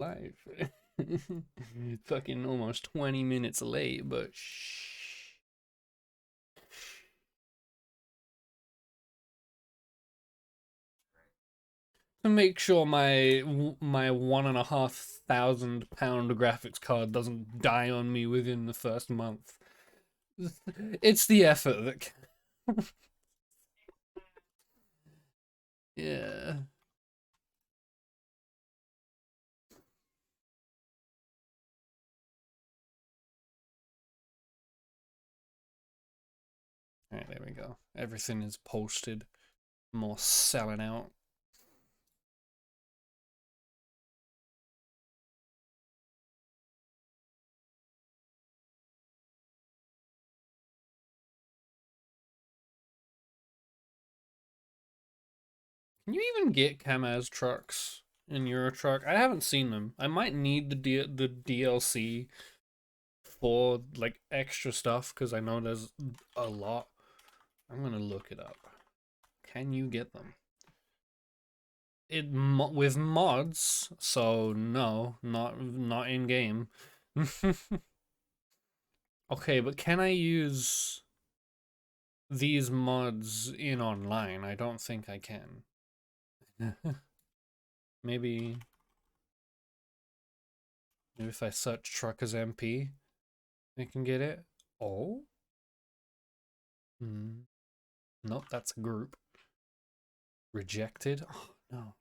Live. Fucking almost 20 minutes late, but shh. To make sure my £1,500 graphics card doesn't die on me within the first month. It's the effort that. Yeah. Alright, there we go. Everything is posted. More selling out. Can you even get Kamaz trucks in Euro Truck? I haven't seen them. I might need the DLC for like extra stuff because I know there's a lot. I'm gonna look it up. Can you get them? With mods, so no, not in game. Okay, but can I use these mods in online? I don't think I can. Maybe if I search truckers MP, I can get it. Oh? Nope, that's a group. Rejected? Oh, no.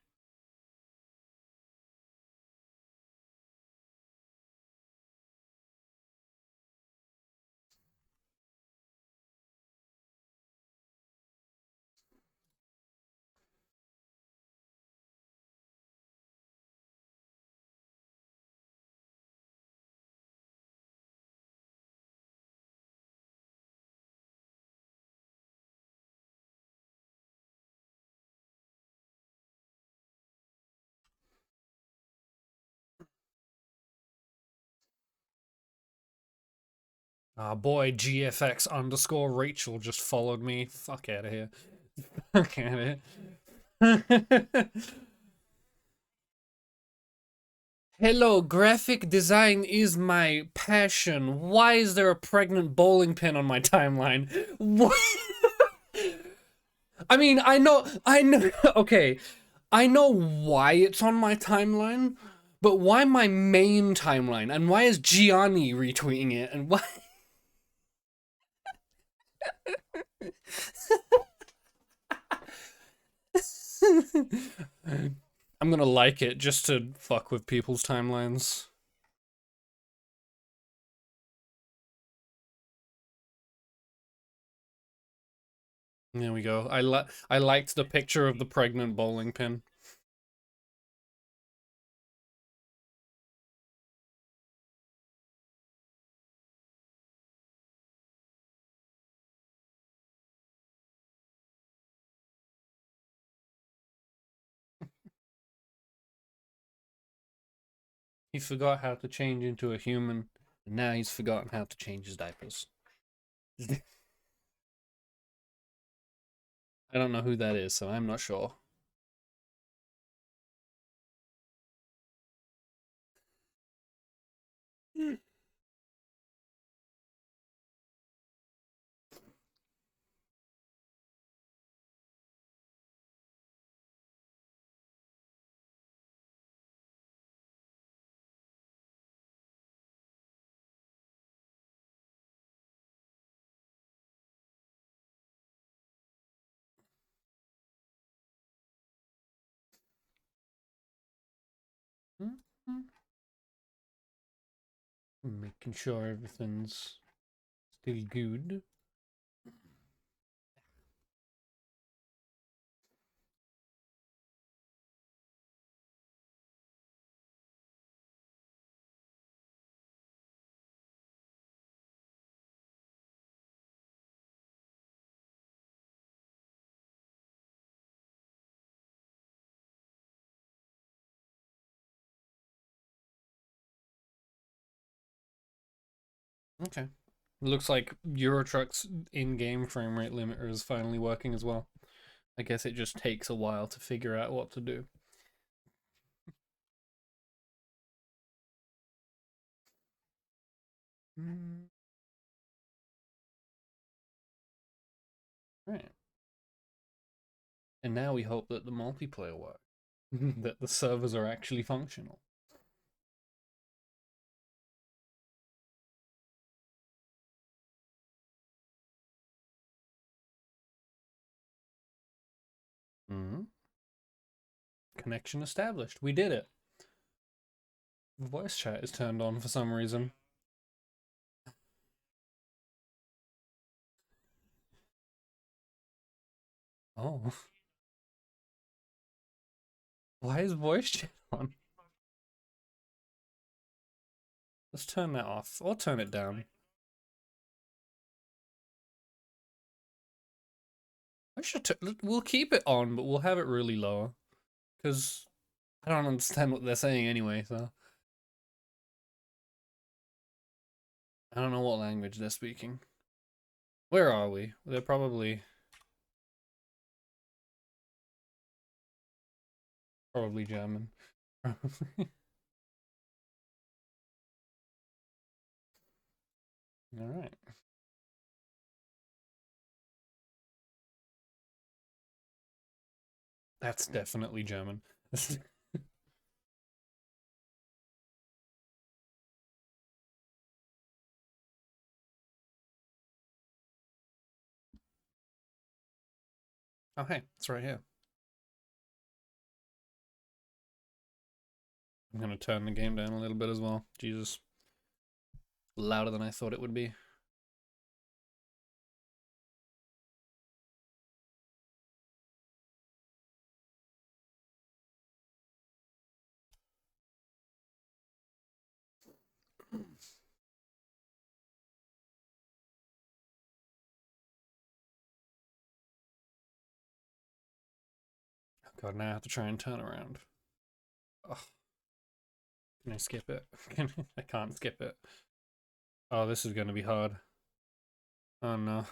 Ah, boy, GFX underscore Rachel just followed me. Fuck out of here. Fuck out of here. Hello, graphic design is my passion. Why is there a pregnant bowling pin on my timeline? What? I mean, I know, okay. I know why it's on my timeline, but why my main timeline? And why is Gianni retweeting it? And why? I'm gonna like it just to fuck with people's timelines. There we go. I liked the picture of the pregnant bowling pin. He forgot how to change into a human, and now he's forgotten how to change his diapers. I don't know who that is, so I'm not sure. Making sure everything's still good. Okay. Looks like Euro Truck's in-game frame rate limiter is finally working as well. I guess it just takes a while to figure out what to do. Mm. Right. And now we hope that the multiplayer works. That the servers are actually functional. Mm-hmm. Connection established. We did it. Voice chat is turned on for some reason. Oh. Why is voice chat on? Let's turn that off. Or turn it down. We'll keep it on, but we'll have it really low. Because I don't understand what they're saying anyway, so. I don't know what language they're speaking. Where are we? They're probably German. Alright. That's definitely German. Oh, hey, it's right here. I'm gonna turn the game down a little bit as well. Jesus. Louder than I thought it would be. Oh god, now I have to try and turn around. Oh, can I skip it? I can't skip it. Oh, this is gonna be hard. Oh no.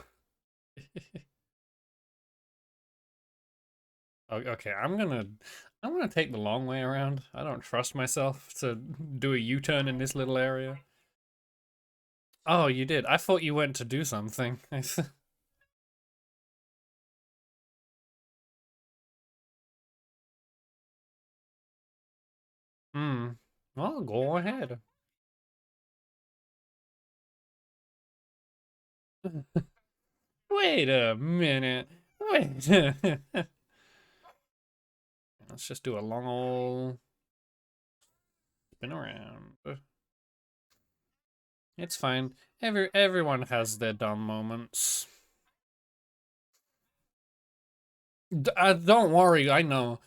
Okay, I'm gonna take the long way around. I don't trust myself to do a U-turn in this little area. Oh, you did. I thought you went to do something. Hmm. Well, go ahead. Wait a minute. Wait. Let's just do a long old spin around. It's fine. Everyone has their dumb moments. Don't worry, I know.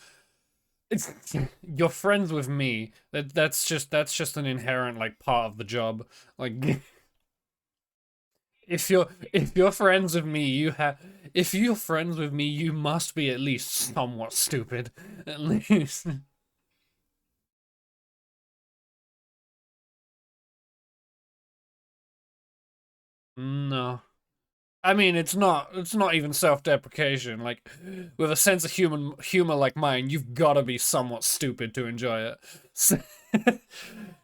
It's you're friends with me. That's just an inherent like part of the job. Like if you're friends with me, if you're friends with me, you must be at least somewhat stupid. At least. No. I mean, it's not even self-deprecation. Like with a sense of human humor like mine, you've got to be somewhat stupid to enjoy it. So,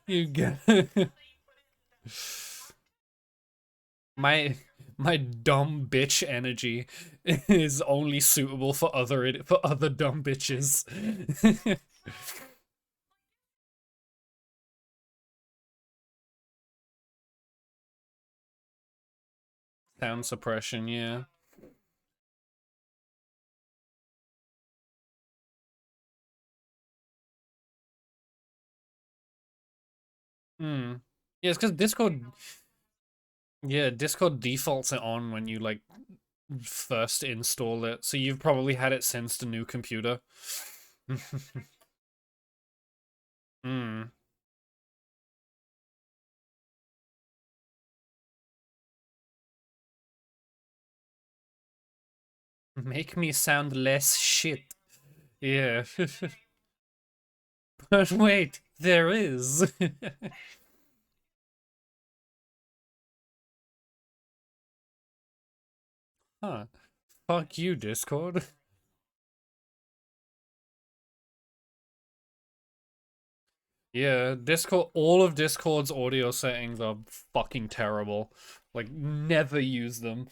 you get my my dumb bitch energy is only suitable for other dumb bitches. Sound suppression, yeah. Hmm. Yeah, it's because Discord. Yeah, Discord defaults it on when you like first install it, so you've probably had it since the new computer. Hmm. Make me sound less shit. Yeah. But wait, there is. Huh. Fuck you, Discord. Yeah, Discord, all of Discord's audio settings are fucking terrible. Like, never use them.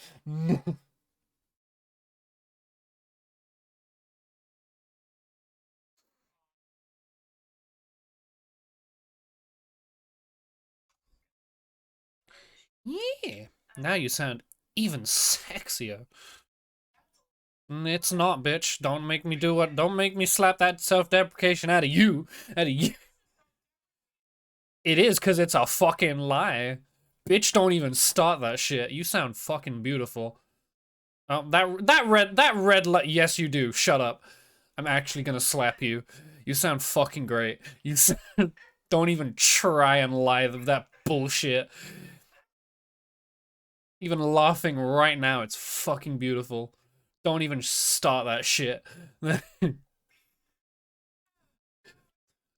Yeah. Now you sound even sexier. It's not, bitch. Don't make me do what. Don't make me slap that self-deprecation out of you. Out of you. It is because it's a fucking lie. Bitch, don't even start that shit. You sound fucking beautiful. Oh, that red light. Yes, you do. Shut up. I'm actually gonna slap you. You sound fucking great. You sound, don't even try and lie with that bullshit. Even laughing right now, it's fucking beautiful. Don't even start that shit.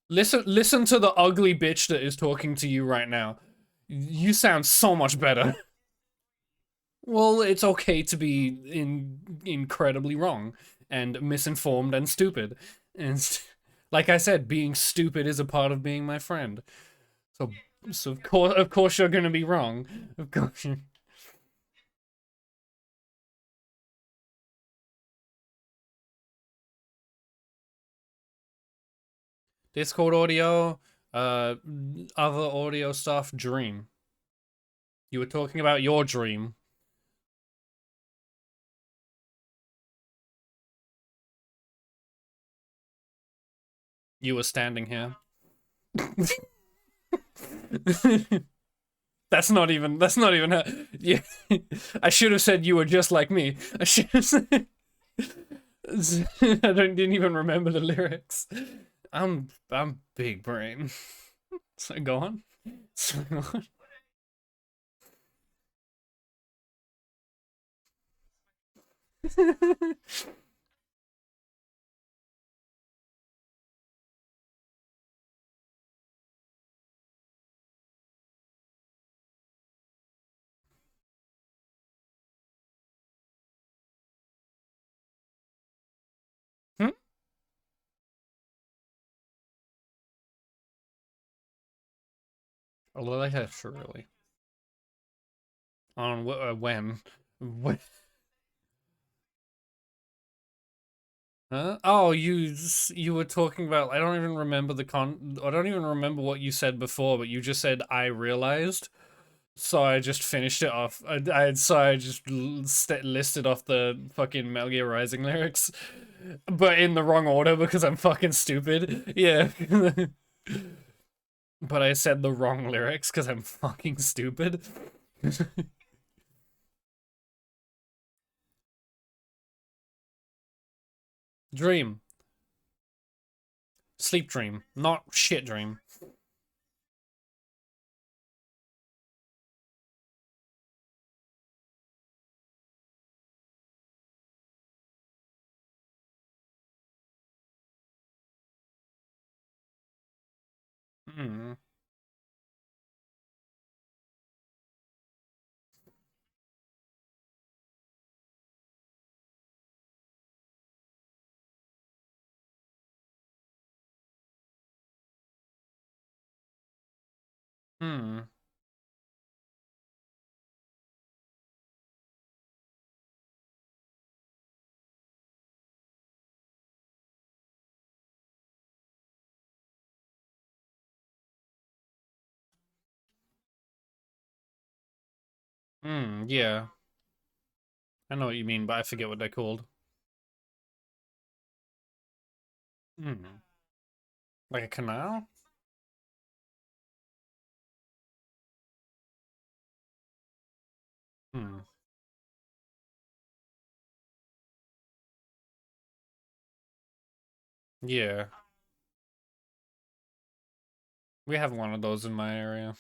Listen to the ugly bitch that is talking to you right now. You sound so much better. Well, it's okay to be incredibly wrong and misinformed and stupid. And like I said, being stupid is a part of being my friend. So so of course you're gonna be wrong. Of course you Discord audio, uh other audio stuff, dream. You were talking about your dream. You were standing here. That's not even her. Yeah. I should have said you were just like me. I should have said didn't even remember the lyrics. I'm big brain. So go on. So go on. Hmm? Although I have surely. On when? When? Huh? Oh, you were talking about. I don't even remember the con. I don't even remember what you said before, but you just said I realized. So I just finished it off. I just listed off the fucking Metal Gear Rising lyrics, but in the wrong order because I'm fucking stupid. Yeah. But I said the wrong lyrics because I'm fucking stupid. Dream. Sleep dream. Not shit dream. Hmm. Hmm. Hmm. Yeah. I know what you mean, but I forget what they're called. Hmm. Like a canal? Hmm. Yeah. We have one of those in my area.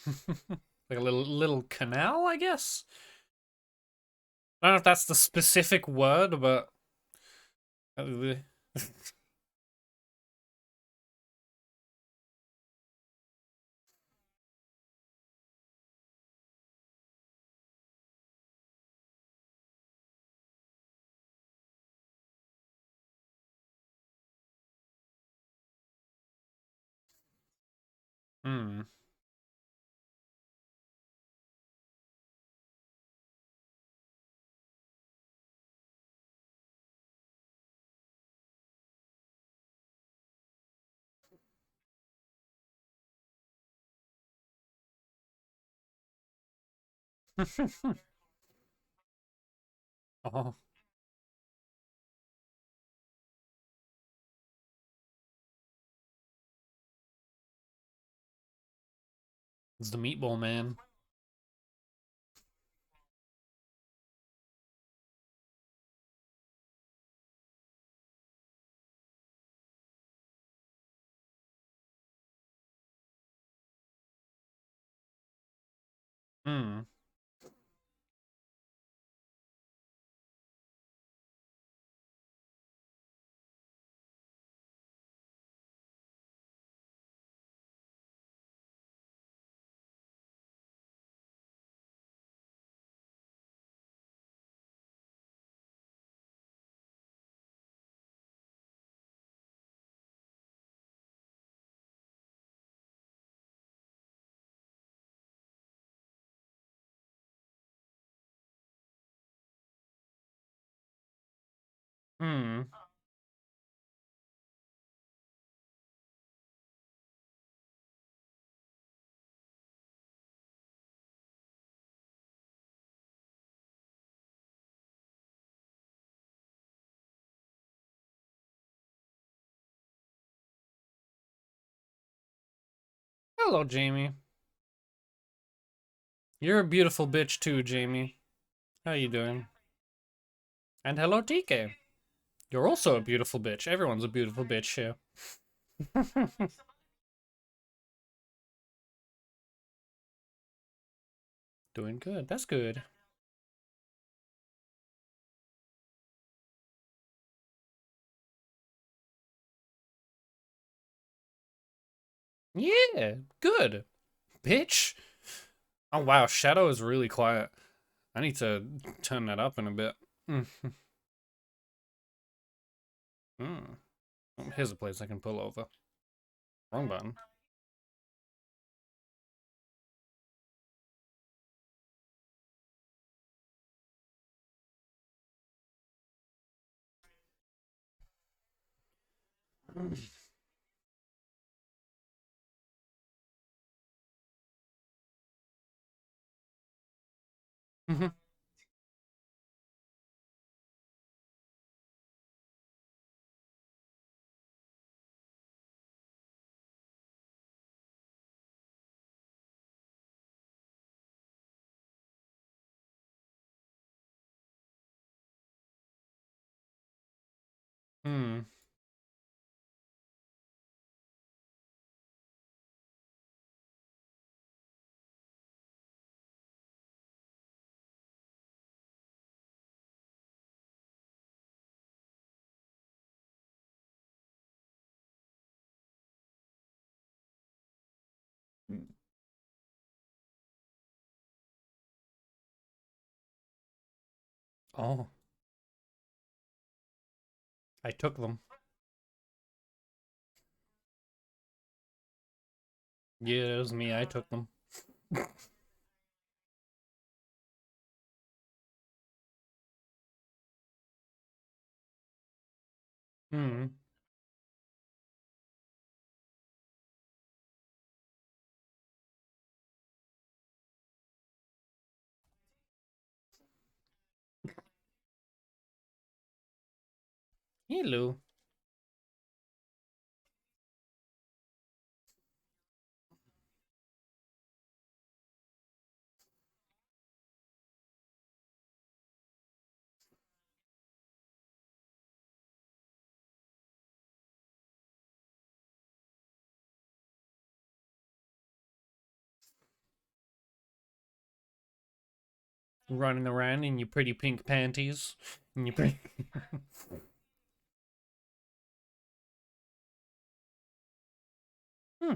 Like a little canal, I guess. I don't know if that's the specific word, but Hmm. Oh, it's the meatball man. Hmm. Hmm. Hello, Jamie. You're a beautiful bitch too, Jamie. How you doing? And hello, TK. You're also a beautiful bitch. Everyone's a beautiful bitch here. Doing good. That's good. Yeah, good. Bitch. Oh wow, Shadow is really quiet. I need to turn that up in a bit. Mm. Mm. Here's a place I can pull over. Wrong button. Hmm. Oh, I took them. Yeah, it was me. I took them. Hmm. Hello. Running around in your pretty pink panties. And your pretty... Hmm.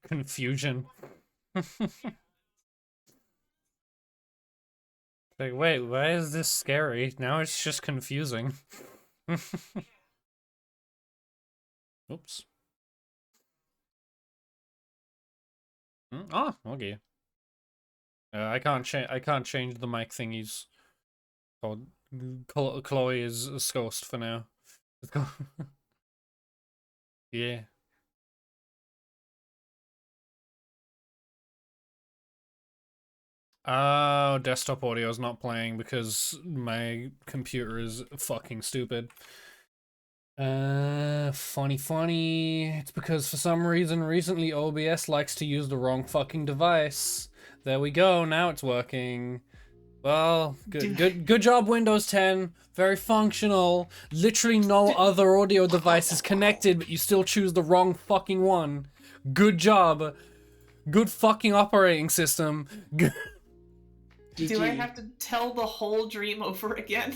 Confusion. Like, wait, why is this scary? Now it's just confusing. Oops. Oh, okay. I can't change. I can't change the mic thingies. Called Chloe is a ghost for now. Yeah. Oh, desktop audio is not playing because my computer is fucking stupid. Funny. It's because for some reason recently OBS likes to use the wrong fucking device. There we go, now it's working. Well, good job Windows 10. Very functional. Literally no other audio device is connected, but you still choose the wrong fucking one. Good job. Good fucking operating system. Do I have to tell the whole dream over again?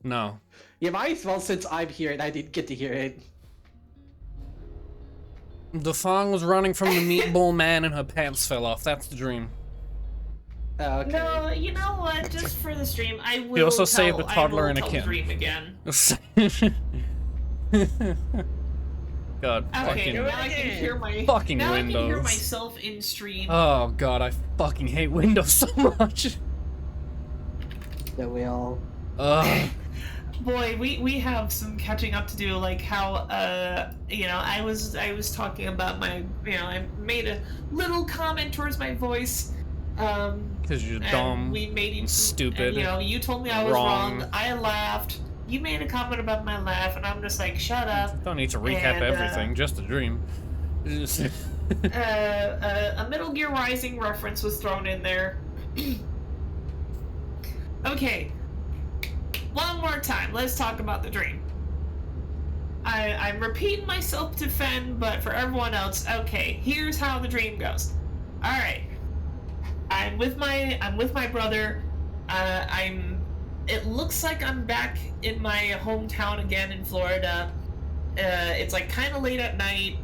No. You might as well, since I'm here and I didn't get to hear it. The song was running from the meatball man and her pants fell off. That's the dream. Okay. No, you know what? Just for the stream, I will. He also saved a toddler and a kid. Dream again. God, okay, now I can hear my fucking now Windows. I can hear myself in stream. Oh god, I fucking hate Windows so much. Yeah, we all. Boy, we have some catching up to do. Like how you know, I was talking about my, you know, I made a little comment towards my voice. Because you're dumb. We made you stupid. And, you know, you told me I was wrong. I laughed. You made a comment about my laugh, and I'm just like, shut up. Don't need to recap everything, just a dream. A Metal Gear Rising reference was thrown in there. Okay. One more time, let's talk about the dream. I'm repeating myself to Fen, but for everyone else, okay, here's how the dream goes. Alright. I'm with my brother. It looks like I'm back in my hometown again in Florida. It's like kind of late at night.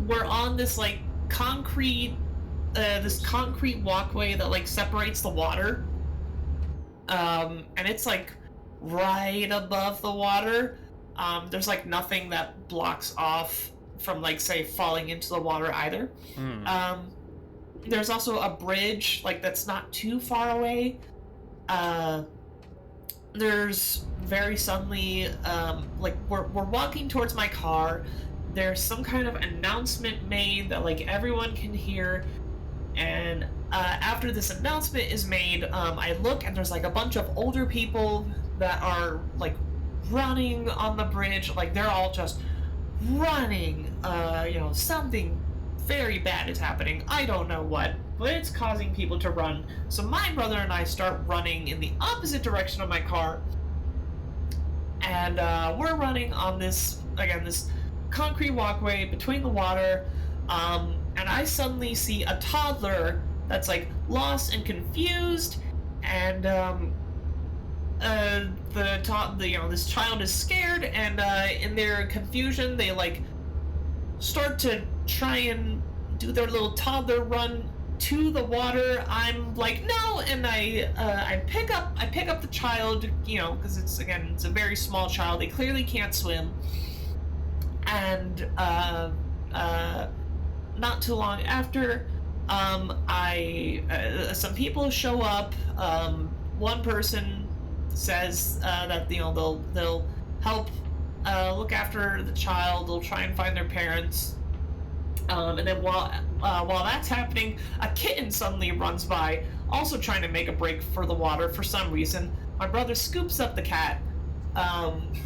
We're on this like concrete walkway that like separates the water. And it's like right above the water. There's like nothing that blocks off from like say falling into the water either. There's also a bridge like that's not too far away. There's very suddenly, like we're walking towards my car. There's some kind of announcement made that like everyone can hear, and after this announcement is made, I look and there's like a bunch of older people that are like running on the bridge. Like they're all just running. You know, something very bad is happening. I don't know what, but it's causing people to run. So my brother and I start running in the opposite direction of my car, and we're running on this concrete walkway between the water, and I suddenly see a toddler that's like lost and confused, and this child is scared, and in their confusion they like start to try and do their little toddler run to the water. I'm like, no, and I pick up the child, you know, because it's a very small child. They clearly can't swim, and not too long after, some people show up. One person says that, you know, they'll help look after the child. They'll try and find their parents. And then while that's happening, a kitten suddenly runs by, also trying to make a break for the water for some reason. My brother scoops up the cat, and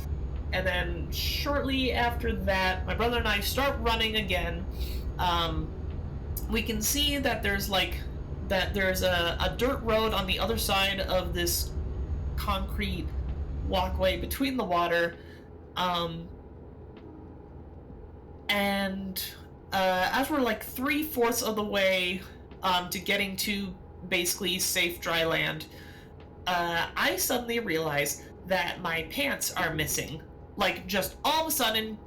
then shortly after that, my brother and I start running again. We can see that there's a dirt road on the other side of this concrete walkway between the water, and as we're like 3/4 of the way to getting to basically safe dry land, I suddenly realize that my pants are missing. Like, just all of a sudden,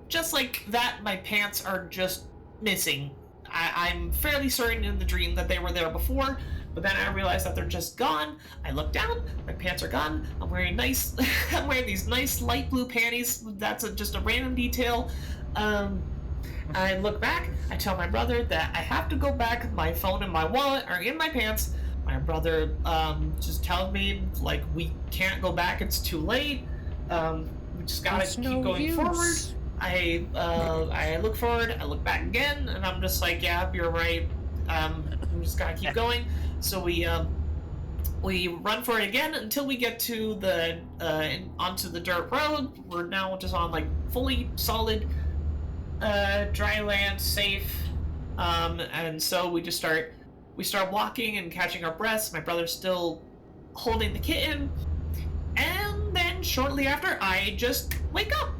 just like that, my pants are just missing. I'm fairly certain in the dream that they were there before, but then I realized that they're just gone. I look down, my pants are gone. I'm wearing I'm wearing these nice light blue panties. That's just a random detail. I look back. I tell my brother that I have to go back. My phone and my wallet are in my pants. My brother just tells me like we can't go back. It's too late. We just gotta keep going forward. I look forward. I look back again, and I'm just like, yeah, you're right. We just gotta keep going. So we run for it again until we get to the onto the dirt road. We're now just on like fully solid dry land, safe. And so we start walking and catching our breaths. My brother's still holding the kitten, and then shortly after, I just wake up.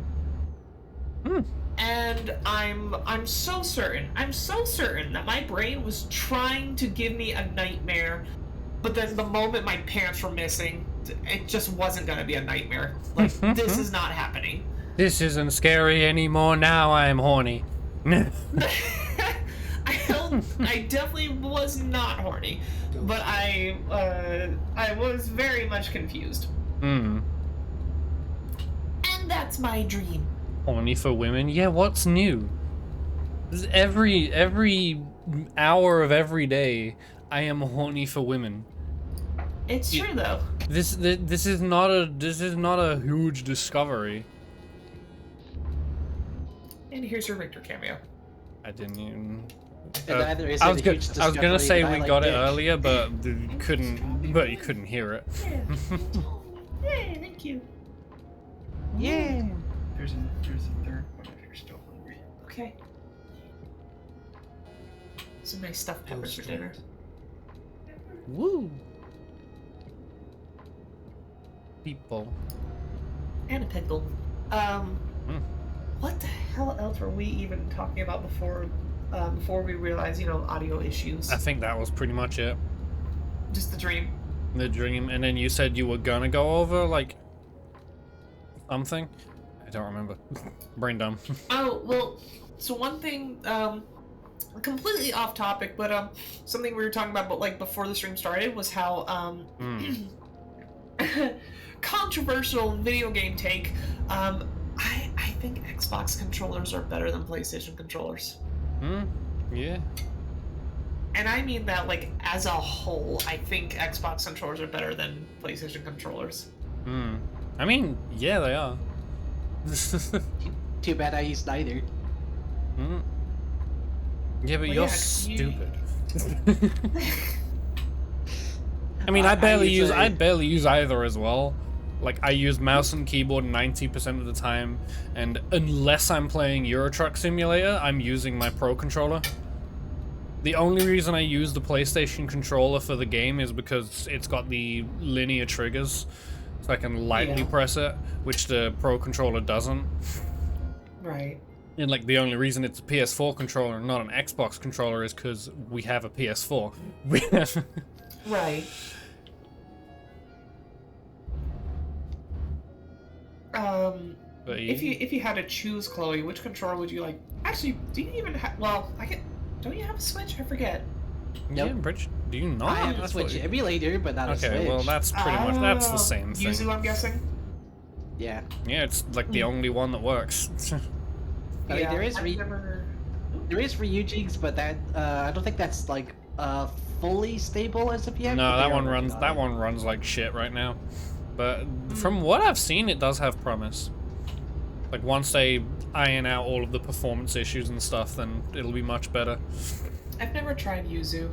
And I'm so certain that my brain was trying to give me a nightmare, but then the moment my pants were missing, it just wasn't gonna be a nightmare. Like, this is not happening. This isn't scary anymore. Now I'm horny. I definitely was not horny, but I was very much confused. And that's my dream. Horny for women? Yeah, what's new? Every hour of every day, I am horny for women. It's true though. This is not a huge discovery. And here's your Victor cameo. I didn't even. I was gonna say we got it earlier, but you couldn't hear it. Yay, thank you. Yeah. There's a third one if you're still hungry. Okay. Some nice stuffed peppers for dinner. Woo! People. And a pickle. What the hell else were we even talking about before we realized, audio issues? I think that was pretty much it. Just the dream. The dream, and then you said you were gonna go over, like, something? I don't remember. Brain dumb. Oh, well, so one thing, completely off topic, but, something we were talking about, but, like, before the stream started was how, controversial video game take, I think Xbox controllers are better than PlayStation controllers. Yeah. And I mean that, like, as a whole, I think Xbox controllers are better than PlayStation controllers. I mean, yeah, they are. Too bad I use neither. Yeah, but Well, you're yeah, stupid. I mean, I barely use either as well. Like, I use mouse and keyboard 90% of the time, and unless I'm playing Euro Truck Simulator, I'm using my Pro Controller. The only reason I use the PlayStation controller for the game is because it's got the linear triggers, so I can lightly press it, which the Pro Controller doesn't. Right. And, like, the only reason it's a PS4 controller and not an Xbox controller is because we have a PS4. Right. But if you had to choose, Chloe, which controller would you like? Actually, do you even have? Well, don't you have a Switch? I forget. Yeah, Bridge, do you not? I have a Switch emulator, but not a Switch. Okay, well, that's pretty much, that's the same thing. Yuzu, I'm guessing? Yeah. Yeah, it's like the only one that works. I mean, there is Ryuji's, but that I don't think that's like fully stable as of yet. No, that one runs like shit right now. But from what I've seen, it does have promise. Like, once they iron out all of the performance issues and stuff, then it'll be much better. I've never tried Yuzu.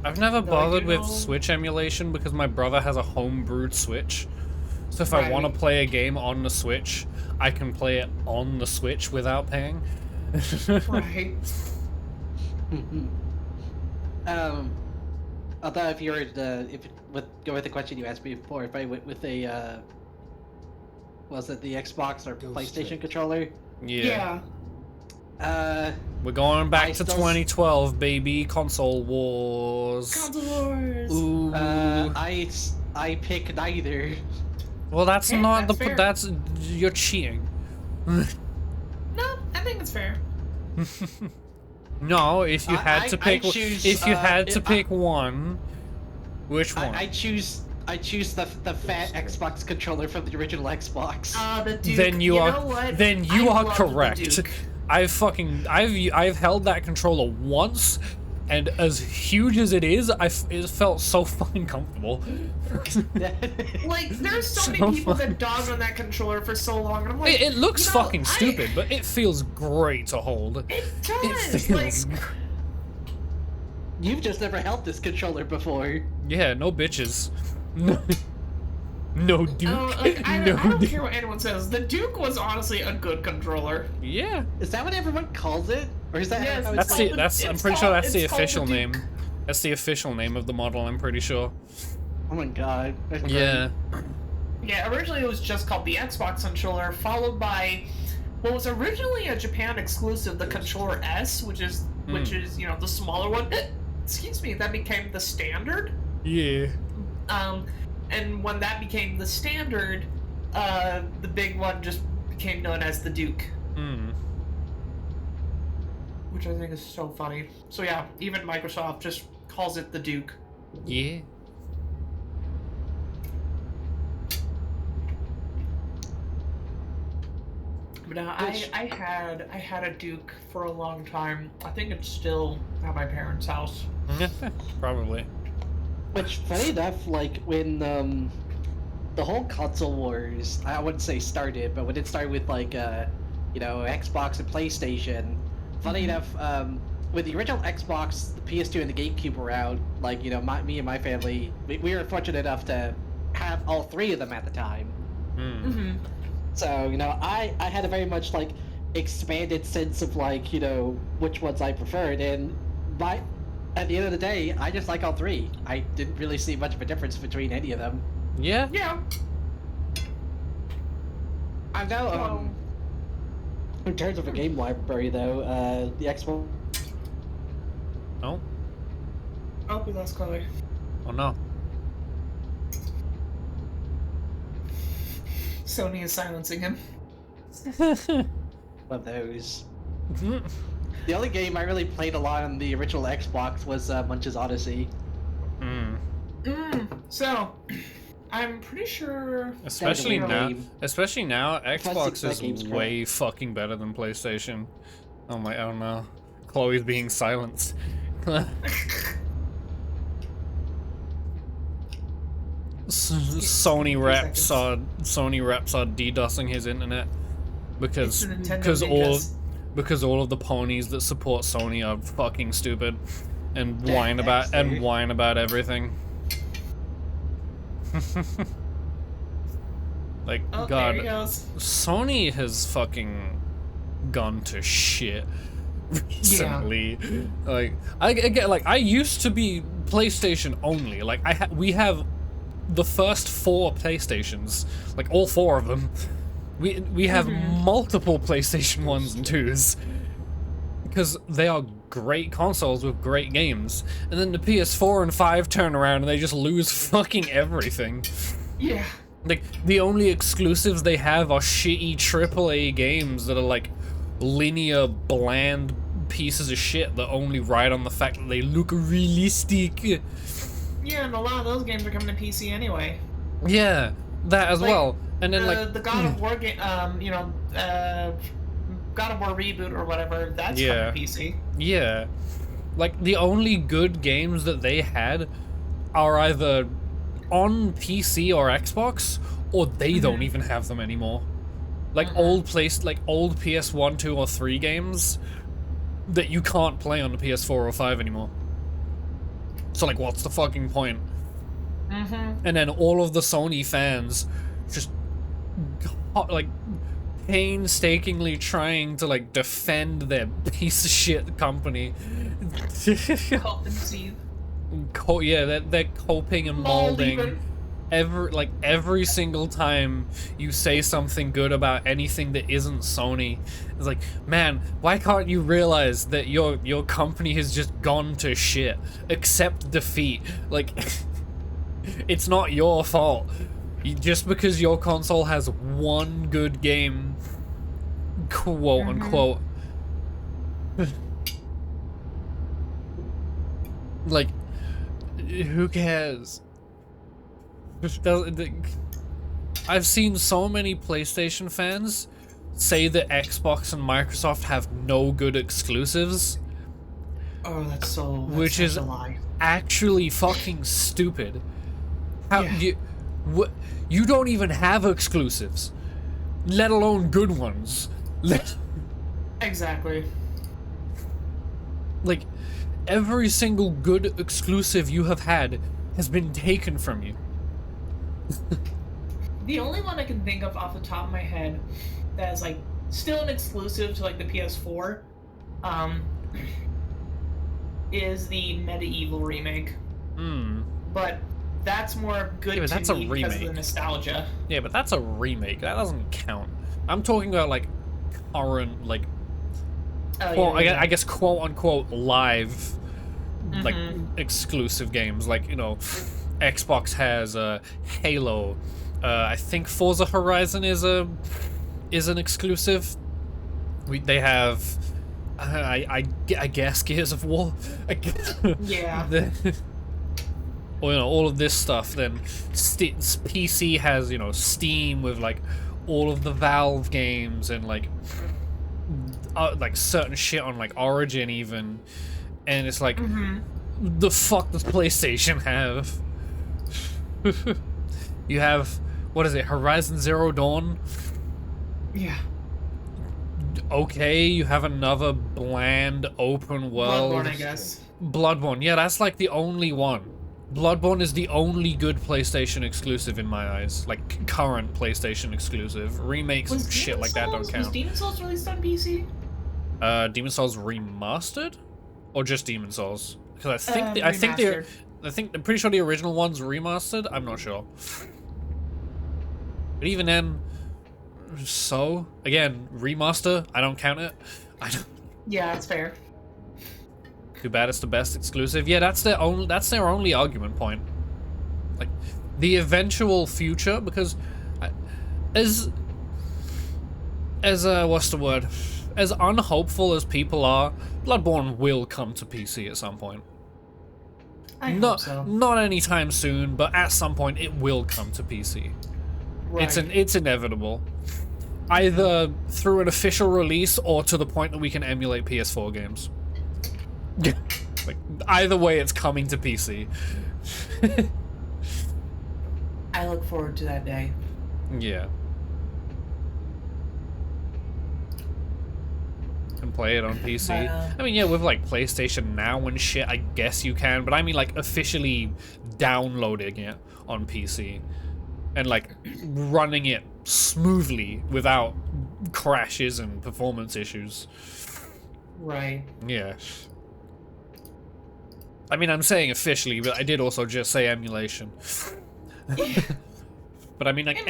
I've never bothered with know... Switch emulation because my brother has a homebrewed Switch. So if I want to play a game on the Switch, I can play it on the Switch without paying. Right. Although if you're go with the question you asked me before, if I went with a was it the Xbox or PlayStation controller? Yeah. Yeah. We're going back to 2012, baby. Console wars. Console wars. Ooh. I pick neither. Well, that's Yeah, not that's the. fair. That's you're cheating. No, I think it's fair. No, if you had to pick, choose, if you had to it- pick one, which one? I choose the fat Xbox controller from the original Xbox. The Duke. Then you know are what? then you I are loved the correct. Duke. I've held that controller once, and as huge as it is, it felt so fucking comfortable. Like, there's so many So people fun. that dog on that controller for so long, and I'm like, It looks you know, fucking stupid, but it feels great to hold. It It does. feels. Like, You've just never held this controller before. Yeah, no bitches. No Duke. I No don't Duke. care what anyone says. The Duke was honestly a good controller. Yeah. Is that what everyone calls it? Or is that Yes, how That's it's the called? that's I'm it's pretty sure called- that's the it's called the official name. Duke. That's the official name of the model, I'm pretty sure. Oh my god. That's great. Yeah. Yeah, originally it was just called the Xbox controller, followed by what was originally a Japan exclusive, the Controller S, which is the smaller one. Excuse me, that became the standard. Yeah. And when that became the standard, the big one just became known as the Duke, Hmm. which I think is so funny. So yeah, even Microsoft just calls it the Duke. Yeah. But I had a Duke for a long time. I think it's still at my parents' house. Probably. Which, funny enough, like when the whole console wars, I wouldn't say started, but when it started with like Xbox and PlayStation, funny enough, when the original Xbox, the PS2, and the GameCube were out, like me and my family, we were fortunate enough to have all three of them at the time. Hmm. So I had a very much like expanded sense of like which ones I preferred, and at the end of the day, I just like all three. I didn't really see much of a difference between any of them. Yeah. Yeah. I know. In terms of a game library, though, the Xbox. Oh. Oh, we lost Chloe. Oh no. Sony is silencing him. Of those. The only game I really played a lot on the original Xbox was Munch's Odyssey. Hmm. So, I'm pretty sure. Especially weird now. game. Especially now, Xbox that game's is crap. way fucking better than PlayStation. Oh my! I don't know. Chloe's being silenced. Sony reps are DDoSing his internet because It's the Nintendo because all of the ponies that support Sony are fucking stupid and whine about everything. Like Oh, God, there he goes. Sony has fucking gone to shit recently. Like I get like I used to be PlayStation only. Like we have the first 4 PlayStations, like all 4 of them. We have multiple PlayStation 1s and 2s because they are great consoles with great games. And then the PS4 and 5 turn around and they just lose fucking everything. Yeah. Like, the only exclusives they have are shitty AAA games that are like linear, bland pieces of shit that only ride on the fact that they look realistic. Yeah, and a lot of those games are coming to PC anyway. Yeah, that as Like, well. And then the God of War game, God of War reboot or whatever, that's Yeah. coming to PC. yeah. Like, the only good games that they had are either on PC or Xbox, or they don't even have them anymore. Like old PS1, 2, or 3 games that you can't play on the PS4 or 5 anymore. So like, what's the fucking point? And then all of the Sony fans just like painstakingly trying to like defend their piece of shit company. Cope and seethe. Yeah, they're coping and Mold molding. even. Every single time you say something good about anything that isn't Sony, it's like, man, why can't you realize that your company has just gone to shit? Accept defeat. Like, it's not your fault. Just because your console has one good game, quote unquote, like, who cares? I've seen so many PlayStation fans say that Xbox and Microsoft have no good exclusives, Oh, that's which such is a lie. actually fucking stupid. How Yeah. you don't even have exclusives, let alone good ones. Exactly. Like, every single good exclusive you have had has been taken from you. The only one I can think of off the top of my head that is like still an exclusive to like the PS4, um, is the Medieval remake. But that's more good Yeah, but to that's a me because of the remake. nostalgia. Yeah, but that's a remake. That doesn't count. I'm talking about like current, like, Oh, quote, yeah. I guess quote unquote live, like, Mhm. exclusive games. Like, you know, Xbox has Halo. I think Forza Horizon is an exclusive. They have I guess Gears of War. I guess. Yeah. Or, you know, all of this stuff. Then PC has, you know, Steam with like all of the Valve games and like certain shit on like Origin even, and it's like, the fuck does PlayStation have? You have, what is it, Horizon Zero Dawn? Yeah. Okay, you have another bland open world. Bloodborne, I guess. Bloodborne, yeah, that's like the only one. Bloodborne is the only good PlayStation exclusive in my eyes. Like, current PlayStation exclusive. Remakes and shit like that don't Was count. Demon Souls released on PC? Demon Souls remastered? Or just Demon Souls? Because I'm pretty sure the original one's remastered. I'm not sure. But even then, so again, remaster, I don't count it. I don't. Yeah, that's fair. Too bad it's the best exclusive. Yeah, that's their only argument point. Like, the eventual future, because as what's the word? As unhopeful as people are, Bloodborne will come to PC at some point. I hope so. Not anytime soon, but at some point it will come to PC. Right. It's inevitable. Either through an official release or to the point that we can emulate PS4 games. Like, either way, it's coming to PC. I look forward to that day. Yeah. Can play it on PC. But, I mean, yeah, with like PlayStation Now and shit, I guess you can, but I mean like officially downloading it on PC and like running it smoothly without crashes and performance issues. Right. Yeah. I mean, I'm saying officially, but I did also just say emulation. But I mean, like,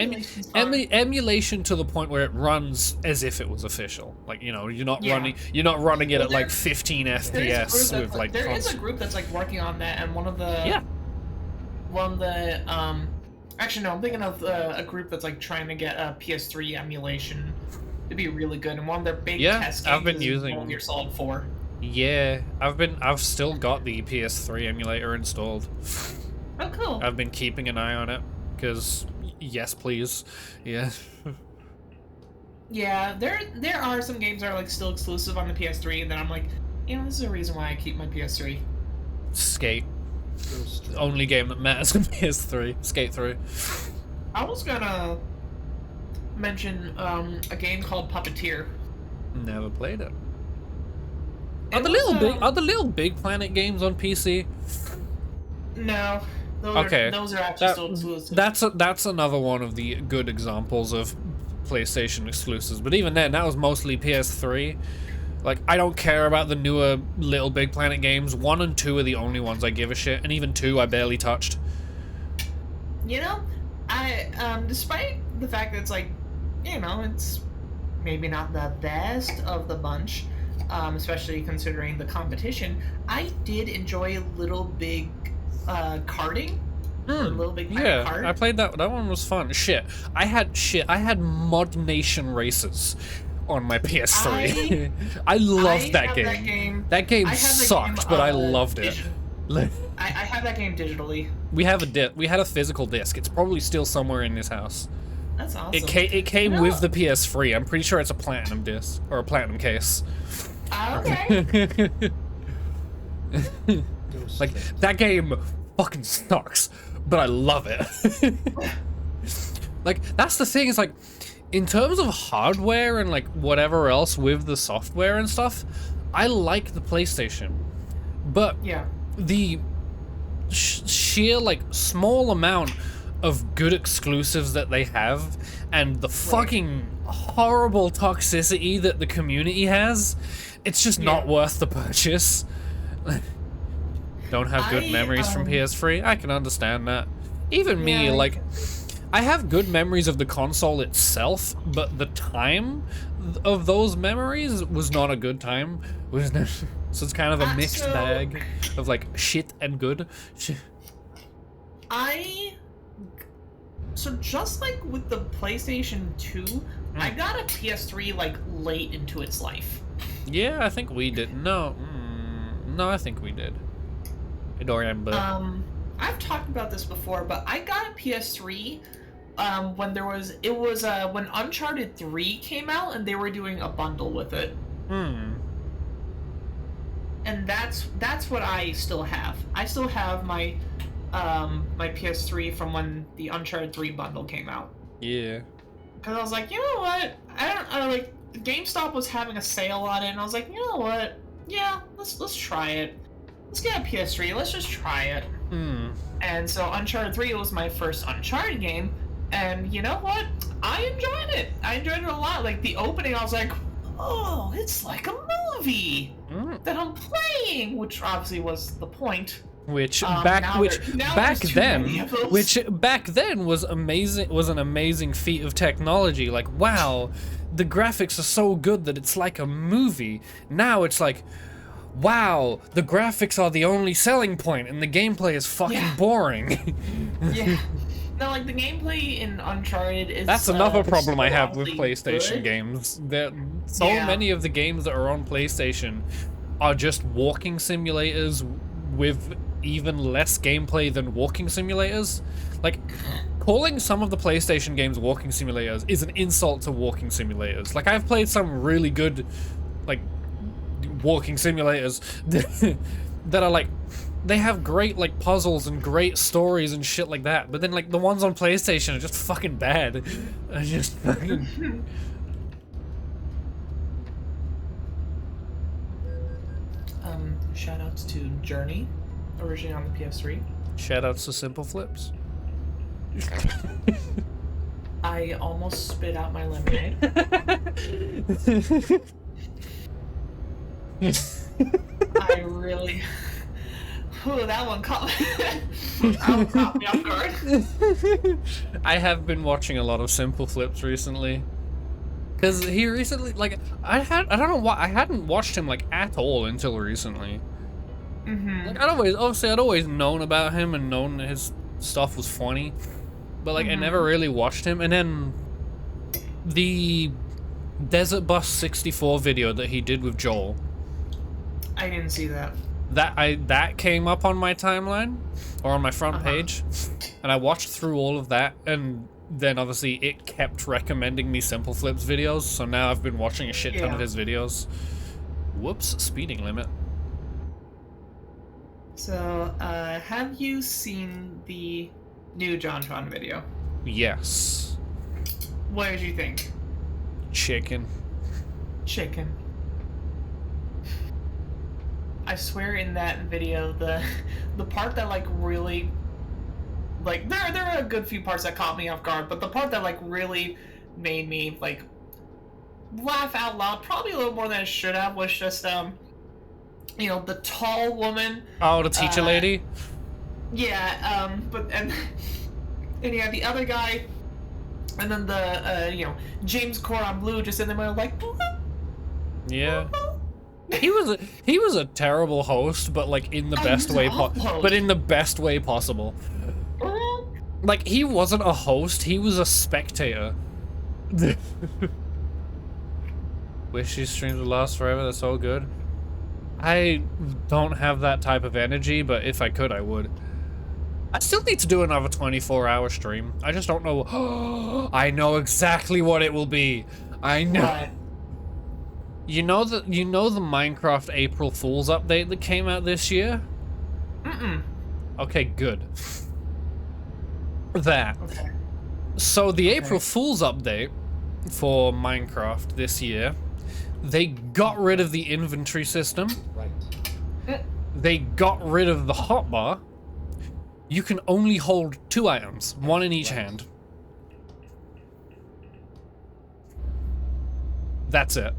emulation to the point where it runs as if it was official. Like, you know, you're not running it at like 15 FPS with like. There is a group that's like working on that, and one of the actually no, I'm thinking of a group that's like trying to get a PS3 emulation to be really good, and one of their big test games I've been is using Metal Gear Solid 4. Yeah, I've still got the PS3 emulator installed. Oh, cool. I've been keeping an eye on it because yes, please. Yeah. Yeah, there are some games that are like still exclusive on the PS3, and then I'm like, you know, this is a reason why I keep my PS3. Skate. Only game that matters on PS3. Skate 3. I was gonna mention a game called Puppeteer. Never played it. Are the little Big Planet games on PC? No. Those are actually still exclusive. That's another one of the good examples of PlayStation exclusives. But even then, that was mostly PS3. Like, I don't care about the newer Little Big Planet games. 1 and 2 are the only ones I give a shit, and even 2 I barely touched. You know, despite the fact that it's like, you know, it's maybe not the best of the bunch, especially considering the competition, I did enjoy Little Big karting. The Little Big Planet Yeah, cart. I played that. That one was fun. I had Mod Nation races on my PS3. I loved that have game. That game. That game I have that sucked, game, but I loved it. I have that game digitally. We had a physical disc. It's probably still somewhere in this house. That's awesome. It came with the PS3. I'm pretty sure it's a platinum disc or a platinum case. Okay. Like, that game fucking sucks, but I love it. Like, that's the thing, is like, in terms of hardware and like whatever else with the software and stuff, I like the PlayStation, but Yeah. the sheer like small amount of good exclusives that they have and the fucking horrible toxicity that the community has, it's just not worth the purchase. Don't have good memories from PS3. I can understand that. Even me, like, I have good memories of the console itself, but the time of those memories was not a good time. So it's kind of a mixed bag of like shit and good. So just like with the PlayStation 2, I got a PS3 like late into its life. Yeah, I think we did. No, I think we did. I don't remember. I've talked about this before, but I got a PS3 when when Uncharted 3 came out and they were doing a bundle with it. And that's what I still have. I still have my my PS3 from when the Uncharted 3 bundle came out. Yeah. Because I was like, you know what? I like GameStop was having a sale on it, and I was like, you know what? Yeah, let's try it. Let's get a PS3. Let's just try it. And so Uncharted 3 was my first Uncharted game, and you know what? I enjoyed it. I enjoyed it a lot. Like the opening, I was like, oh, it's like a movie that I'm playing, which obviously was the point. Which back then was amazing. Was an amazing feat of technology. Like, wow, the graphics are so good that it's like a movie. Now it's like, wow, the graphics are the only selling point, and the gameplay is fucking boring. Yeah. No, like the gameplay in Uncharted is. That's another problem I have with PlayStation games. There, so Yeah. many of the games that are on PlayStation are just walking simulators with even less gameplay than walking simulators. Like, calling some of the PlayStation games walking simulators is an insult to walking simulators. Like, I've played some really good, like, walking simulators that are like, they have great like puzzles and great stories and shit like that, but then like the ones on PlayStation are just fucking bad. Are just fucking... Shoutouts to Journey, originally on the PS3. Shoutouts to Simple Flips. I almost spit out my lemonade. I really. Ooh, that one caught me off guard. I have been watching a lot of Simple Flips recently. Cause he recently, like, I don't know why, I hadn't watched him like at all until recently. Like, I'd always known about him and known that his stuff was funny, but like I never really watched him. And then the Desert Bus 64 video that he did with Joel. I didn't see that. That came up on my timeline or on my front page, and I watched through all of that, and then obviously it kept recommending me Simple Flips videos, so now I've been watching a shit ton of his videos. Whoops, speeding limit. So, have you seen the new JonTron video? Yes. What did you think? Chicken. I swear in that video, the part that like really, like there are a good few parts that caught me off guard, but the part that like really made me like laugh out loud, probably a little more than it should have, was just you know, the tall woman. Oh, the teacher lady? Yeah, but and you had the other guy, and then the you know, James Coron Blue just in there like. Yeah. He was a terrible host, but like in the best way possible. Like, he wasn't a host, he was a spectator. Wish these streams would last forever, they're so good. I don't have that type of energy, but if I could, I would. I still need to do another 24-hour stream. I just don't know. I know exactly what it will be. I know. What? You know the Minecraft April Fool's update that came out this year? Mm-mm. Okay, good. That. Okay. So the April Fool's update for Minecraft this year, they got rid of the inventory system. Right. They got rid of the hotbar. You can only hold 2 items, 1 in each hand. That's it.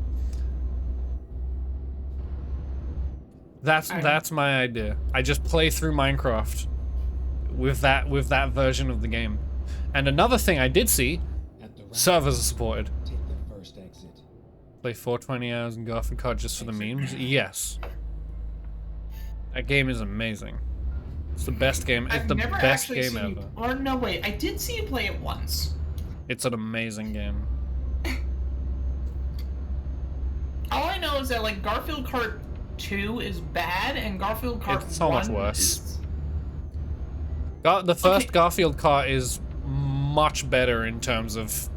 That's my idea. I just play through Minecraft with that version of the game. And another thing I did see, servers are supported. Take the first exit. Play 420 hours in Garfield COD just for the memes? Yes. That game is amazing. It's the best game. It's I've the never best actually game seen ever. Or no, wait, I did see you play it once. It's an amazing game. All I know is that like Garfield Kart 2 is bad and Garfield Kart It's so much 1 worse. is... The first Okay. Garfield COD is much better in terms of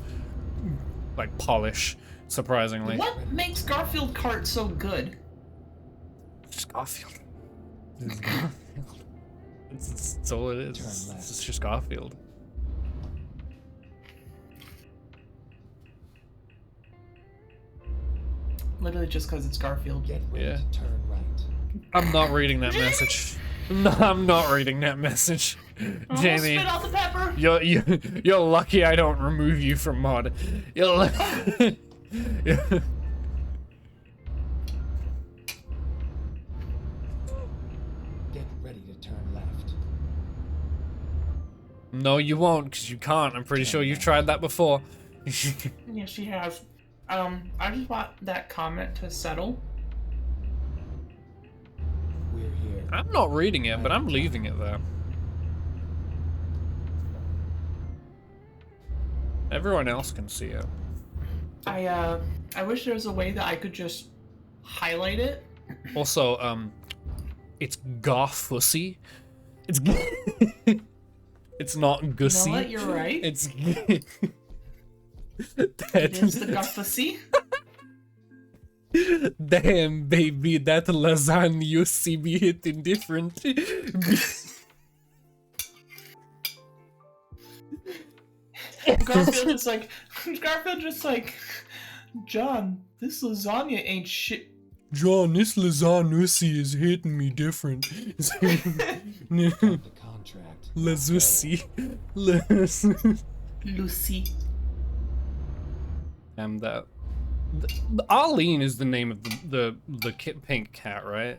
like polish, surprisingly. What makes Garfield Kart so good? It's Garfield. It's Garfield. It's all it is. Turn left. It's just Garfield. Literally just because it's Garfield. Get ready Yeah. to turn right. I'm not reading that message. No, I'm not reading that message. Almost Jamie, spit out the pepper. you're lucky I don't remove you from mod. You're lucky. Get ready to turn left. No, you won't, because you can't. I'm pretty sure you've tried that before. Yeah, she has. I just want that comment to settle. We're here. I'm not reading it, but I'm leaving it there. Everyone else can see it. I wish there was a way that I could just highlight it. Also, it's Garfussy. It's it's not Gussy. You know what? You're right. It's It is the Garfussy. Damn, baby, that lasagna you see me hitting different. Garfield just like, John, this lasagna ain't shit. John, this lasagna is hitting me different. The contract. Lazusi. Lucy. That. Arlene is the name of the pink cat, right?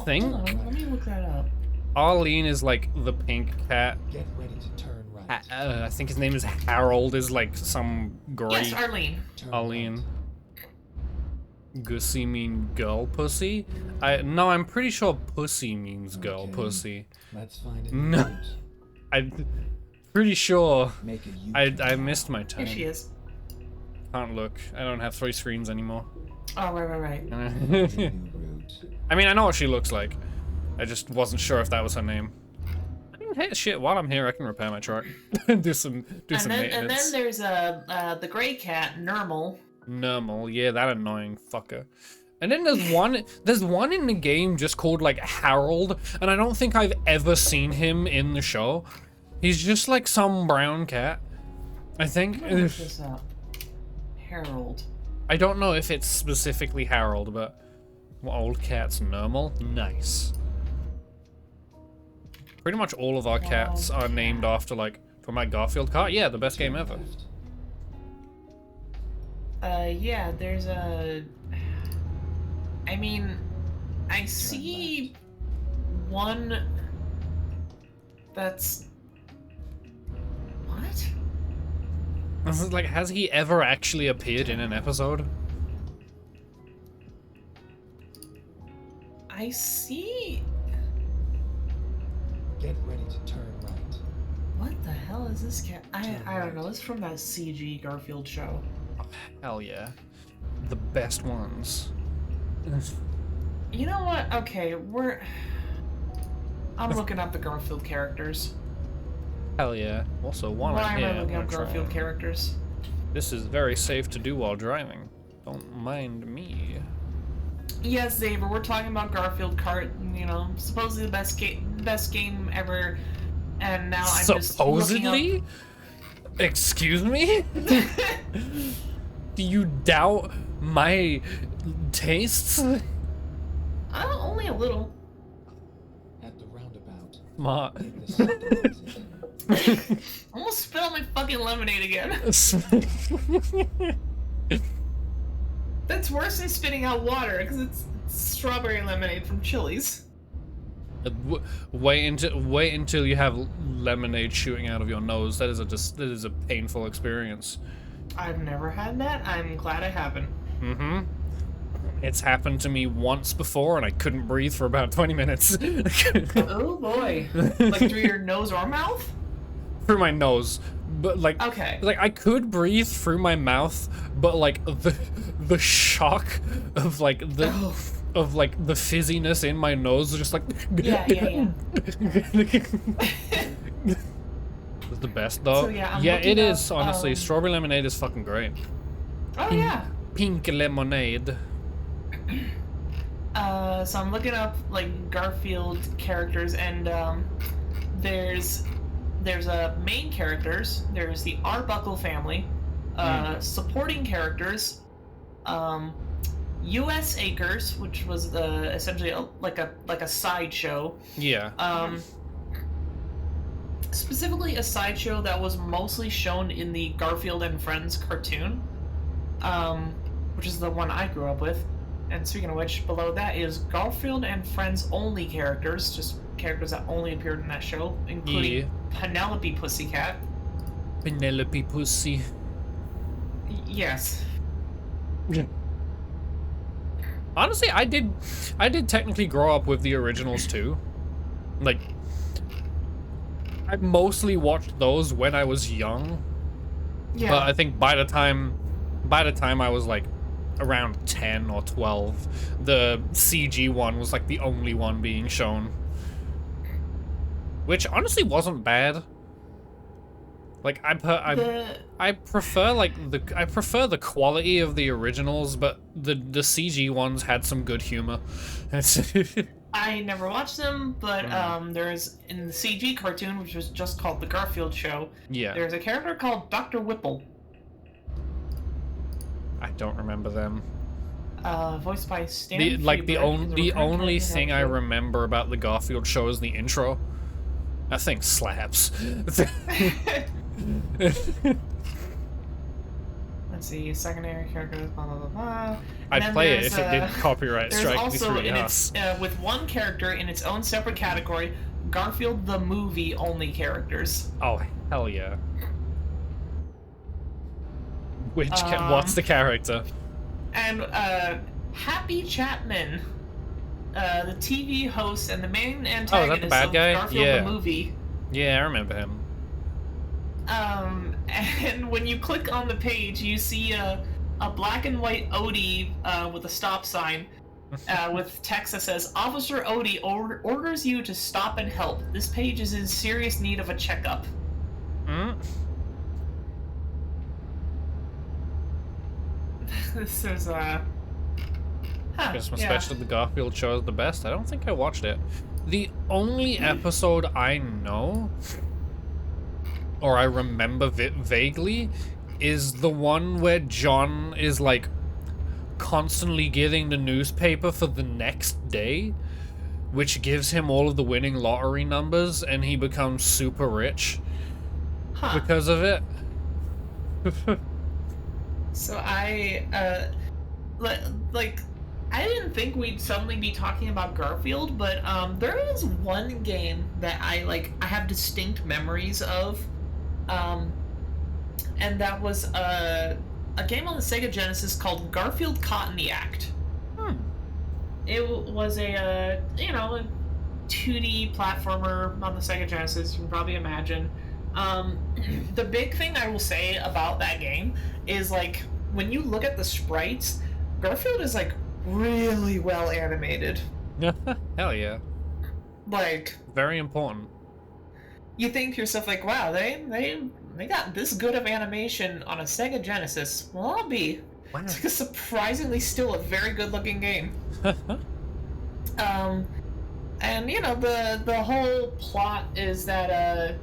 think- Hold on, let me look that up. Arlene is like the pink cat. Get ready to turn right. I think his name is Harold. Is like some great Yes, Arlene. Turn Arlene. right. Gussy mean girl pussy? No, I'm pretty sure pussy means girl Okay. pussy. Let's find a No. route. I'm pretty sure. Make a I missed my Here she turn. is. Can't look. I don't have 3 screens anymore. Oh, right. I new route. mean, I know what she looks like. I just wasn't sure if that was her name. I mean, hey, shit. While I'm here, I can repair my truck. do some And then maintenance. there's the gray cat, Nermal. Normal, yeah, that annoying fucker. And then there's one in the game just called like Harold, and I don't think I've ever seen him in the show. He's just like some brown cat, I think. Let me look this up. Harold. I don't know if it's specifically Harold, but old cat's normal. Nice. Pretty much all of our cats are named after like from my Garfield cat. Yeah, the best game ever. Left. Yeah, there's a... I mean, I see one that's... What? This is like, has he ever actually appeared in an episode? I see... Get ready to turn right. the hell is this cat? I don't know. It's from that CG Garfield show. Hell yeah. The best ones. You know what? Okay, I'm looking up the Garfield characters. Hell yeah. Also, one Why here. am I looking I'm up gonna try Garfield and- characters? This is very safe to do while driving. Don't mind me. Yes, Xavier, we're talking about Garfield Kart. You know, supposedly the best game ever. And now I'm just looking Supposedly? Excuse me? Do you doubt my tastes? up. Only a little. At the roundabout, Smart. take the second exit. Almost spit on my fucking lemonade again. That's worse than spitting out water because it's strawberry lemonade from Chili's. Wait until you have lemonade shooting out of your nose. That is a painful experience. I've never had that. I'm glad I haven't. Mm-hmm. It's happened to me once before, and I couldn't breathe for about 20 minutes. Oh boy. Like through your nose or mouth? Through my nose, but like, Okay. like I could breathe through my mouth, but like the shock of like the Oh. of like the fizziness in my nose was just like Yeah. was the best though. So, yeah, I'm yeah, looking it is up, honestly. Strawberry lemonade is fucking great. Oh yeah. Pink lemonade. So I'm looking up like Garfield characters, and there's main characters. There's the Arbuckle family, supporting characters, U.S. Acres, which was essentially like a sideshow. Yeah. Specifically a sideshow that was mostly shown in the Garfield and Friends cartoon, which is the one I grew up with. And speaking of which, below that is Garfield and Friends only characters, just characters that only appeared in that show, including Yeah. Penelope Pussycat. Penelope Pussy. Yes. Honestly, I did technically grow up with the originals too. Like, I mostly watched those when I was young, Yeah. but I think by the time I was like around 10 or 12, the CG one was like the only one being shown, which honestly wasn't bad. Like I prefer the quality of the originals, but the CG ones had some good humor. I never watched them, but there's in the CG cartoon, which was just called The Garfield Show, Yeah, there's a character called Dr. Whipple, I don't remember them. voiced by Stan The Freberg. only He's a recurring thing I character. remember about the Garfield show is the intro. That thing slaps. Let's see, secondary characters, blah blah blah blah. I'd then play it there's, if it didn't copyright There's strike me also through the in ass. its with one character in its own separate category, Garfield the movie only characters. Oh hell yeah! What's the character? And Happy Chapman, the TV host and the main antagonist bad of guy? Garfield Yeah. the movie. Yeah, I remember him. And when you click on the page, you see a black and white Odie with a stop sign with text that says, "Officer Odie orders you to stop and help. This page is in serious need of a checkup." Mm? This is Huh, Christmas yeah. special of the Garfield show is the best. I don't think I watched it. The only episode I know, or I remember vaguely, is the one where John is like constantly getting the newspaper for the next day, which gives him all of the winning lottery numbers, and he becomes super rich Huh. because of it. So I didn't think we'd suddenly be talking about Garfield, but there is one game that I have distinct memories of, and that was a game on the Sega Genesis called Garfield Caught in the Act. It was a 2D platformer on the Sega Genesis. You can probably imagine. Um, the big thing I will say about that game is like when you look at the sprites, Garfield is like really well animated. Hell yeah. Like Very important. you think to yourself like, wow, they got this good of animation on a Sega Genesis. Well, I'll be. Wow. It's like a surprisingly still a very good looking game. And you know the whole plot is that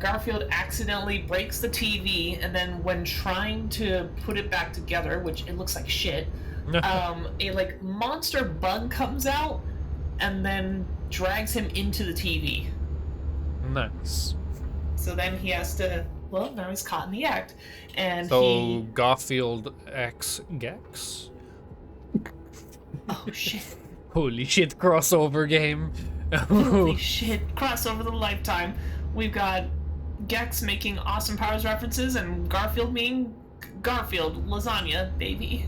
Garfield accidentally breaks the TV, and then when trying to put it back together, which it looks like shit, a like monster bug comes out and then drags him into the TV. Nice. So then he has to. Well, now he's caught in the act, and So Garfield X Gex. Oh shit! Holy shit! Crossover game. Holy shit! Crossover the lifetime. We've got Gex making Austin Powers references, and Garfield being Garfield lasagna, baby.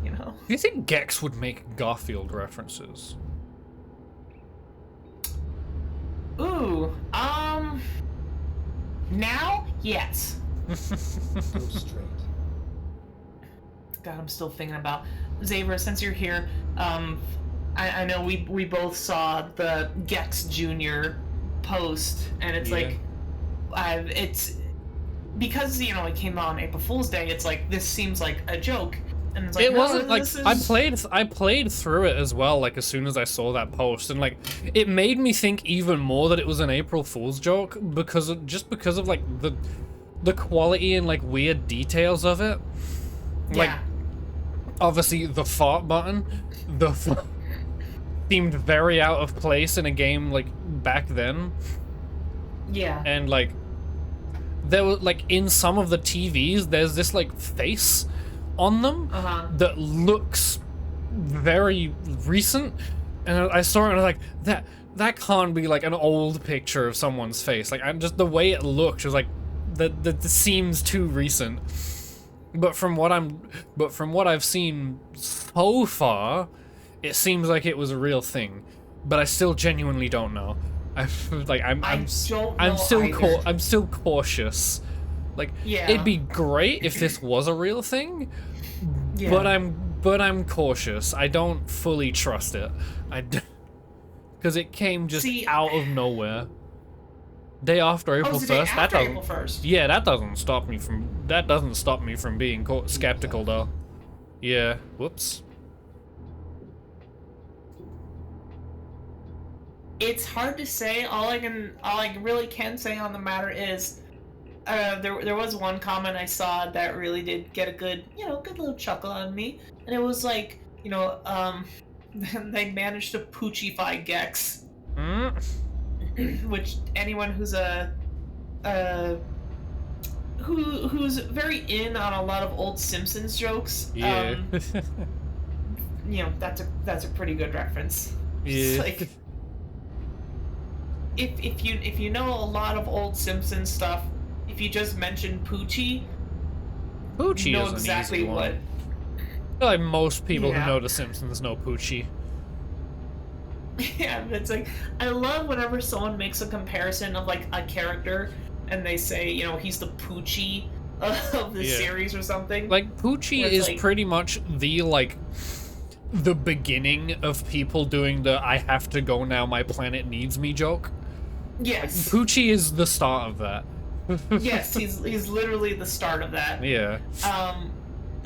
You know. Do you think Gex would make Garfield references? Ooh. Now, yes. Go straight. God, I'm still thinking about Xavier. Since you're here, I know we both saw the Gex Jr. post, and it's like, it's because you know it came out on April Fool's Day. It's like this seems like a joke, and it's like It no, wasn't like this is... I played through it as well. Like as soon as I saw that post, and like it made me think even more that it was an April Fool's joke because of like the quality and like weird details of it. Like Yeah. obviously the fart button, seemed very out of place in a game like back then. Yeah. And like there was like in some of the TVs there's this like face on them that looks very recent, and I saw it and I was like that can't be like an old picture of someone's face. Like I'm just the way it looked was like that seems too recent. But from what I've seen so far, it seems like it was a real thing. But I still genuinely don't know. I'm still cautious. Like Yeah. it'd be great if this was a real thing, Yeah. but I'm cautious. I don't fully trust it. Because it came just out of nowhere. Day after April 1st. That doesn't. April 1st. Yeah, that doesn't stop me from being skeptical though. Yeah. Whoops. It's hard to say. All I really can say on the matter is, there was one comment I saw that really did get a good little chuckle out of me, and it was like, they managed to Poochify Gex, which anyone who's who's very in on a lot of old Simpsons jokes, Yeah. that's a pretty good reference. It's Yeah. like, if you know a lot of old Simpsons stuff, if you just mention Poochie, Poochie you know is an exactly easy one. what. I feel like most people Yeah. who know The Simpsons know Poochie. Yeah, but it's like I love whenever someone makes a comparison of like a character and they say, he's the Poochie of the Yeah. series or something. Like Poochie Where it's is like- pretty much the beginning of people doing the "I have to go now, my planet needs me" joke. Yes. Poochie is the start of that. Yes, he's literally the start of that. Yeah.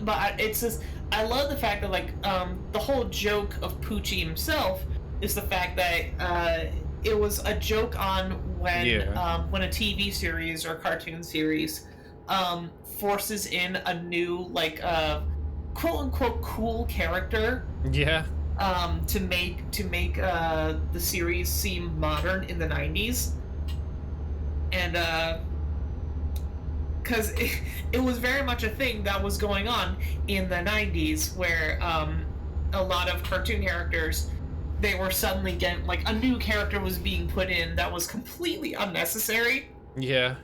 But it's just I love the fact that the whole joke of Poochie himself is the fact that it was a joke on when a TV series or a cartoon series forces in a new quote unquote cool character Yeah. to make the series seem modern in the 90s, and because it was very much a thing that was going on in the 90s where a lot of cartoon characters, they were suddenly getting a new character was being put in that was completely unnecessary. Yeah.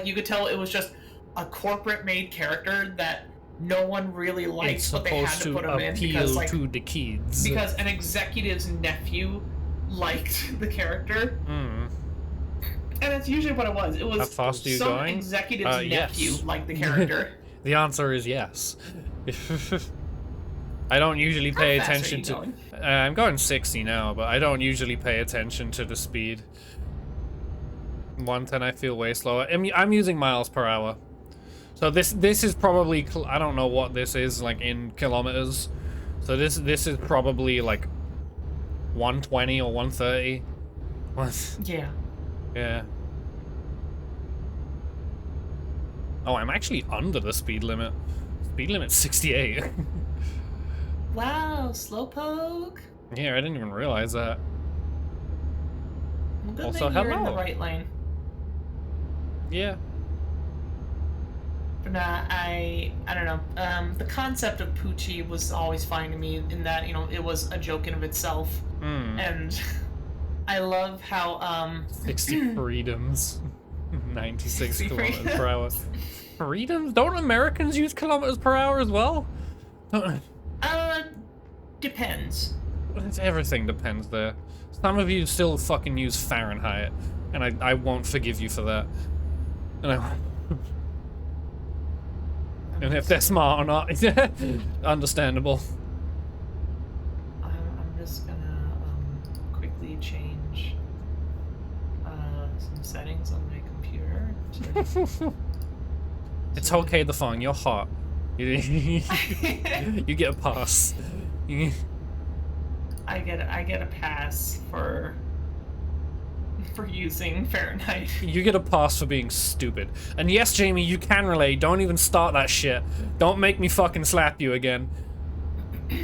You could tell it was just a corporate made character that no one really liked, It's but they had supposed to to put him in appeal because to the kids. because an executive's nephew liked the character. And that's usually what it was. It How was fast are you some going? executive's nephew, Yes. like the character. The answer is yes. I don't usually pay How fast are attention you to. going? I'm going 60 now, but I don't usually pay attention to the speed. 110, I feel way slower. I'm using miles per hour, so this is probably I don't know what this is like in kilometers. So this is probably like 120 or 130. What? Yeah. Yeah. Oh, I'm actually under the speed limit. Speed limit's 68. Wow, slowpoke. Yeah, I didn't even realize that. Well, good Also, thing you're in the hello. right lane. Yeah. But I don't know. The concept of Poochie was always fine to me in that, you know, it was a joke in of itself. Hmm. And I love how 60 freedoms. 96 60 kilometers per hour. Freedoms? Don't Americans use kilometers per hour as well? Depends. Everything depends there. Some of you still fucking use Fahrenheit, and I won't forgive you for that. And if they're smart or not, understandable. I'm just gonna quickly change some settings on my computer. It's okay, the phone. You're hot. You get a pass. I get a pass for using Fahrenheit. You get a pass for being stupid. And yes, Jamie, you can relate. Don't even start that shit. Don't make me fucking slap you again.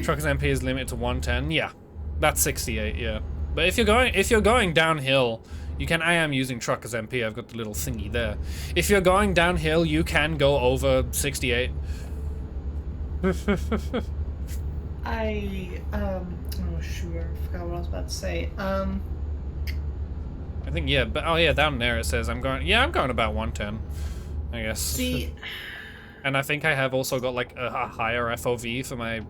Truckers MP is limited to 110. Yeah, that's 68. Yeah, but if you're going downhill, you can. I am using Truckers MP. I've got the little thingy there. If you're going downhill, you can go over 68. Oh shoot, I forgot what I was about to say. I think yeah, but oh yeah, down there it says I'm going. Yeah, I'm going about 110. I guess. See, And I think I have also got like a higher FOV for my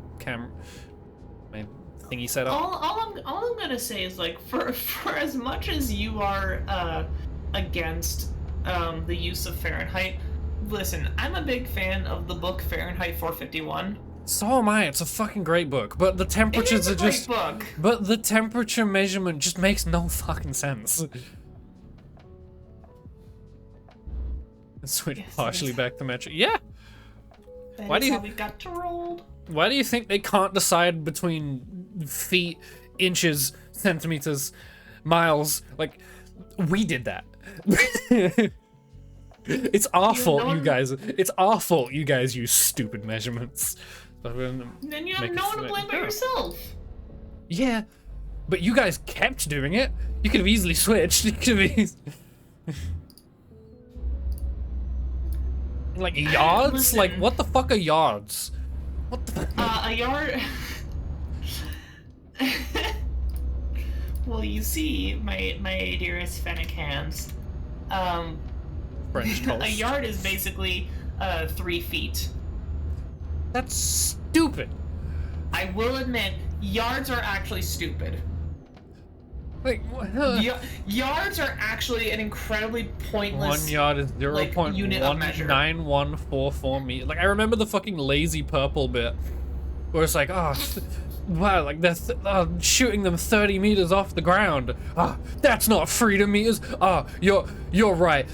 my thingy setup. all I'm gonna say is like for as much as you are against the use of Fahrenheit, listen, I'm a big fan of the book Fahrenheit 451. So am I. It's a fucking great book, but the temperatures It is a are just. great book. But the temperature measurement just makes no fucking sense. Switch Yes, partially yes. back to metric. Yeah. That Why is do you- how we got to roll. Why do you think they can't decide between feet, inches, centimeters, miles? Like, we did that. It's our fault, you guys. It's our fault, you guys use stupid measurements. Then you have Make no it one to fit. blame but Yeah. yourself. Yeah, but you guys kept doing it. You could have easily switched. You could have like yards. Listen. Like what the fuck are yards? What the? A yard. Well, you see, my dearest Fennec hands. French toast. A yard is basically 3 feet. That's stupid. I will admit, yards are actually stupid. Like Yards are actually an incredibly pointless. 1 yard is like, unit of measure. 0.19144 meters. Like I remember the fucking lazy purple bit, where it's like, oh, wow, like they're shooting them 30 meters off the ground. Ah, that's not freedom meters. Ah, you're right.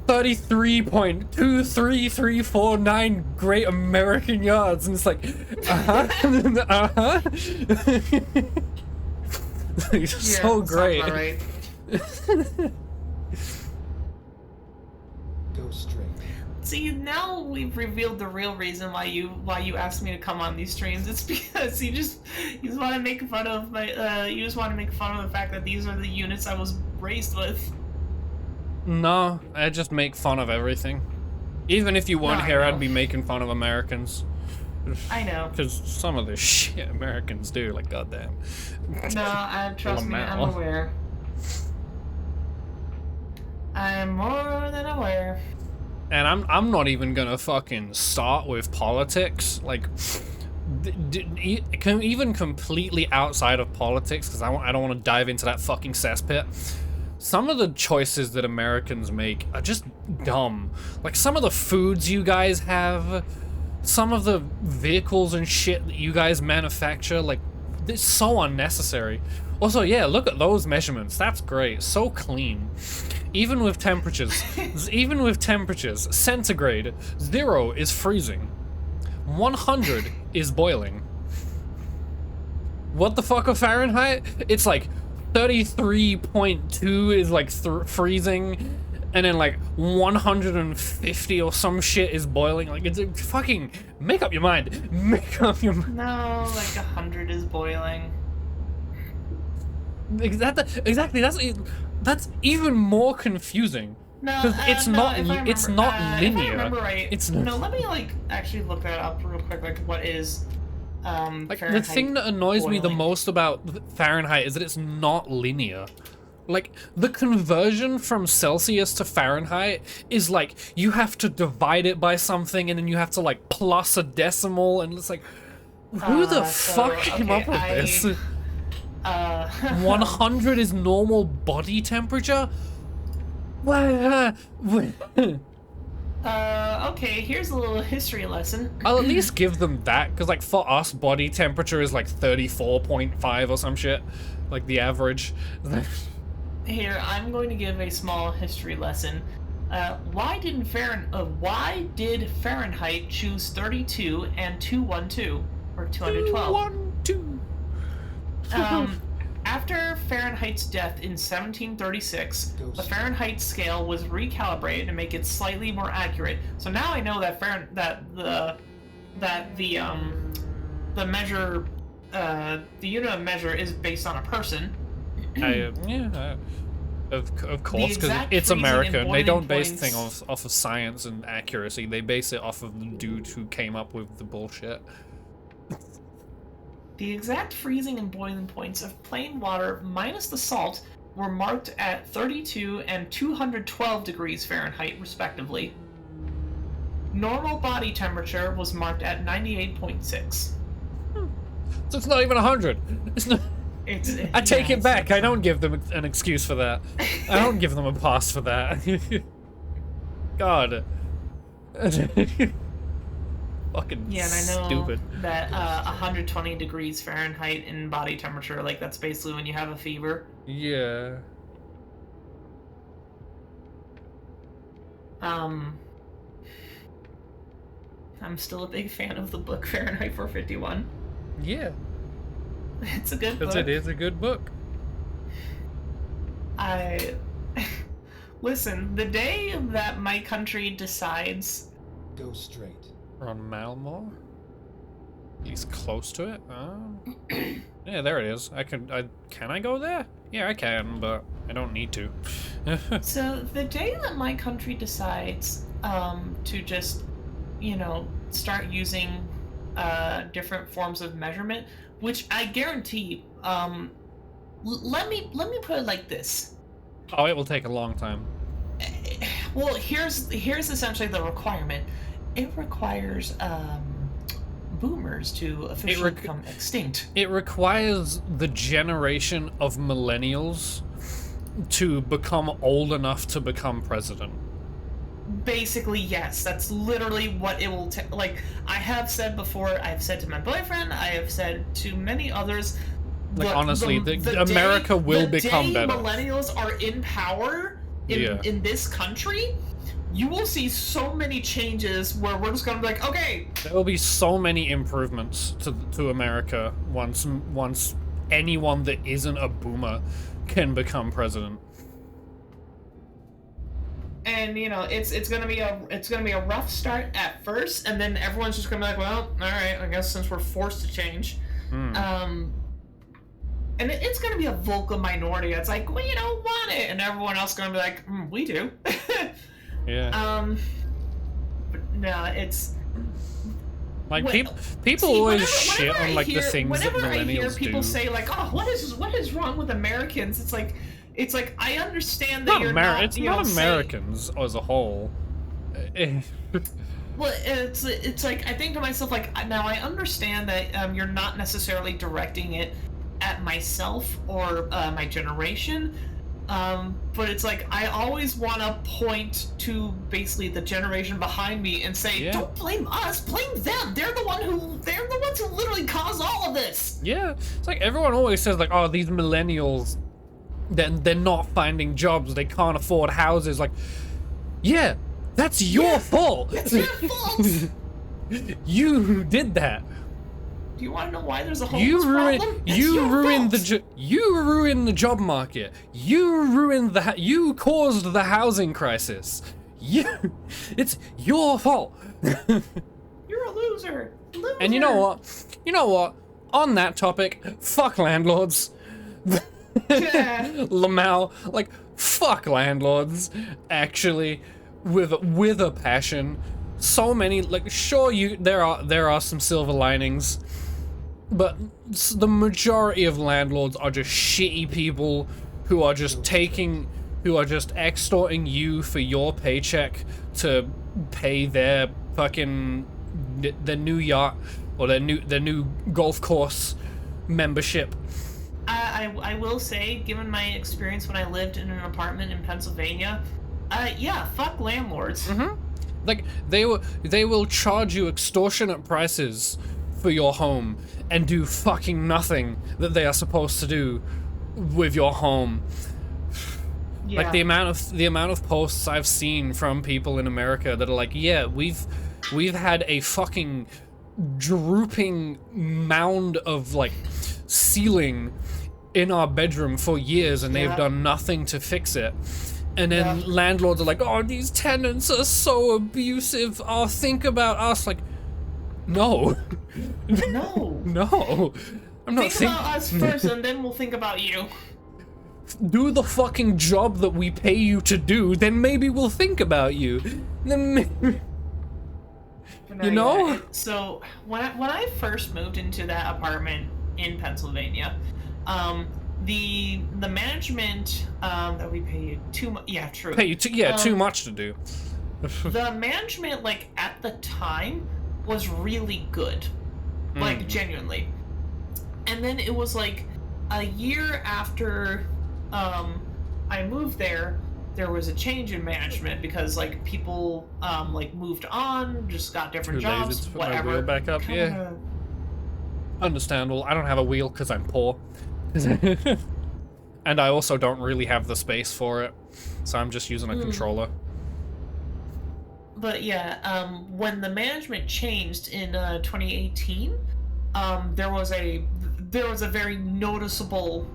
33.23349 Great American Yards, and it's like, It's so great. Right. Go straight. See, now we've revealed the real reason why you asked me to come on these streams. It's because you just want to make fun of my you just want to make fun of the fact that these are the units I was raised with. No, I just make fun of everything. Even if you weren't No, I here, know. I'd be making fun of Americans. I know. Because some of the shit Americans do, like, goddamn. No, trust me, I'm LMAO. aware. I'm more than aware. And I'm not even gonna fucking start with politics. Like, even completely outside of politics, because I don't want to dive into that fucking cesspit. some of the choices that Americans make are just dumb. Like some of the foods you guys have, some of the vehicles and shit that you guys manufacture, like, it's so unnecessary. Also, yeah, look at those measurements. That's great. So clean. Even with temperatures, centigrade, 0 is freezing. 100 is boiling. What the fuck of Fahrenheit? It's like 33.2 is like freezing, and then like 150 or some shit is boiling. Like, it's fucking, make up your mind. Make up your mind. No, like 100 is boiling. Exactly. That's even more confusing. No, Because it's not linear. it's If I remember right, It's not. no. Let me like actually look that up real quick. Like, what is Like, the Fahrenheit thing that annoys me the boiling? most about Fahrenheit is that it's not linear. Like, the conversion from Celsius to Fahrenheit is like, you have to divide it by something, and then you have to like plus a decimal, and it's like, who the fuck came up with this? 100 is normal body temperature? Okay, here's a little history lesson. I'll at least give them that, because like for us, body temperature is like 34.5 or some shit, like the average. Here, I'm going to give a small history lesson. Why did Fahrenheit choose 32 and 212 or 212? 212. After Fahrenheit's death in 1736, the Fahrenheit scale was recalibrated to make it slightly more accurate. So now I know that the measure, the unit of measure is based on a person. Of course, because exact it's freezing and America. They don't boiling base points- things off of science and accuracy. They base it off of the dude who came up with the bullshit. The exact freezing and boiling points of plain water minus the salt were marked at 32 and 212 degrees Fahrenheit, respectively. Normal body temperature was marked at 98.6. So it's not even 100. It's not. I take it back. I don't give them an excuse for that. I don't give them a pass for that. God. Fucking Yeah, and I know stupid. that 120 degrees Fahrenheit in body temperature, like, that's basically when you have a fever. Yeah. I'm still a big fan of the book Fahrenheit 451. Yeah. It's a good book. Because it is a good book. Listen, the day that my country decides... Go straight. On Malmore? He's close to it? Yeah, there it is. Can I go there? Yeah, I can, but I don't need to. So, the day that my country decides to just, start using different forms of measurement, which I guarantee, let me put it like this. Oh, it will take a long time. Well, here's essentially the requirement. It requires boomers to officially become extinct. It requires the generation of millennials to become old enough to become president. Basically, yes. That's literally what it will take. Like, I have said before, I've said to my boyfriend, I have said to many others. Like, honestly, America will become better. The day millennials are in power in this country, you will see so many changes where we're just gonna be like, okay. There will be so many improvements to America once anyone that isn't a boomer can become president. And it's gonna be a rough start at first, and then everyone's just gonna be like, well, all right, I guess since we're forced to change. And it's gonna be a vocal minority. It's like, we don't want it, and everyone else is gonna be like, we do. Yeah. But no, it's like people always shit on like the things that whenever I hear millennials people do. say like, oh, what is wrong with Americans? It's like I understand that you're not. It's not Americans as a whole. Well, it's like, I think to myself, like, now I understand that you're not necessarily directing it at myself or my generation. But it's like I always want to point to basically the generation behind me and say, "Don't blame us, blame them. They're the ones who literally caused all of this." Yeah, it's like everyone always says like, "Oh, these millennials, they're not finding jobs. They can't afford houses." Like, yeah, that's your fault. It's your fault. You did that. Do you want to know why there's a homeless problem? You ruined the job market. You caused the housing crisis. It's your fault. You're a loser. And you know what? On that topic, fuck landlords. Lamau, like, fuck landlords. Actually, with a passion. So many, like, sure, there are some silver linings. But the majority of landlords are just shitty people who are just extorting you for your paycheck to pay their new yacht or their new golf course membership. I will say, given my experience when I lived in an apartment in Pennsylvania, yeah, fuck landlords. Mm-hmm. Like, they will charge you extortionate prices for your home and do fucking nothing that they are supposed to do with your home. Yeah. Like the amount of posts I've seen from people in America that are like, yeah, we've had a fucking drooping mound of like ceiling in our bedroom for years and they've done nothing to fix it. And then landlords are like, oh, these tenants are so abusive. Oh, think about us. Like, no. No. No. I'm not think about us first and then we'll think about you. Do the fucking job that we pay you to do, then maybe we'll think about you. Then maybe... You know? Yeah, so when I first moved into that apartment in Pennsylvania, the management that we pay you too much. Yeah, true. Pay you too much to do. The management, like at the time, was really good, like genuinely. And then it was like a year after I moved there. There was a change in management because like people like moved on, just got different jobs, to put whatever. My wheel back up. Yeah. Understandable. I don't have a wheel because I'm poor. And I also don't really have the space for it, so I'm just using a controller. But yeah, when the management changed in 2018, there was a very noticeable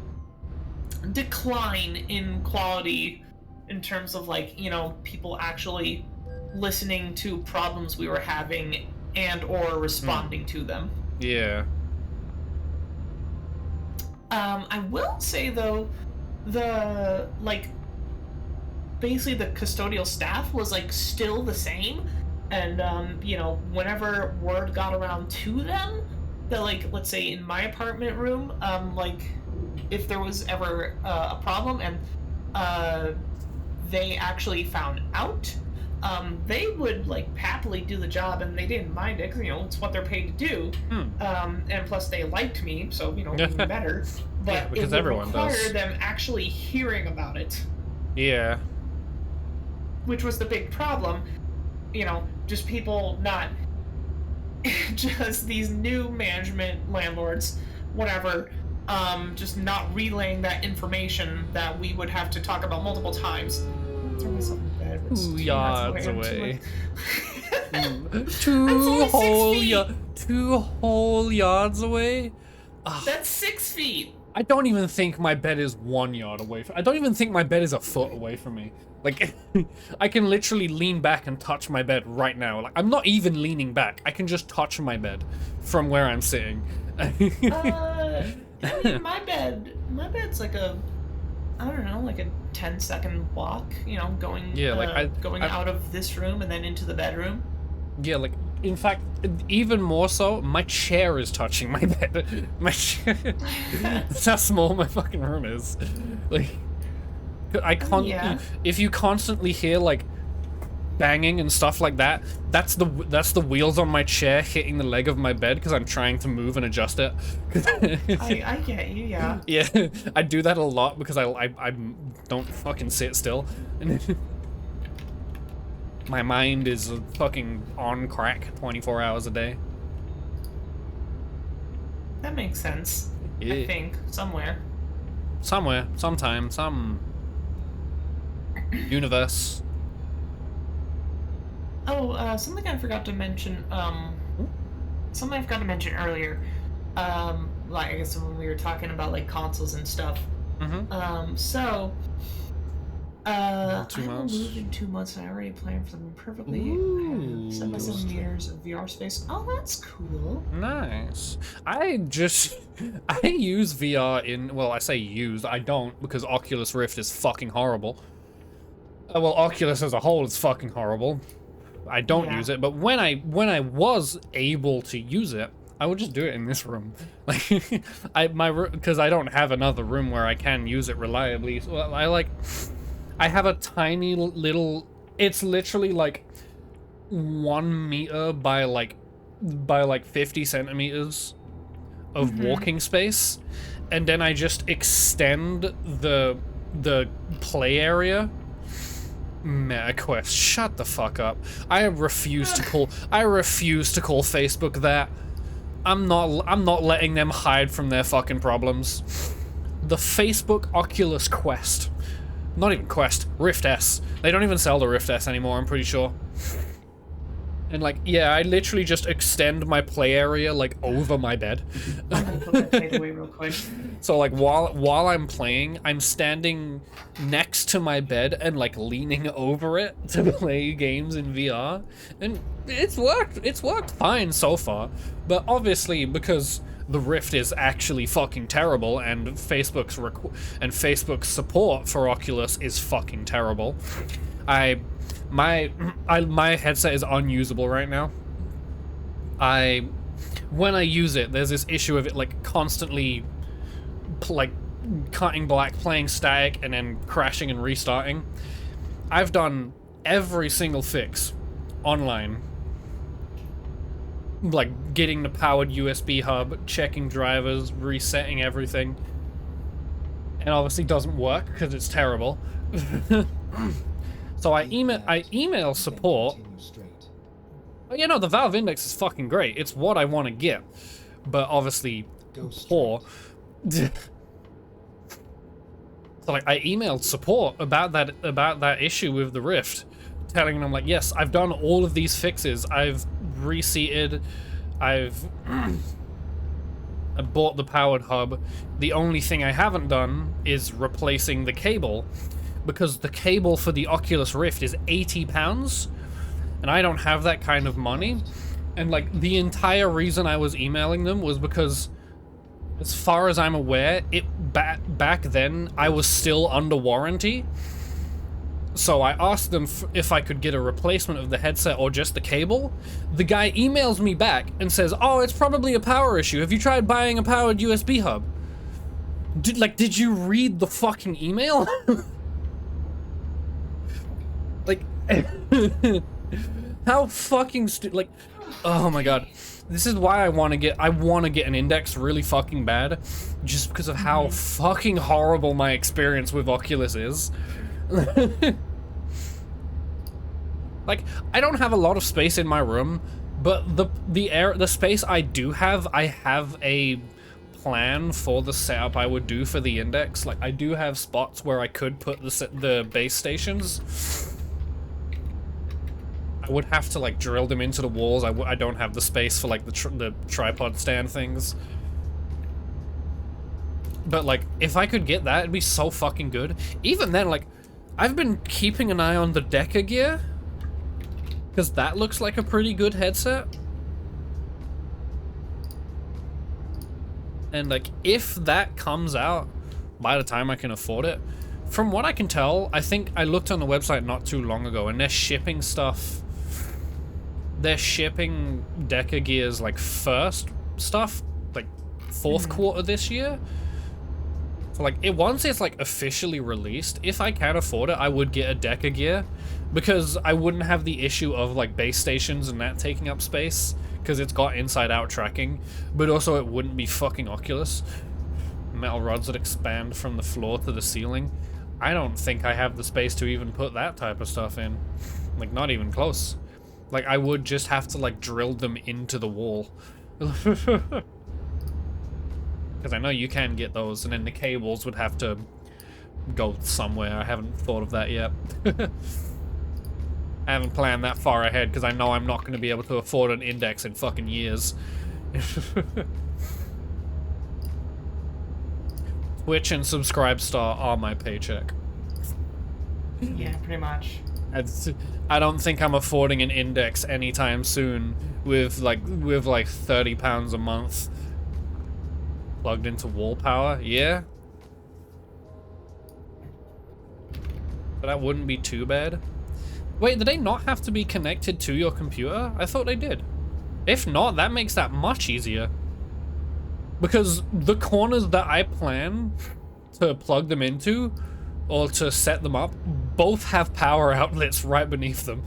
decline in quality in terms of like, you know, people actually listening to problems we were having and or responding to them. Yeah. I will say though, the like basically the custodial staff was like still the same, and you know, whenever word got around to them that like, let's say in my apartment room, like if there was ever a problem and they actually found out, they would like happily do the job and they didn't mind it because, you know, it's what they're paid to do. And plus they liked me, so, you know, even better. But yeah, because it would everyone require does. them actually hearing about it. Yeah. Which was the big problem. You know, just people not... just these new management landlords, whatever, just not relaying that information that we would have to talk about multiple times. Throw myself in bed. It's 2 yards away. Two whole yards away? That's 6 feet. I don't even think my bed is 1 yard away. I don't even think my bed is a foot away from me. Like, I can literally lean back and touch my bed right now. Like, I'm not even leaning back. I can just touch my bed from where I'm sitting. I mean, my bed's like a, I don't know, like a 10-second walk, you know, going out of this room and then into the bedroom. Yeah, like, in fact, even more so, my chair is touching my bed. My chair. That's how small my fucking room is. Like, if you constantly hear, like, banging and stuff like that, that's the wheels on my chair hitting the leg of my bed because I'm trying to move and adjust it. I get you, yeah. Yeah, I do that a lot because I don't fucking sit still. My mind is fucking on crack 24 hours a day. That makes sense. Yeah. I think somewhere. Somewhere, sometime, some universe. Oh, something I forgot to mention. Something I forgot to mention earlier. Like I guess when we were talking about like consoles and stuff. Mm-hmm. So. 2 I will months. move in 2 months, and I already planned for them perfectly. Ooh. 7 by 7 meters of VR space. Oh, that's cool. Nice. I use VR in, well, I say use, I don't, because Oculus Rift is fucking horrible. Well, Oculus as a whole is fucking horrible. I don't Yeah. use it, but when I was able to use it, I would just do it in this room. Like, because I don't have another room where I can use it reliably. So I have a tiny little, it's literally like 1 meter by like 50 centimeters of walking space, and then I just extend the play area. MetaQuest, shut the fuck up. I refuse to call Facebook that. I'm not letting them hide from their fucking problems. The Facebook Oculus Quest. Not even Quest, Rift S. They don't even sell the Rift S anymore, I'm pretty sure. And like, yeah, I literally just extend my play area like over my bed. I'm gonna put that fade away real quick. So like while I'm playing, I'm standing next to my bed and like leaning over it to play games in VR. And it's worked fine so far. But obviously because the Rift is actually fucking terrible, and Facebook's support for Oculus is fucking terrible. My headset is unusable right now. When I use it, there's this issue of it like constantly like cutting black, playing static, and then crashing and restarting. I've done every single fix online. Like getting the powered USB hub, checking drivers, resetting everything. And obviously doesn't work because it's terrible. So I email support. But you know, the Valve Index is fucking great. It's what I want to get. But obviously poor. So like I emailed support about that issue with the Rift, telling them like, yes, I've done all of these fixes. I've reseated, I bought the powered hub. The only thing I haven't done is replacing the cable, because the cable for the Oculus Rift is £80, and I don't have that kind of money. And like the entire reason I was emailing them was because, as far as I'm aware, back then I was still under warranty. So I asked them if I could get a replacement of the headset or just the cable. The guy emails me back and says, "Oh, it's probably a power issue. Have you tried buying a powered USB hub?" Did you read the fucking email? Like, how fucking like, oh my god. This is why I want to get an Index really fucking bad, just because of how fucking horrible my experience with Oculus is. Like, I don't have a lot of space in my room, but the space I do have, I have a plan for the setup I would do for the Index. Like, I do have spots where I could put the base stations. I would have to like drill them into the walls. I don't have the space for like the tripod stand things. But like, if I could get that, it'd be so fucking good. Even then, like, I've been keeping an eye on the Deca gear, because that looks like a pretty good headset. And like, if that comes out by the time I can afford it, from what I can tell, I think I looked on the website not too long ago, and they're shipping stuff. They're shipping Deca gears like first stuff, like fourth quarter this year. So like, once it's like officially released, if I can afford it, I would get a Deca gear, because I wouldn't have the issue of like base stations and that taking up space, because it's got inside-out tracking, but also it wouldn't be fucking Oculus. Metal rods that expand from the floor to the ceiling. I don't think I have the space to even put that type of stuff in. Like, not even close. Like, I would just have to, like, drill them into the wall. Because I know you can get those, and then the cables would have to go somewhere. I haven't thought of that yet. I haven't planned that far ahead, because I know I'm not going to be able to afford an Index in fucking years. Twitch and Subscribe Star are my paycheck. Yeah, pretty much. I don't think I'm affording an Index anytime soon with like £30 a month plugged into wall power. Yeah, but that wouldn't be too bad. Wait, do they not have to be connected to your computer? I thought they did. If not, that makes that much easier. Because the corners that I plan to plug them into, or to set them up, both have power outlets right beneath them.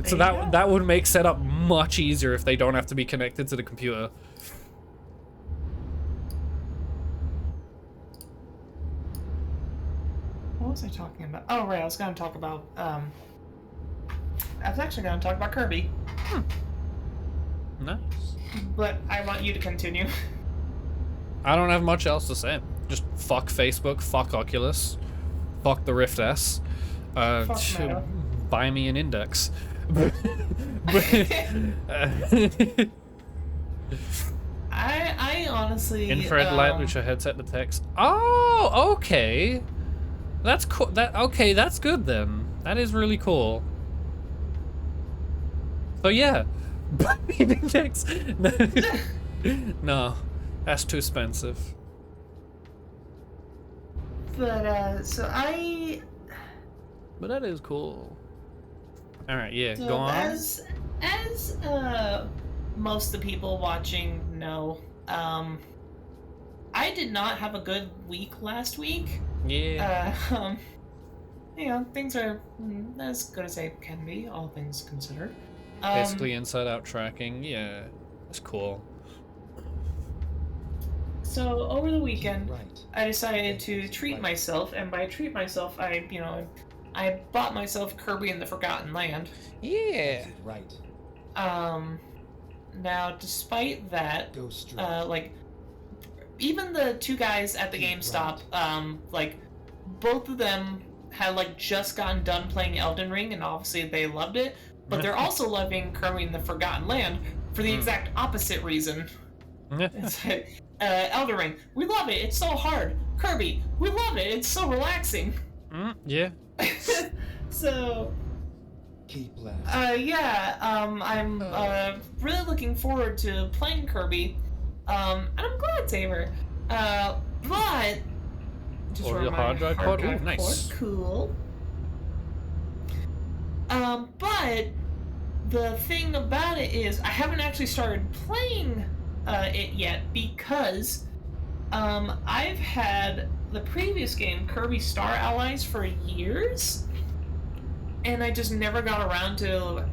So that would make setup much easier if they don't have to be connected to the computer. What was I talking about? Oh, right, I was going to talk about, I was actually going to talk about Kirby. Nice. But I want you to continue. I don't have much else to say. Just fuck Facebook, fuck Oculus, fuck the Rift S. Fuck Meta. Buy me an Index. I honestly... Infrared light, which a headset detects. Oh, okay. That's cool. That's good then. That is really cool. So yeah. Buy me an Index. No, that's too expensive. But, But that is cool. Alright, yeah, So go on. as most of the people watching know, I did not have a good week last week. Yeah. You know, things are as good as they can be, all things considered. Basically inside-out tracking, yeah. That's cool. So over the weekend, Right. I decided to treat Right. myself, and by treat myself, I bought myself Kirby in the Forgotten Land. Yeah. Right. Now, despite that, Go straight. like, even the two guys at the GameStop, like, both of them had, like, just gotten done playing Elden Ring, and obviously they loved it, but they're also loving Kirby in the Forgotten Land for the exact opposite reason. It's like, Elden Ring, we love it, it's so hard. Kirby, we love it, it's so relaxing. Yeah. So, Keep left. I'm really looking forward to playing Kirby, and I'm glad, Tamer. But just Or your my hard drive port? Ooh, nice. port, cool. But the thing about it is, I haven't actually started playing it yet because I've had the previous game, Kirby Star Allies, for years, and I just never got around to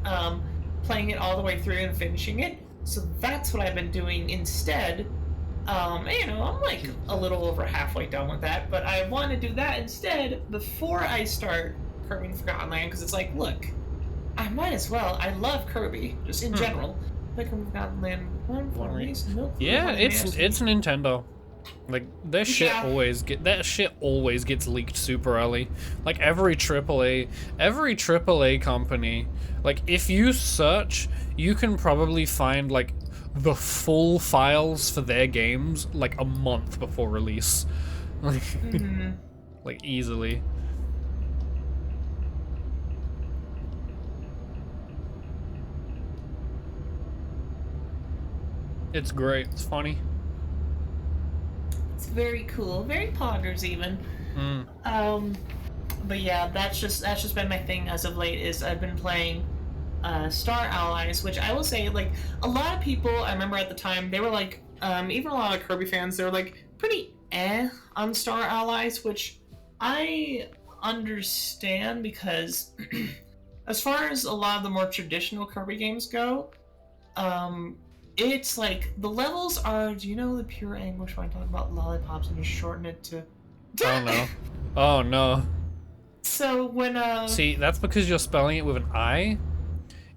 playing it all the way through and finishing it. So that's what I've been doing instead. You know, I'm like a little over halfway done with that, but I want to do that instead before I start Kirby and Forgotten Land, because it's like, look, I might as well. I love Kirby, just in general. Like Forgotten Land 1 for no clue Yeah, how they it's managed Nintendo. Like that shit Yeah. always gets leaked super early. Like every AAA company, like if you search, you can probably find like the full files for their games like a month before release. Like like easily. It's great. It's funny. It's very cool, very poggers even. But yeah, that's just been my thing as of late. Is I've been playing Star Allies, which I will say, like, a lot of people I remember at the time, they were like, even a lot of Kirby fans, they were like pretty on Star Allies, which I understand because as far as a lot of the more traditional Kirby games go, it's like the levels are. Do you know the pure anguish when I talk about lollipops and just shorten it to? Oh no. Oh no. So when See, that's because you're spelling it with an I.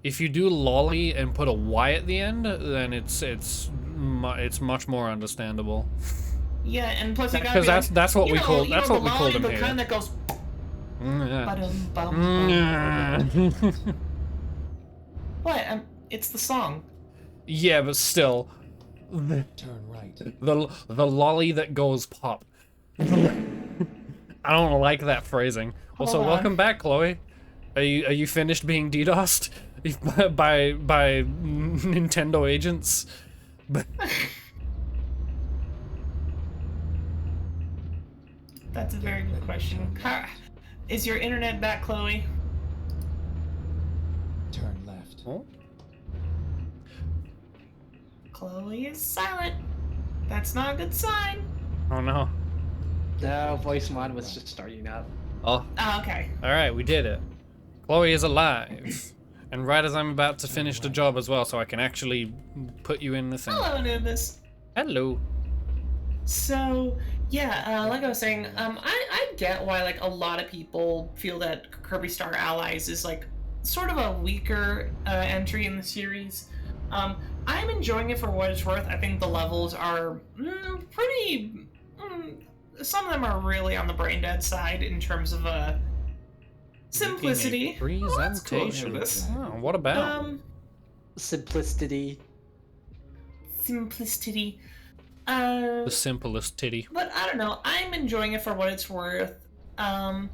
If you do lolly and put a Y at the end, then it's much more understandable. yeah, and plus you gotta Because be like, that's what you we know, call you that's know, what the we called lolly, him the here. kind that goes. Ba-dum, bum, Mm. What? It's the song. Yeah, but still, Turn right. the lolly that goes pop. I don't like that phrasing. Also, Hold on. welcome back, Chloe. Are you finished being DDoSed by Nintendo agents? That's a very good question. Is your internet back, Chloe? Turn left. Oh, Chloe is silent. That's not a good sign. oh no. No, voice mod was just starting up. Oh, Oh, okay. all right, we did it. Chloe is alive, and right as I'm about to finish the job as well, so I can actually put you in the thing. Hello, Anubis. Hello. So, yeah, like I was saying, I get why, like, a lot of people feel that Kirby Star Allies is, like, sort of a weaker entry in the series. I'm enjoying it for what it's worth. I think the levels are pretty... some of them are really on the brain dead side in terms of simplicity. Making a Oh, that's cool, presentation. Anubis. Oh, what about? Simplicity. Simplicity. The simplest titty. But I don't know. I'm enjoying it for what it's worth. And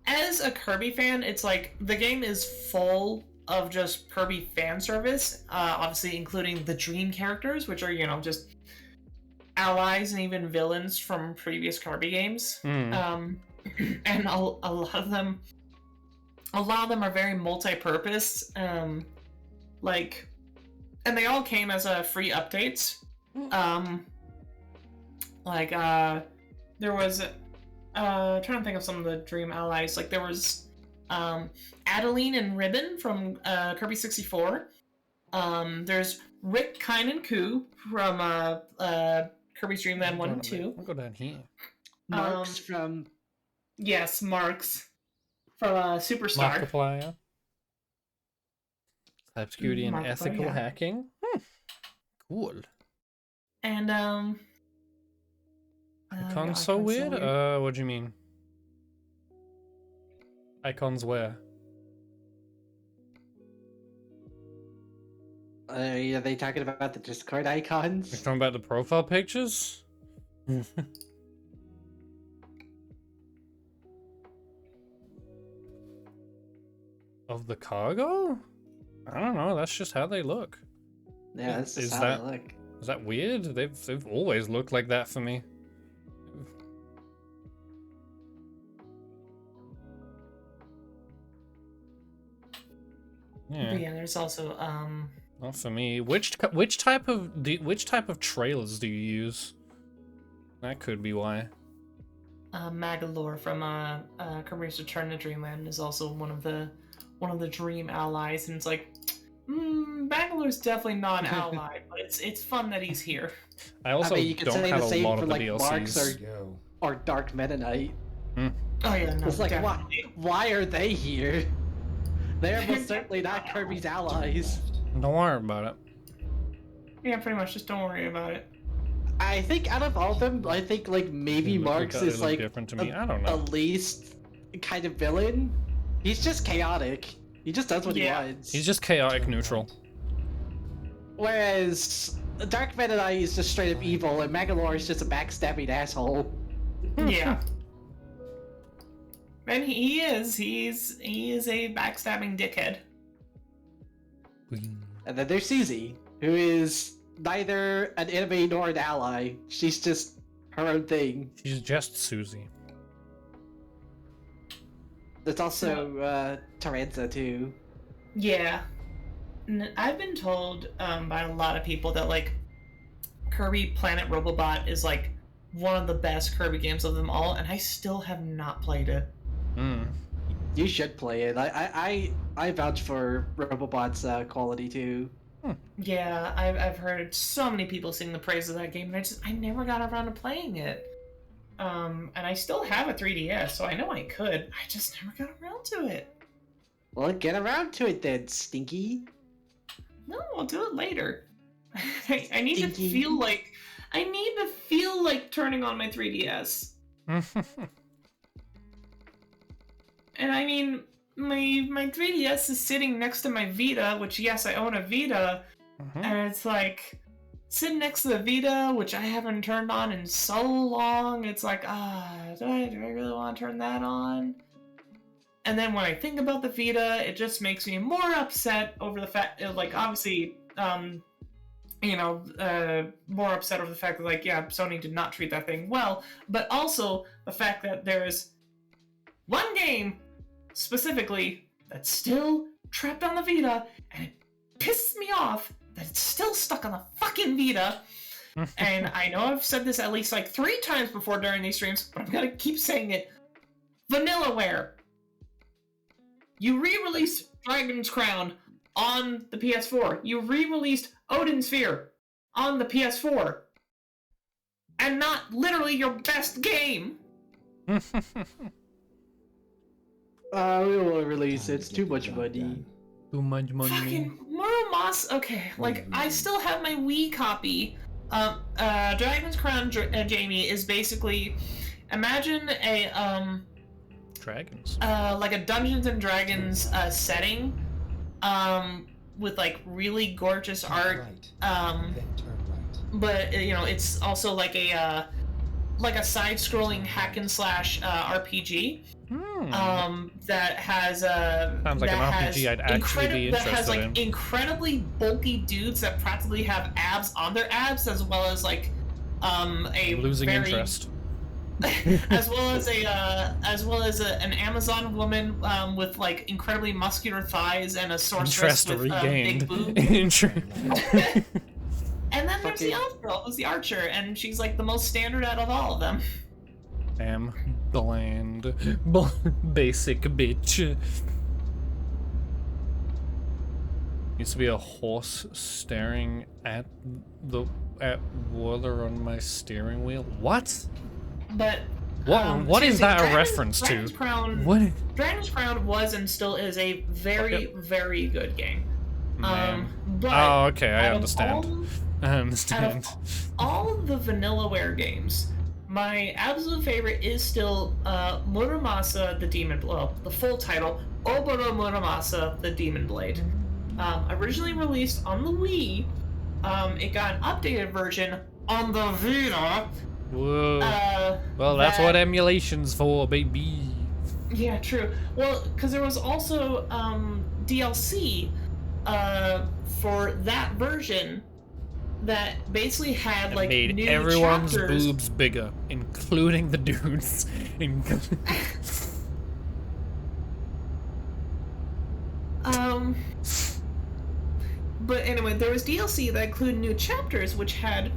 as a Kirby fan, it's like the game is full of just Kirby fan service. Obviously, including the Dream characters, which are just allies and even villains from previous Kirby games. And a lot of them are very multi-purpose. And they all came as free updates. There was trying to think of some of the Dream allies. Like there was Adeline and Ribbon from Kirby 64. There's Rick, Kine, and Ku from Kirby's Dream Land 1 and 2. I'll go down here. Marks from... Yes, Marks from Superstar. Markiplier. Cybersecurity and Markiplier, ethical yeah. hacking. Cool. And Icon's so weird? What do you mean? Icons where? Are they talking about the Discord icons? You're talking about the profile pictures? Of the cargo? I don't know, that's just how they look. Yeah, this is Is how that- they look. Is that weird? They've always looked like that for me. but Yeah, yeah, there's also not for me. Which type of trailers do you use? That could be why. Magalore from Kirby's Return to Dreamland is also one of the Dream allies, and it's like, Magalore's definitely not an ally, but it's fun that he's here. I also mean, you could don't say have the a same lot for, of the like, Marks DLCs. Go. Or Dark Meta Knight. Oh yeah, no, It's like, definitely. why are they here? They're most certainly not Kirby's Turn allies. left. Don't worry about it. Yeah, pretty much. Just don't worry about it. I think out of all of them, I think like maybe They look Marks they is look like different to me. I the don't know. least kind of villain. He's just chaotic. He just does what Yeah. he wants. He's just chaotic Turn neutral. right. Whereas Dark Meta Knight is just straight up evil, and Magalore is just a backstabbing asshole. Yeah. And he is a backstabbing dickhead. And then there's Susie, who is neither an enemy nor an ally. She's just her own thing. She's just Susie. There's also Taranza too. Yeah. I've been told by a lot of people that like Kirby Planet Robobot is like one of the best Kirby games of them all, and I still have not played it. You should play it. I vouch for Robobot's quality too. Yeah, I've heard so many people sing the praise of that game, and I never got around to playing it. And I still have a 3DS, so I know I could. I just never got around to it. Well, get around to it then, Stinky. No, I'll do it later. I need to Stinky. feel like turning on my 3DS. And I mean, my 3DS is sitting next to my Vita, which yes, I own a Vita, and it's like sitting next to the Vita, which I haven't turned on in so long. It's like, do I really want to turn that on? And then when I think about the Vita, it just makes me more upset over the fact, like, obviously, more upset over the fact that, like, yeah, Sony did not treat that thing well, but also the fact that there is one game specifically that's still trapped on the Vita, and it pisses me off that it's still stuck on the fucking Vita. And I know I've said this at least like 3 times before during these streams, but I'm gonna keep saying it. Vanillaware. You re-released Dragon's Crown on the PS4. You re-released Odin Sphere on the PS4. And not literally your best game. We will release it. It's too much money. Too much money. Fucking Muramasa. Okay, like, I still have my Wii copy. Dragon's Crown, Jamie, is basically, imagine a, Dragons. like a Dungeons and Dragons setting, with like really gorgeous art, Then turn right. but it's also like a side-scrolling hack and slash RPG. That has Sounds like an RPG I'd actually be that has interested like in. incredibly bulky dudes that practically have abs on their abs, as well as like a Losing very, interest. as well as an Amazon woman with like incredibly muscular thighs and a sorceress Interest with regained. big boobs. And then there's the elf girl who's the archer, and she's like the most standard out of all of them. Damn. Bland. Basic bitch. Needs to be a horse staring at water on my steering wheel. What? But What is that a Dragon's- reference Dragon's to? Crown, What? Dragon's Crown was and still is a very, very good game. Man. But Oh, okay, I out of understand. I understand. all of the Vanillaware games, my absolute favorite is still Muramasa the Demon Blade. Well, the full title, Oboro Muramasa the Demon Blade. Originally released on the Wii, it got an updated version on the Vita. Whoa. Well, that's what that- emulation's for, baby. Yeah, true. Well, because there was also DLC for that version that basically had like Made new everyone's chapters. boobs bigger, including the dudes. But anyway, there was DLC that included new chapters, which had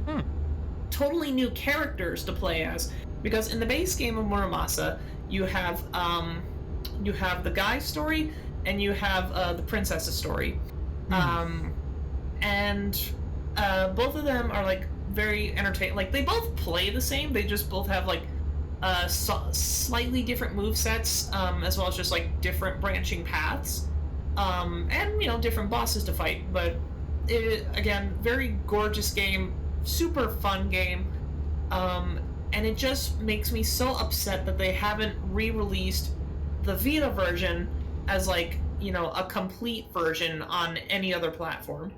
totally new characters to play as. Because in the base game of Muramasa, you have the guy's story and you have the princess's story, and both of them are like very entertaining. Like they both play the same. They just both have like slightly different movesets, as well as just like different branching paths, and different bosses to fight. But again, very gorgeous game, super fun game. And it just makes me so upset that they haven't re-released the Vita version as like, a complete version on any other platform.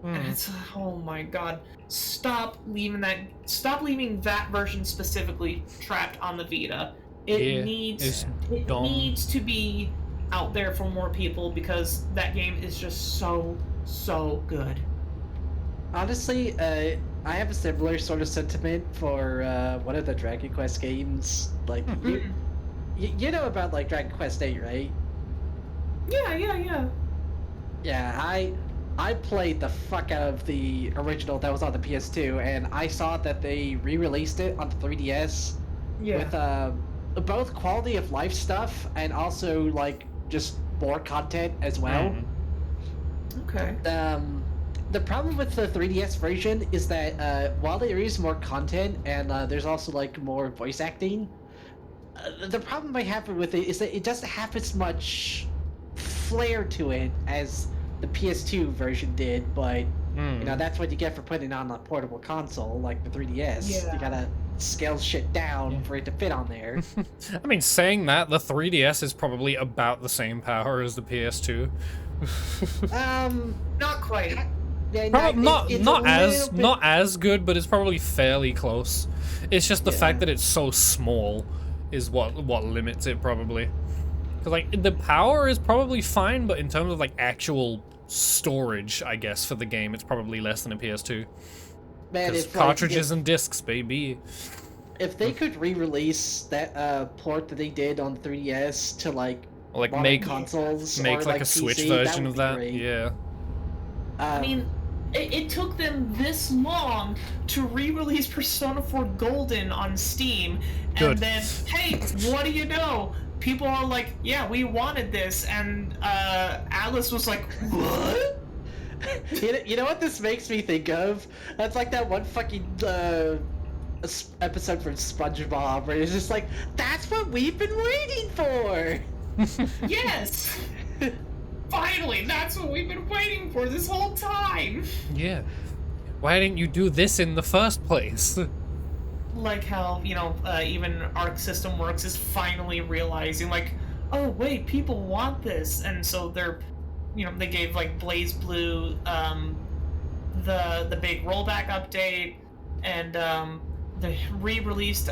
And it's, oh my god, stop leaving that version specifically trapped on the Vita. It needs to be out there for more people, because that game is just so good. Honestly, I have a similar sort of sentiment for one of the Dragon Quest games. Like, you know about like Dragon Quest 8, right? Yeah. Yeah, I played the fuck out of the original that was on the PS2, and I saw that they re-released it on the 3DS with both quality of life stuff and also like just more content as well. Okay. The problem with the 3DS version is that while there is more content and there's also like more voice acting, the problem I have with it is that it doesn't have as much flair to it as the PS2 version did. But you know, that's what you get for putting it on a portable console like the 3DS. Yeah. You gotta scale shit down for it to fit on there. I mean, saying that, the 3DS is probably about the same power as the PS2. Not quite. Yeah, Not as good, but it's probably fairly close. It's just the fact that it's so small is what limits it probably. Cause like the power is probably fine, but in terms of like actual storage, I guess for the game, it's probably less than a PS2. Man, Because if, cartridges like, and discs, baby. if they could re-release that port that they did on 3DS to like modern make consoles, make or, like a PC, Switch version would of be that. great. Yeah. I mean, it took them this long to re-release Persona 4 Golden on Steam, Good. and then, hey, what do you know? People are like, yeah, we wanted this, and Alice was like, what? You know what this makes me think of? That's like that one fucking episode from SpongeBob where it's just like, that's what we've been waiting for! Yes! Finally, that's what we've been waiting for this whole time! Yeah. Why didn't you do this in the first place? Like how, you know, even Arc System Works is finally realizing, like, oh wait, people want this, and so they're, you know, they gave like Blaze Blue the big rollback update, and they re-released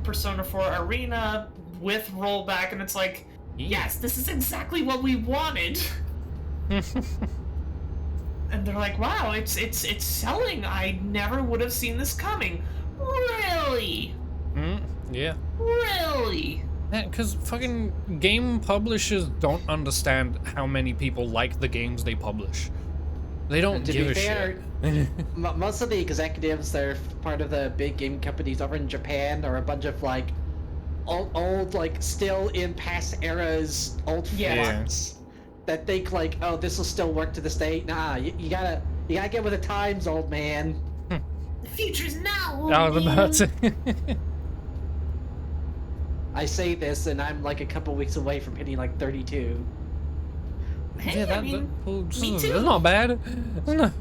Persona 4 Arena with rollback, and it's like, yes, this is exactly what we wanted. And they're like, wow, it's selling. I never would have seen this coming. Really? Yeah. Really? because fucking game publishers don't understand how many people like the games they publish. They don't to give be a fair, shit. most of the executives that are part of the big game companies over in Japan are a bunch of like old like still in past eras old fucks that think like, oh, this will still work to this day. Nah, you gotta get with the times, old man. The future's now. I was about to. I say this, and I'm like a couple weeks away from hitting like 32. Hey, Yeah, I mean, me that's too. not bad. That's not-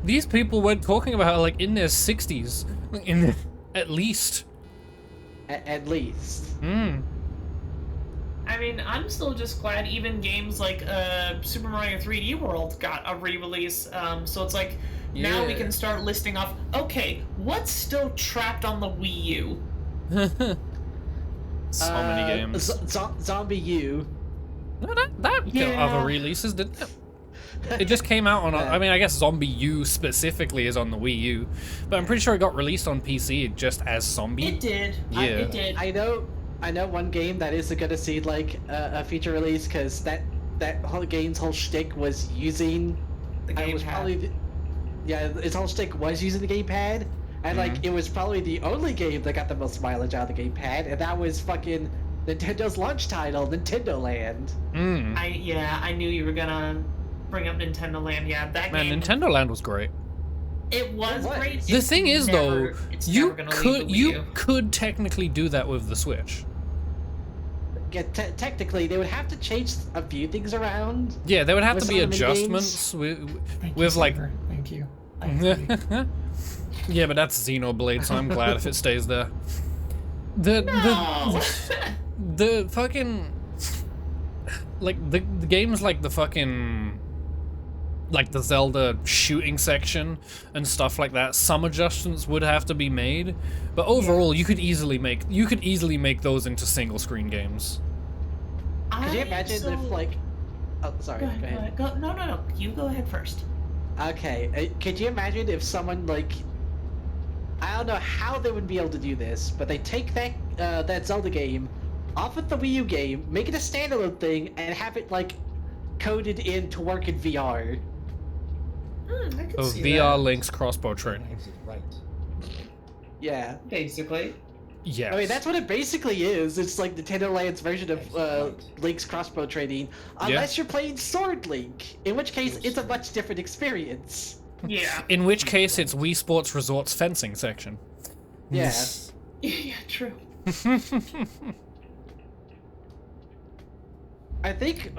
These people were talking about like in their 60s, at least. At least. I mean, I'm still just glad even games like Super Mario 3D World got a re-release. So it's like, now we Yeah. can start listing off, okay, what's still trapped on the Wii U? So many games. Zombie U. No, that got Yeah. other releases, didn't it? It just came out on. I mean, I guess Zombie U specifically is on the Wii U, but I'm pretty sure it got released on PC just as Zombie. It did. Yeah. It did. I know one game that is gonna see like a feature release because that whole game's whole shtick was using The it was gamepad. probably its whole shtick was using the gamepad, and like it was probably the only game that got the most mileage out of the gamepad, and that was fucking Nintendo's launch title, Nintendo Land. I knew you were gonna bring up Nintendo Land. Yeah, that Man, game. Nintendo Land was great. It was What? great. The It's thing is, never- though, it's you never gonna leave the Wii U. could technically do that with the Switch. Yeah, technically they would have to change a few things around. Yeah, there would have With to be some of the minigames. adjustments Thank with you, like. Silver. Thank you. I agree. Yeah, but that's Xenoblade, so I'm glad if it stays there. No. The fucking like the games like the fucking like the Zelda shooting section and stuff like that, some adjustments would have to be made, but overall you could easily make those into single screen games. Could you imagine if like oh sorry, Go ahead. No. You go ahead first. Okay, could you imagine if someone like, I don't know how they would be able to do this, but they take that Zelda game off of the Wii U game, make it a standalone thing, and have it like coded in to work in VR. I can So see VR that. links crossbow training. Exit right. Yeah. Basically. Yes. I mean, that's what it basically is. It's like Nintendo Land's version of Link's crossbow training, unless you're playing Sword Link, in which case it's a much different experience. Yeah. In which case, it's Wii Sports Resort's fencing section. Yeah. Yeah, true. I think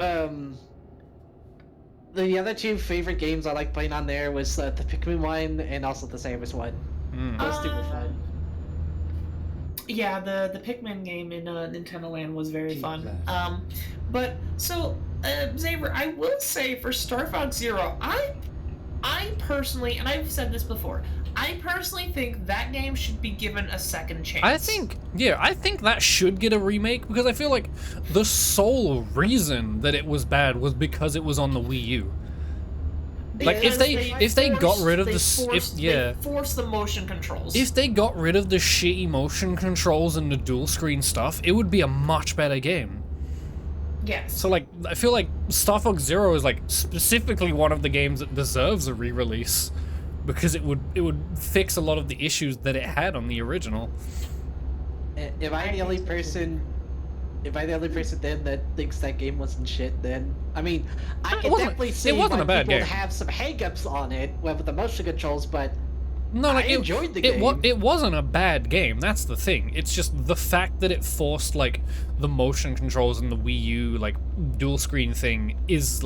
the other two favorite games I like playing on there was the Pikmin one and also the Samus one. That was super fun. Yeah, the Pikmin game in Nintendo Land was very Keep fun. that. But so Xavier, I will say for Star Fox Zero, I personally, and I've said this before, I personally think that game should be given a second chance. I think that should get a remake because I feel like the sole reason that it was bad was because it was on the Wii U. Like if they got rid of they forced the motion controls. if they got rid of the shitty motion controls and the dual screen stuff, it would be a much better game. Yes. So like I feel like Star Fox Zero is like specifically one of the games that deserves a re-release because it would fix a lot of the issues that it had on the original. Am I the only person then that thinks that game wasn't shit then? I mean, I It can wasn't- definitely it see wasn't why a bad people game. have some hangups on it with the motion controls, but No, like I enjoyed the it game. It wasn't a bad game. That's the thing. It's just the fact that it forced like the motion controls in the Wii U like dual screen thing is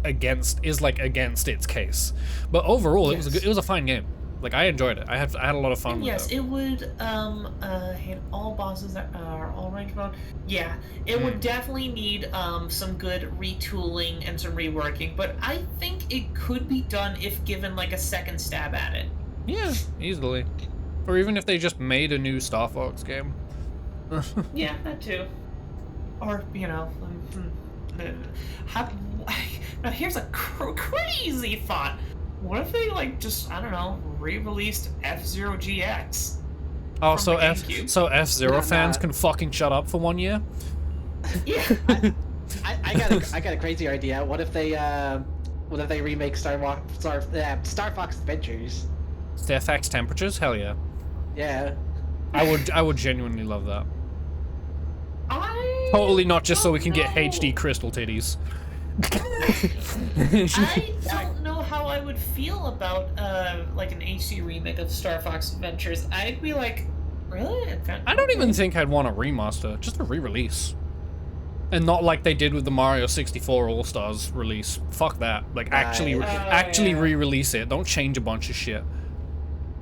against its case. But overall, Yes. it was a fine game. Like I enjoyed it. I had a lot of fun And with yes, it. it would hit all bosses that are all ranked mode. Yeah, it would definitely need some good retooling and some reworking, but I think it could be done if given like a second stab at it. Yeah, easily. Or even if they just made a new Star Fox game. Yeah, that too. Or now here's a crazy thought. What if they just I don't know re-released F-Zero GX? Oh, From so the GameCube. F-Zero Nah, fans nah. can fucking shut up for 1 year. Yeah. I got a crazy idea. What if they remake Star Fox Adventures? Fairfax temperatures? Hell yeah. Yeah. I would genuinely love that. I Totally not just so we can get don't HD know. crystal titties. I don't know how I would feel about like an HD remake of Star Fox Adventures. I'd be like, really? I don't even think I'd want a remaster, just a re-release. And not like they did with the Mario 64 All-Stars release. Fuck that. Like actually yeah. re-release it. Don't change a bunch of shit.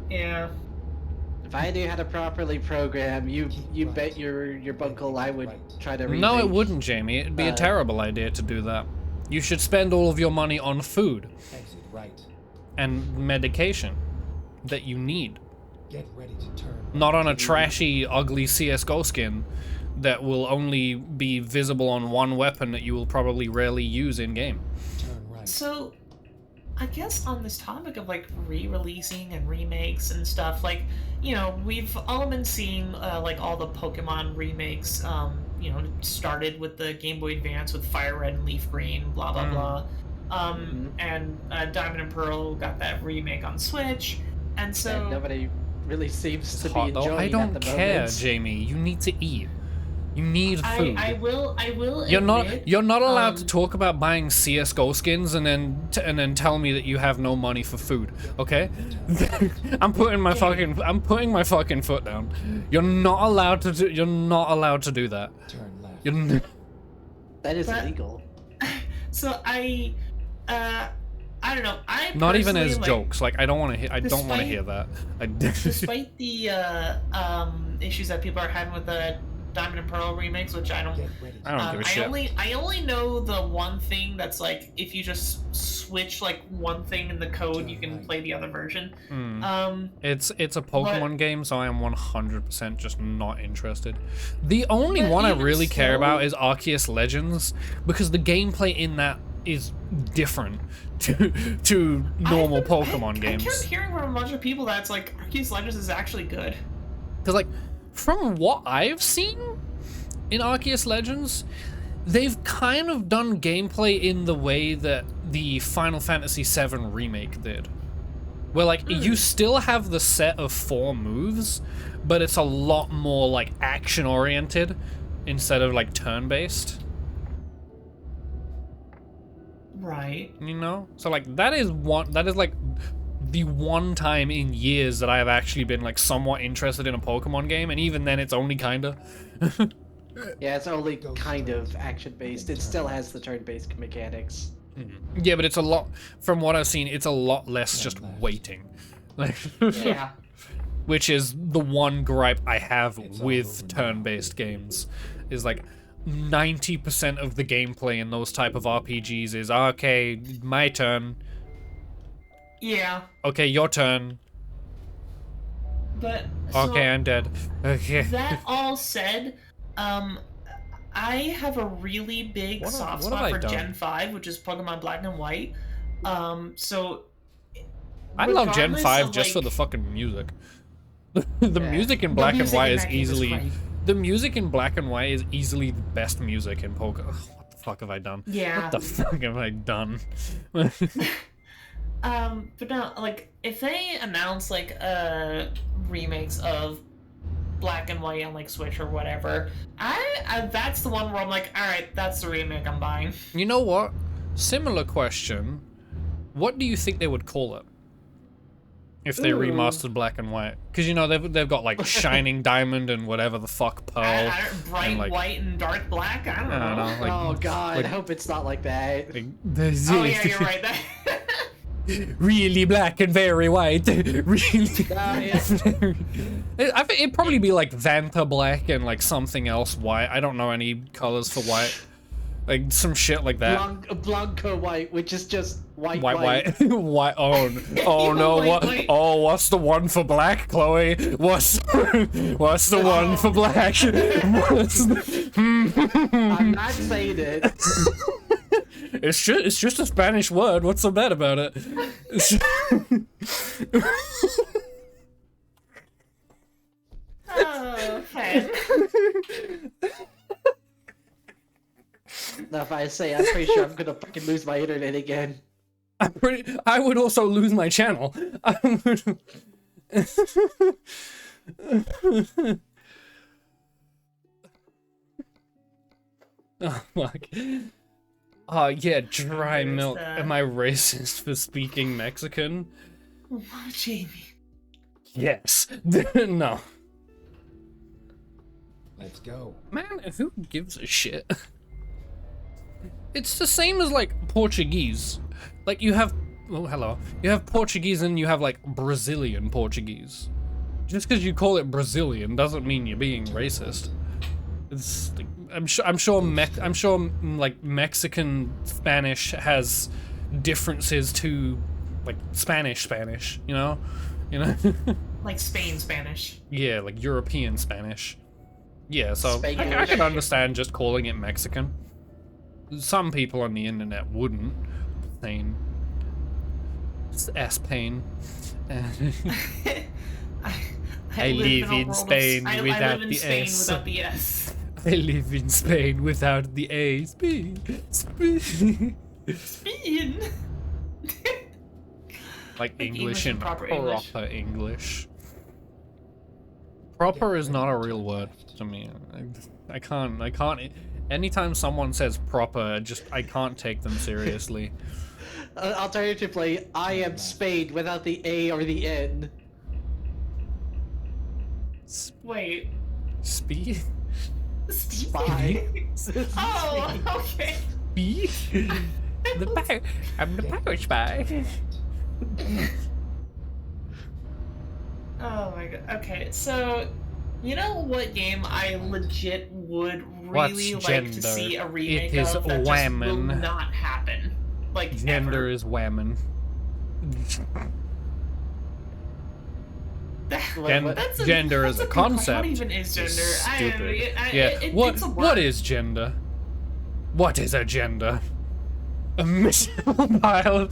Yeah. If I knew how to properly program, you bet your bunkle I would try to remake. No, it wouldn't, Jamie. It'd be a terrible idea to do that. You should spend all of your money on food Exit right. and medication that you need. Get ready to turn. Not on a trashy, ugly CSGO skin that will only be visible on one weapon that you will probably rarely use in-game. Turn right. So, I guess on this topic of like re-releasing and remakes and stuff, like we've all been seeing like all the Pokemon remakes. Started with the Game Boy Advance with Fire Red and Leaf Green, blah blah blah. And Diamond and Pearl got that remake on Switch, and so And nobody really seems to be Hot though. enjoying I at don't the care, moment. Jamie. You need to eat. You need food. I will. You're admit, not allowed to talk about buying CS:GO skins and then tell me that you have no money for food. Okay? I'm putting my fucking foot down. You're not allowed to do that. Turn left. You're That is But- illegal. So I don't know. I not even personally, as like, jokes. Like I don't want to hear. I don't want to despite- hear that. Despite the issues that people are having with the Diamond and Pearl remakes, which I don't. Get ready. I don't give a shit. I only know the one thing that's like if you just switch like one thing in the code, you can play the other version. It's a Pokemon game, so I am 100% just not interested. The only But one I even really care still- about is Arceus Legends because the gameplay in that is different to normal Pokemon I games. kept hearing from a bunch of people that's like Arceus Legends is actually good. Because, like, from what I've seen in Arceus Legends, they've kind of done gameplay in the way that the Final Fantasy VII Remake did. Where, like, you still have the set of 4 moves, but it's a lot more, like, action-oriented instead of, like, turn-based. Right. You know? So, like, that is, like, the one time in years that I have actually been, like, somewhat interested in a Pokemon game, and even then it's only kinda. Yeah, it's only kind of action-based. It still has the turn-based mechanics. Yeah, but it's a lot, from what I've seen, it's a lot less just waiting. Like, Yeah. which is the one gripe I have with turn-based games, is like 90% of the gameplay in those type of RPGs is, okay, my turn, Yeah. okay, your turn, But so okay, I'm dead, okay. that all said, I have a really big What soft have I spot for done? Gen 5, which is Pokemon Black and White. So I love Gen regardless 5 of, just for like- the fucking music. The Yeah. music in The Black and music White in is that game is easily... great. The music in Black and White is easily the best music in Pokemon. What the fuck have I done? Yeah. What the fuck have I done? But no, like, if they announce, like, remakes of Black and White on, like, Switch or whatever, I that's the one where I'm like, alright, that's the remake I'm buying. You know what? Similar question. What do you think they would call it? If they Ooh. remastered Black and White? Because, you know, they've got, like, Shining Diamond and whatever the fuck, Pearl. Bright like- white and dark black? I don't I don't know. know. Like, Oh god, like- I hope it's not like that. like, Oh yeah, you're right. That really black and very white. Really. Yeah. I think it'd probably be like Vanta black and like something else white. I don't know any colors for white. Like some shit like that. Blanco white, which is just white. White. White. Oh no. Wait, What? wait. Oh, what's the one for black, Chloe? What's the one for black? What's the... I'm not saying it. It's just a Spanish word. What's so bad about it? oh, okay. Now, if I say, I'm pretty sure I'm gonna fucking lose my internet again. I would also lose my channel. I would... Oh fuck. Oh yeah, dry There's milk. that. Am I racist for speaking Mexican? Oh, Jamie. Yes. No. Let's go. Man, who gives a shit? It's the same as like Portuguese. Like you have, oh hello, you have Portuguese and you have like Brazilian Portuguese. Just because you call it Brazilian doesn't mean you're being racist. It's like, I'm sure like Mexican Spanish has differences to like Spanish, you know, Like Spain Spanish. yeah, like European Spanish. Yeah, so I Spanglish. can understand just calling it Mexican. Some people on the internet wouldn't. Pain. Spain. I live in Spain I without live in the Spain S. without the S. I live in Spain without the A. Spain. Spain. Like English English and and proper proper English. English. Proper is not a real word to me. I can't. Anytime someone says proper, I can't take them seriously. Alternatively, I am Spain without the A or the N. Wait. Speed? Spy. Oh, okay. Speed? I'm the power spy. Oh my god. Okay, so you know what game I legit would really What's like gender? to see a remake It is of that just will women. not happen. Like Gender ever. is whammon. That's a- Gender that's is a good point. concept. What even is gender? Stupid. Yeah. What It's a what word. is gender? What is a gender? A missional pile.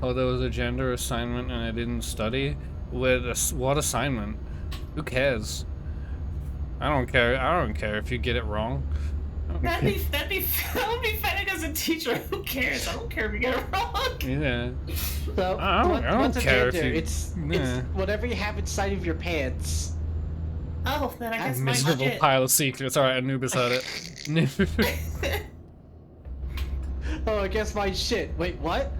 Oh, there was a gender assignment and I didn't study. What assignment? Who cares? I don't care. I don't care if you get it wrong. That would be funny as a teacher. Who cares? I don't care if you get it wrong. Yeah. So I don't what's a care if gender? you- It's yeah. whatever you have inside of your pants. Oh, then I guess my Miserable shit. pile of secrets. Alright, Anubis had it. Oh, I guess my shit. Wait, what?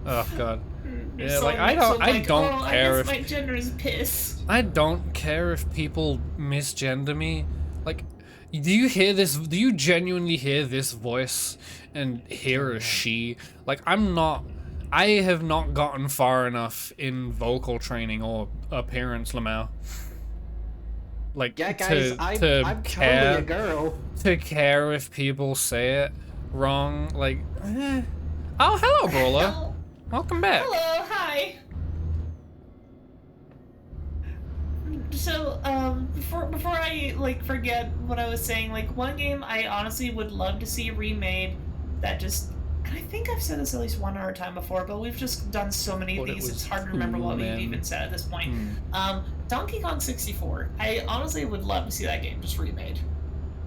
Oh god. Yeah, So like I so don't like, don't oh, care I if guess my gender is piss. I don't care if people misgender me. Like, do you hear this? Do you genuinely hear this voice and hear a she? Like, I have not gotten far enough in vocal training or appearance, Lamau. Like, Yeah, guys, to I'm totally care a girl. to care if people say it wrong. Like, oh, hello, Brawler. Oh, Welcome back. hello, hi. So, before I like forget what I was saying, like one game I honestly would love to see remade that just, and I think I've said this at least one other time before, but we've just done so many of But it these, was it's hard to remember what we've man. even said at this point. Hmm. Donkey Kong 64. I honestly would love to see that game just remade.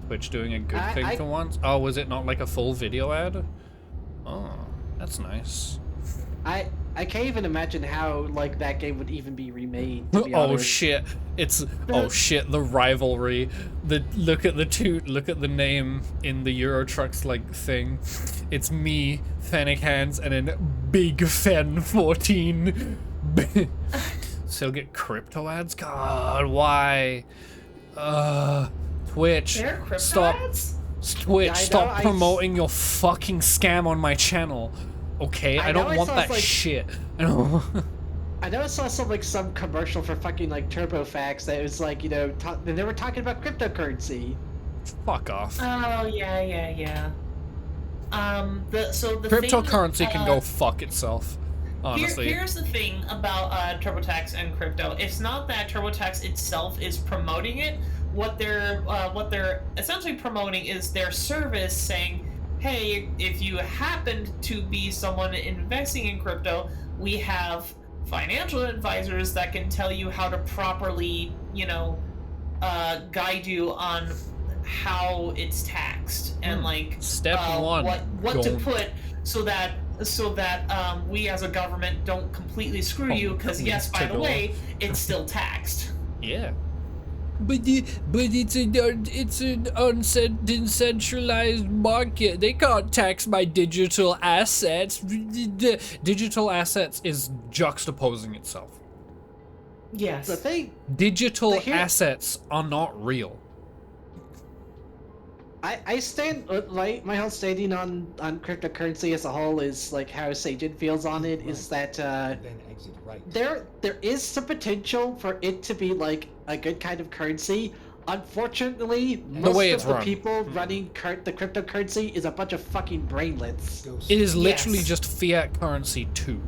Twitch doing a good thing for once. Oh, was it not like a full video ad? Oh, that's nice. I can't even imagine how like that game would even be remade. To be Oh honest. shit! Oh shit! The rivalry. Look at the name in the Euro Trucks like thing. It's me, Fennec Hands, and then Big Fen 14. Still get crypto ads? God, why? Twitch. They're crypto Stop. ads? Twitch, Yeah, I know, stop promoting your fucking scam on my channel. Okay, I I know don't I want saw, that like- shit. I don't. I know I saw some commercial for fucking like TurboFax that was like, you know, they were talking about cryptocurrency. Fuck off. Oh yeah. The Cryptocurrency thing, can go fuck itself. Honestly. Here's the thing about TurboTax and crypto. It's not that TurboTax itself is promoting it. What they're essentially promoting is their service, saying, "Hey, if you happen to be someone investing in crypto, we have financial advisors that can tell you how to properly, guide you on how it's taxed and like Step one. what to put so that we as a government don't completely screw you, because yes, by the way, it's still taxed." Yeah. But it's an decentralized market. They can't tax my digital assets. Digital assets is juxtaposing itself. Yes. The thing, Digital Here- assets are not real. I stand like my whole standing on cryptocurrency as a whole is like how Sajin feels on it is that Then exit right. there is some potential for it to be like a good kind of currency. Unfortunately, most way of it's the run. people running the cryptocurrency is a bunch of fucking brainlets. Go It is literally Yes. just fiat currency too.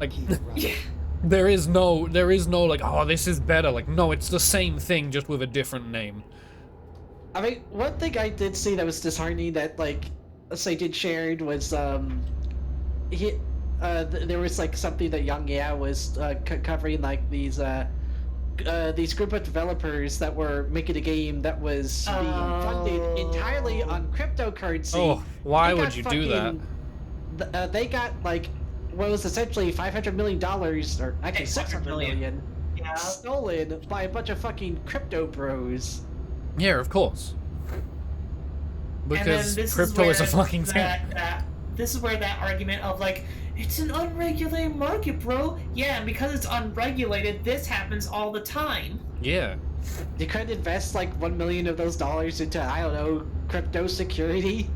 Like keep right. Yeah. there is no like, oh, this is better. Like, no, it's the same thing just with a different name. I mean, one thing I did see that was disheartening that like Sajin shared was there was like something that Young Yeah was covering, like these group of developers that were making a game that was being funded entirely on cryptocurrency. Oh, why They would got you do that? They got like what was essentially $500 million, or actually 600 $600 million, Yeah. stolen by a bunch of fucking crypto bros. Yeah, of course. Because crypto is a fucking scam. This is where that argument of like, it's an unregulated market, bro. Yeah, and because it's unregulated, this happens all the time. Yeah. You could invest like $1 million of those dollars into, I don't know, crypto security.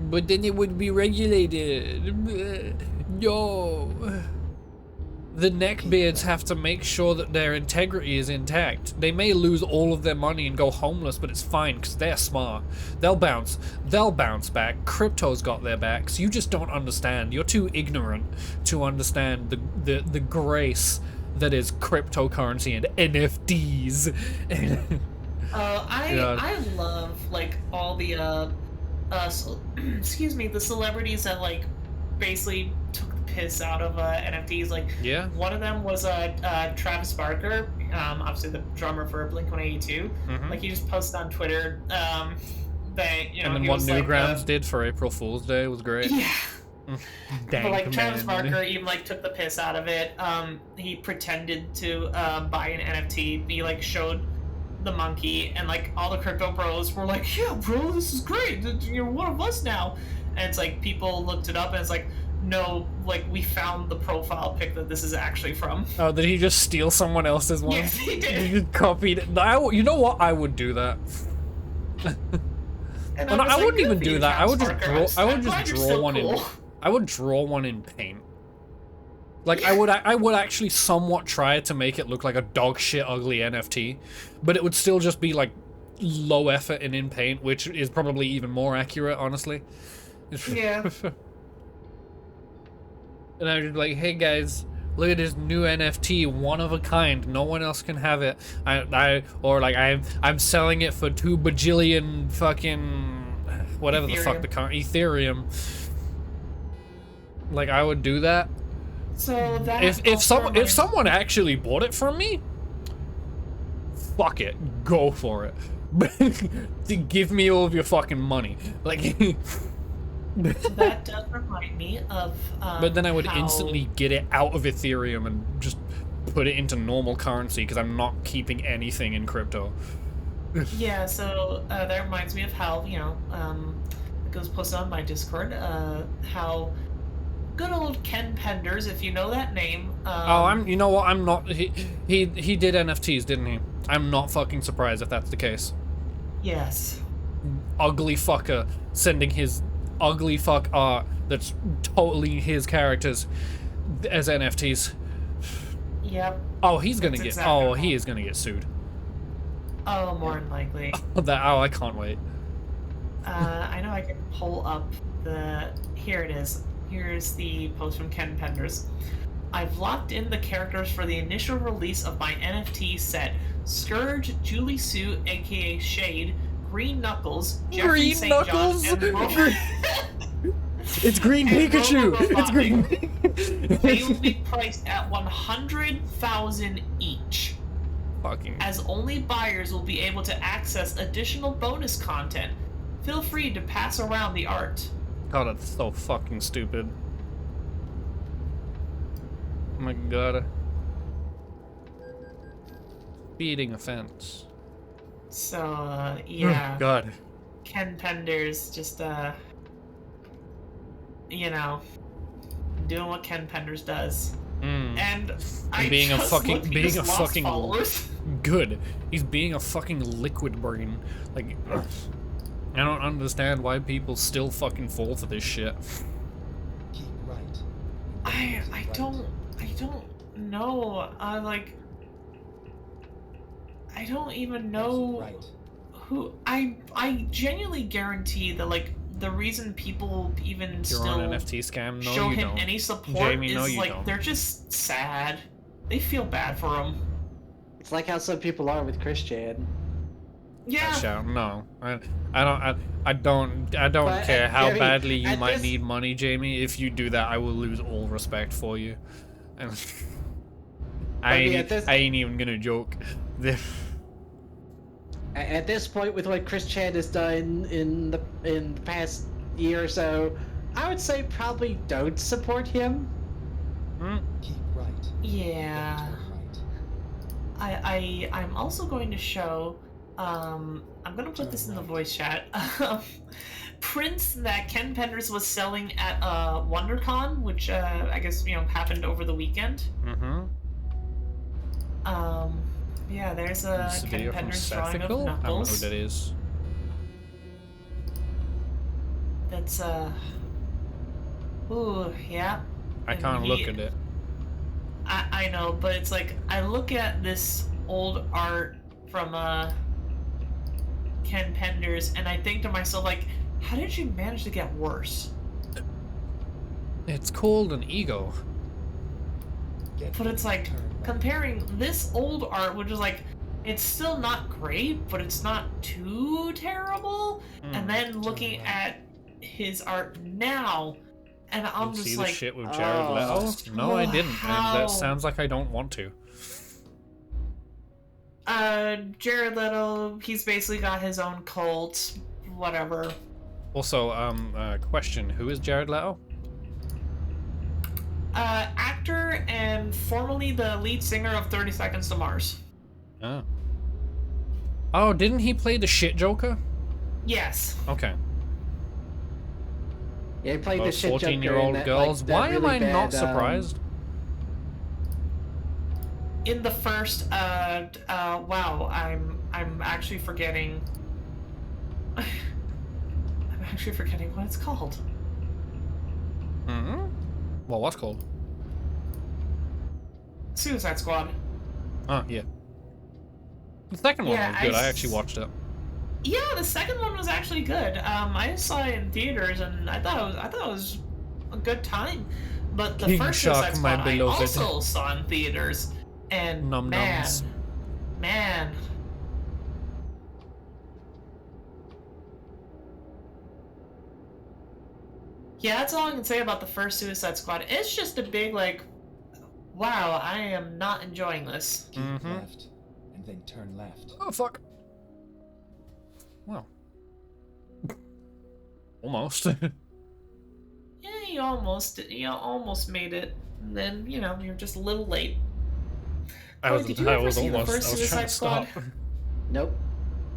But then it would be regulated. Yo. The neckbeards have to make sure that their integrity is intact. They may lose all of their money and go homeless, but it's fine because they're smart. They'll bounce back. Crypto's got their backs. You just don't understand. You're too ignorant to understand the grace that is cryptocurrency and NFTs. I love like all the excuse me, the celebrities that like basically took the piss out of NFTs. Like, Yeah. one of them was Travis Barker, obviously the drummer for Blink-182. Mhm. Like, he just posted on Twitter that, you know, And then he what was like, Newgrounds did for April Fool's Day was great. yeah. Dank, But like Travis man. Barker even like took the piss out of it. He pretended to buy an NFT. He like showed the monkey, and like all the crypto bros were like, "Yeah, bro, this is great. You're one of us now." And it's like people looked it up, and it's like, no, like we found the profile pic that this is actually from. Oh, did he just steal someone else's one? Yes, he did. He just copied it. You know what? I would do that. And Well, no, was I like, wouldn't "Good even for do you, that. I would Travis just Barker. draw. I would I'm just glad you're draw still one in. cool." I would draw one in paint. Like I would actually somewhat try to make it look like a dog shit ugly NFT, but it would still just be like low effort and in paint, which is probably even more accurate, honestly. Yeah. And I was like, hey guys, look at this new NFT, one of a kind. No one else can have it. I'm selling it for 2 bajillion fucking whatever the fuck the Ethereum. Like I would do that. So that If someone actually bought it from me, fuck it, go for it. Give me all of your fucking money. Like. So that does remind me of. But then I would how... instantly get it out of Ethereum and just put it into normal currency because I'm not keeping anything in crypto. Yeah, so that reminds me of how, you know, it was posted on my Discord, how good old Ken Penders, if you know that name. You know what? I'm not. He did NFTs, didn't he? I'm not fucking surprised if that's the case. Yes. Ugly fucker sending his ugly fuck art that's totally his characters as NFTs. Yep. Oh, he's gonna That's get. exactly Oh, right. he is gonna get sued. Oh, more than likely. Oh, I can't wait. I know I can pull up the... Here it is. Here's the post from Ken Penders. I've locked in the characters for the initial release of my NFT set. Scourge, Julie Sue, aka Shade, Green Knuckles, Jeffrey Green St. Knuckles? John, and Robo... It's Green And Pikachu. Robo It's Green. They will be priced at 100,000 each, Fucking. as only buyers will be able to access additional bonus content. Feel free to pass around the art. God, that's so fucking stupid. Oh my god. Speeding offense. So, yeah. Oh god. Ken Penders just, you know, doing what Ken Penders does. Mm. And I being a just fucking- looked, he being just a lost fucking- followers. Good. He's being a fucking liquid brain. Like, I don't understand why people still fucking fall for this shit. Keep right. I don't know. I don't even know Right. who. I genuinely guarantee that like the reason people even You're still on an NFT scam? No, show you him don't. any support Jamie, is no, you like don't. they're just sad. They feel bad for him. It's like how some people are with Christian. Yeah. Shout, no. I don't But, care how Jamie, badly you at might this- need money, Jamie. If you do that, I will lose all respect for you. And I mean, ain't, I ain't even gonna joke. At this point, with what Chris Chan has done in the past year or so, I would say probably don't support him. Hmm? Keep right. Yeah. Turn right. I'm also going to show. I'm gonna put this in the voice chat. Prints that Ken Penders was selling at WonderCon, which I guess happened over the weekend. Mm-hmm. Yeah, there's a This Ken video from Penders drawing of Sethical? I don't know who Knuckles. that is. That's ooh, yeah. I And can't he- look at it. I know, but it's like I look at this old art from Ken Penders, and I think to myself like, how did you manage to get worse? It's called an ego. Get But it's like turn right. comparing this old art, which is like, it's still not great, but it's not too terrible. Mm. And then looking right. at his art now, And I'm You see just the like, shit with Jared Oh. Leto? No, I didn't, and how? that sounds like I don't want to. Jared Leto, he's basically got his own cult, whatever. Also, question: Who is Jared Leto? Actor and formerly the lead singer of 30 Seconds to Mars. Oh. Oh, didn't he play the shit Joker? Yes. Okay. Yeah, he played the Those shit Joker in 14-year-old that, girls. like, that Why am really I not bad, surprised? In the first, wow, I'm actually forgetting. I'm actually forgetting what it's called. Hmm. Well, what's called? Suicide Squad. Oh yeah. The second one Yeah, was good. I actually watched it. Yeah, the second one was actually good. I saw it in theaters, and I thought it was a good time. But the King first Shark, Suicide my Squad, I beloved. also saw in theaters, and Num nums. man. Yeah, that's all I can say about the first Suicide Squad. It's just a big, like, wow, I am not enjoying this. Keep Mhm. left, and then turn left. Oh fuck. Well. Almost. Yeah, you almost made it. And then, you're just a little late. Corey, did you ever see the first I was trying Suicide to Squad? stop. Nope.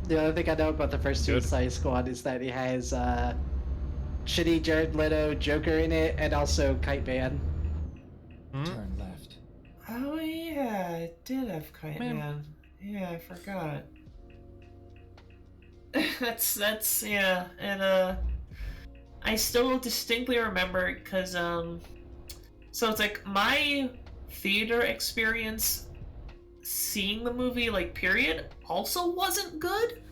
The only thing I know about the first Good. Suicide Squad is that it has shitty Jared Leto Joker in it, and also Kite Man. Hmm? Turn left. Oh yeah, it did have Kite Man. Man. Yeah, I forgot. that's yeah, and I still distinctly remember because so it's like my theater experience seeing the movie, like, period, also wasn't good.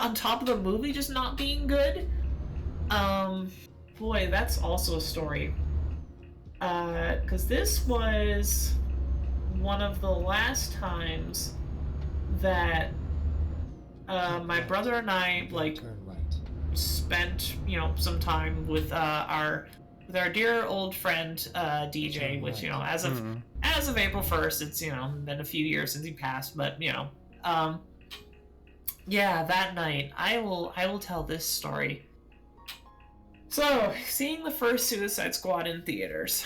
On top of the movie just not being good. Boy, that's also a story. Because this was one of the last times that my brother and I, like, Turn right. spent, some time with our dear old friend DJ, which, as of April 1st, it's, been a few years since he passed, but yeah, that night I will tell this story. So, seeing the first Suicide Squad in theaters.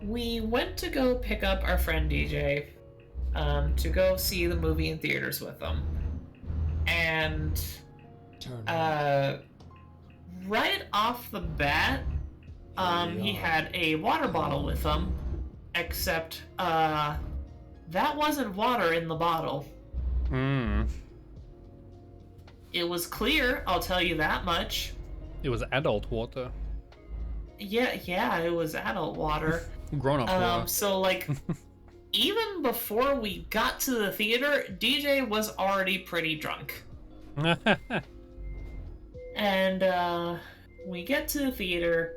We went to go pick up our friend DJ to go see the movie in theaters with them. And Turn right. right off the bat, he had a water bottle with him, except that wasn't water in the bottle. Hmm. It was clear, I'll tell you that much. It was adult water. Yeah, it was adult water. Grown up water. So, like, even before we got to the theater, DJ was already pretty drunk. And we get to the theater,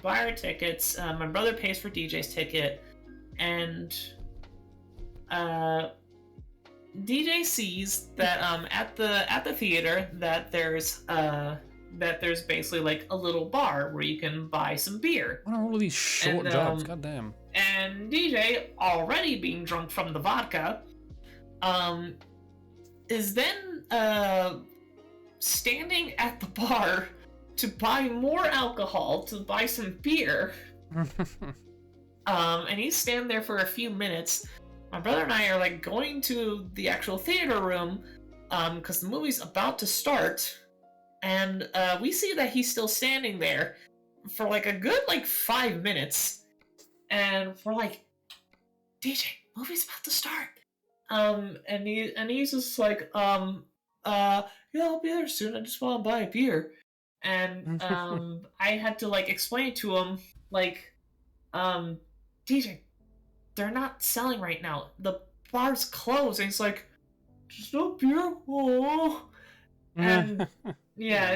buy our tickets. My brother pays for DJ's ticket, and DJ sees that at the theater that there's basically like a little bar where you can buy some beer. What are all of these short And, jobs? God damn. And DJ, already being drunk from the vodka, is then standing at the bar to buy more alcohol, to buy some beer. And he's standing there for a few minutes. My brother and I are, like, going to the actual theater room because the movie's about to start. And we see that he's still standing there for, like, a good, 5 minutes. And we're like, DJ, movie's about to start. And he's just like, yeah, I'll be there soon. I just want to buy a beer. And I had to, explain to him, DJ, they're not selling right now. The bar's closed. And he's like, just no beer? Oh. And yeah,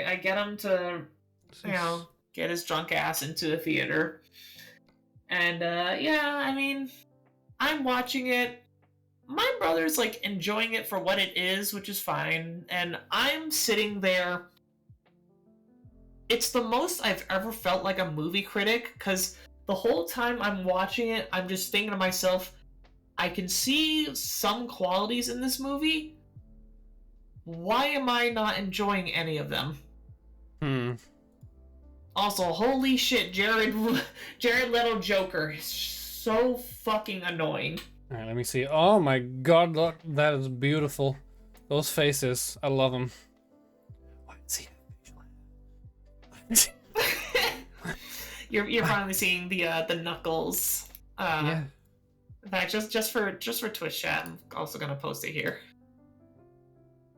I get him to, get his drunk ass into the theater. And yeah, I mean, I'm watching it. my brother's like enjoying it for what it is, which is fine, and I'm sitting there. It's the most I've ever felt like a movie critic, because the whole time I'm watching it, I'm just thinking to myself, I can see some qualities in this movie. Why am I not enjoying any of them? Also, holy shit, Jared Leto Joker is so fucking annoying. All right, let me see. Oh my god, look, that is beautiful. Those faces, I love them. Why is he? You're finally seeing the knuckles. Yeah. In fact, just for Twitch chat, I'm also gonna post it here.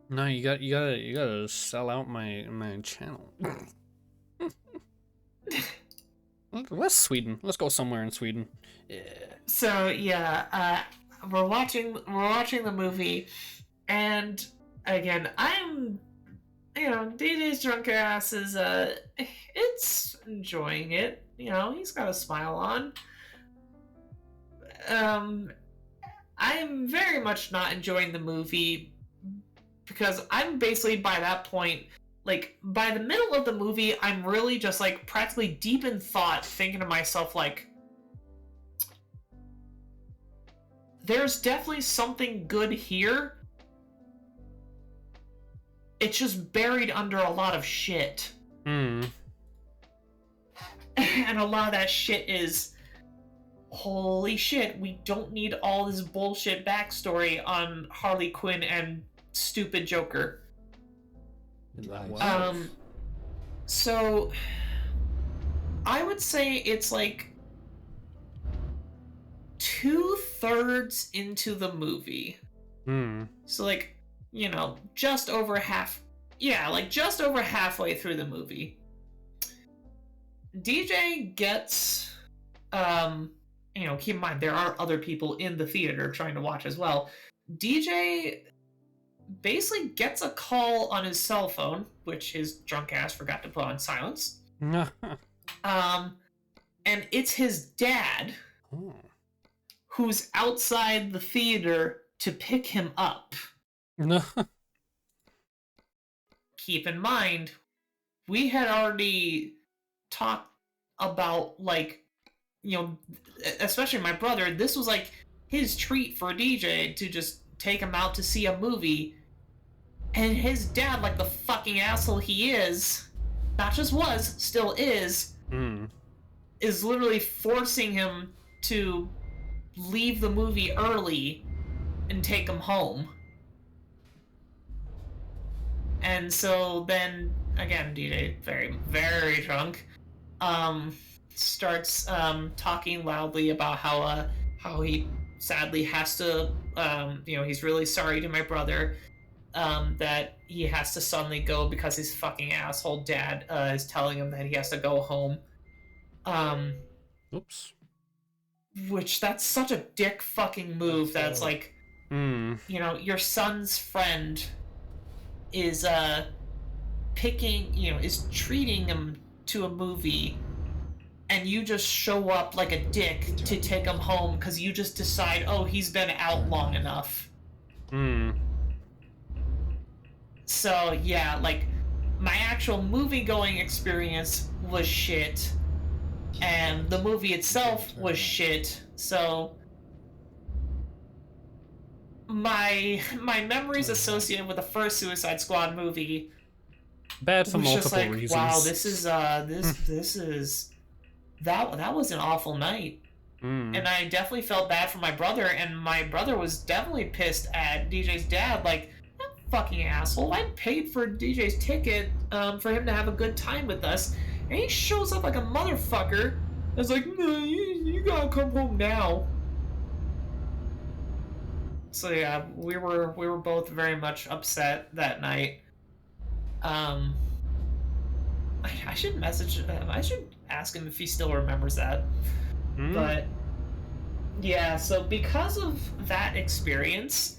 No, you gotta sell out my channel. Where's Sweden? Let's go somewhere in Sweden. Yeah. So yeah, we're watching the movie, and again, DJ's drunk ass is it's enjoying it. He's got a smile on. I'm very much not enjoying the movie because I'm basically by that point, like by the middle of the movie, I'm really just like practically deep in thought, thinking to myself like, there's definitely something good here. It's just buried under a lot of shit. And a lot of that shit is, holy shit, we don't need all this bullshit backstory on Harley Quinn and stupid Joker. So I would say it's like 2/3 into the movie. So like, just over half. Yeah, like just over halfway through the movie. DJ gets, keep in mind, there are other people in the theater trying to watch as well. DJ basically gets a call on his cell phone, which his drunk ass forgot to put on silence. And it's his dad, who's outside the theater to pick him up. Keep in mind, we had already talked about, like, especially my brother, this was like his treat for DJ to just take him out to see a movie. And his dad, like the fucking asshole he is, not just was, still is literally forcing him to leave the movie early and take him home. And so then, again, DJ, very, very drunk, starts talking loudly about how he sadly has to, he's really sorry to my brother, that he has to suddenly go because his fucking asshole dad is telling him that he has to go home. Oops. Which, that's such a dick fucking move. That's like, your son's friend is is treating him to a movie, and you just show up like a dick to take him home because you just decide, oh, he's been out long enough. So yeah, like, my actual movie-going experience was shit, and the movie itself was shit. So my memories associated with the first Suicide Squad movie bad for was multiple just like, reasons. wow, this is that was an awful night. And I definitely felt bad for my brother, and my brother was definitely pissed at DJ's dad, like, that fucking asshole, I paid for DJ's ticket for him to have a good time with us, and he shows up like a motherfucker. It's like, no, you gotta come home now. So yeah, we were both very much upset that night. I should I should ask him if he still remembers that. But yeah, so because of that experience,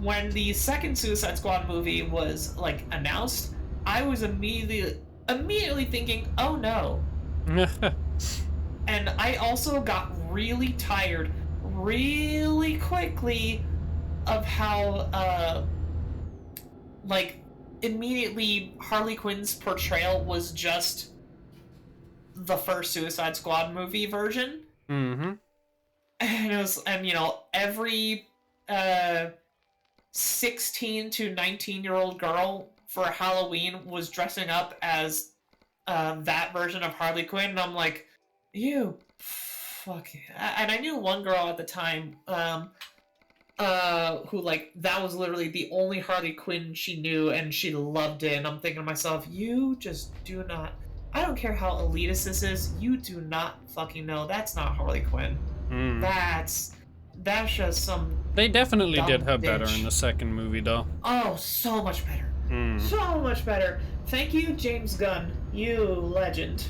when the second Suicide Squad movie was like announced, I was immediately thinking, oh no. And I also got really tired really quickly of how like immediately Harley Quinn's portrayal was just the first Suicide Squad movie version. Mm-hmm. And it was, and every 16 to 19-year-old girl for Halloween was dressing up as that version of Harley Quinn, and I'm like, you fuck. And I knew one girl at the time who, like, that was literally the only Harley Quinn she knew, and she loved it. And I'm thinking to myself, you just do not. I don't care how elitist this is. You do not fucking know. That's not Harley Quinn. That's just some. They definitely dumb did her better bitch. in the second movie, though. Oh, so much better. So much better. Thank you, James Gunn. You legend.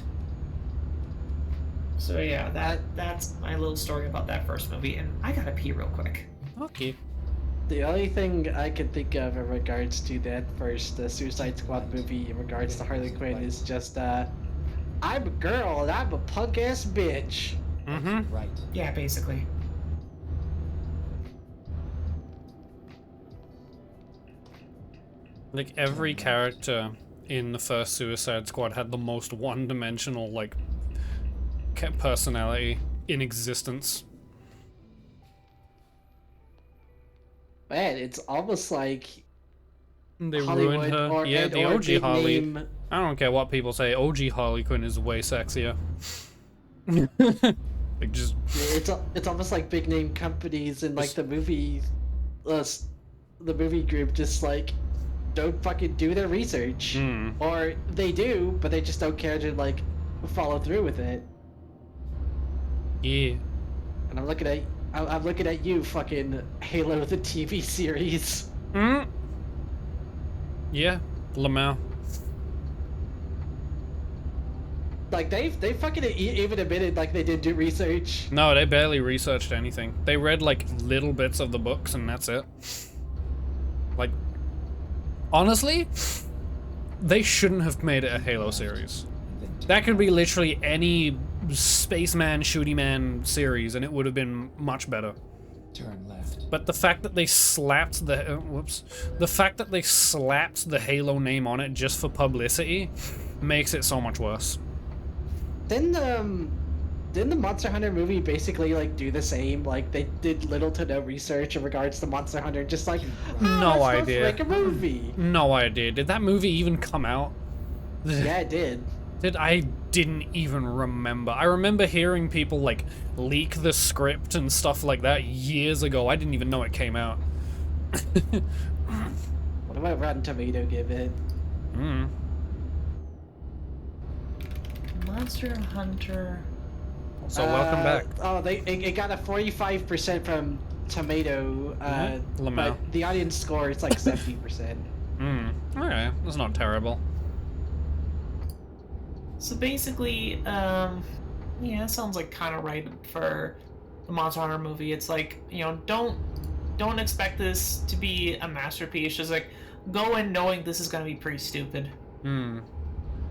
So yeah, that's my little story about that first movie, and I gotta pee real quick. Okay. The only thing I can think of in regards to that first Suicide Squad movie in regards to Harley Quinn is just, I'm a girl and I'm a punk ass bitch. Mm-hmm. Right. Yeah, basically. Like, every character in the first Suicide Squad had the most one-dimensional, like, personality in existence. Man, it's almost like They Hollywood ruined her. or, Yeah, and, the or OG big Harley. name. I don't care what people say. OG Harley Quinn is way sexier. Like, just. It's almost like big name companies and like the movie group just like don't fucking do their research, or they do but they just don't care to like follow through with it. Yeah. And I'm looking at you, fucking Halo the TV series. Yeah, Lamau. Like they fucking even admitted like they didn't do research. No, they barely researched anything. They read like little bits of the books and that's it. Like, honestly, they shouldn't have made it a Halo series. That could be literally any spaceman, shooty man series, and it would have been much better. Turn left. But the fact that they slapped the the fact that they slapped the Halo name on it just for publicity makes it so much worse. Didn't the Monster Hunter movie basically like do the same? Like they did little to no research in regards to Monster Hunter, just like No let's idea. make a movie. No idea. Did that movie even come out? Yeah, it did. I didn't even remember. I remember hearing people like leak the script and stuff like that years ago. I didn't even know it came out. What about Rotten Tomato give it? Monster Hunter. So welcome back. Oh, it got a 45% from Tomato, Lamau. but the audience score is like 70%. Okay, that's not terrible. So basically, yeah, it sounds like kind of right for the Monster Hunter movie. It's like, don't expect this to be a masterpiece. Just like go in knowing this is gonna be pretty stupid.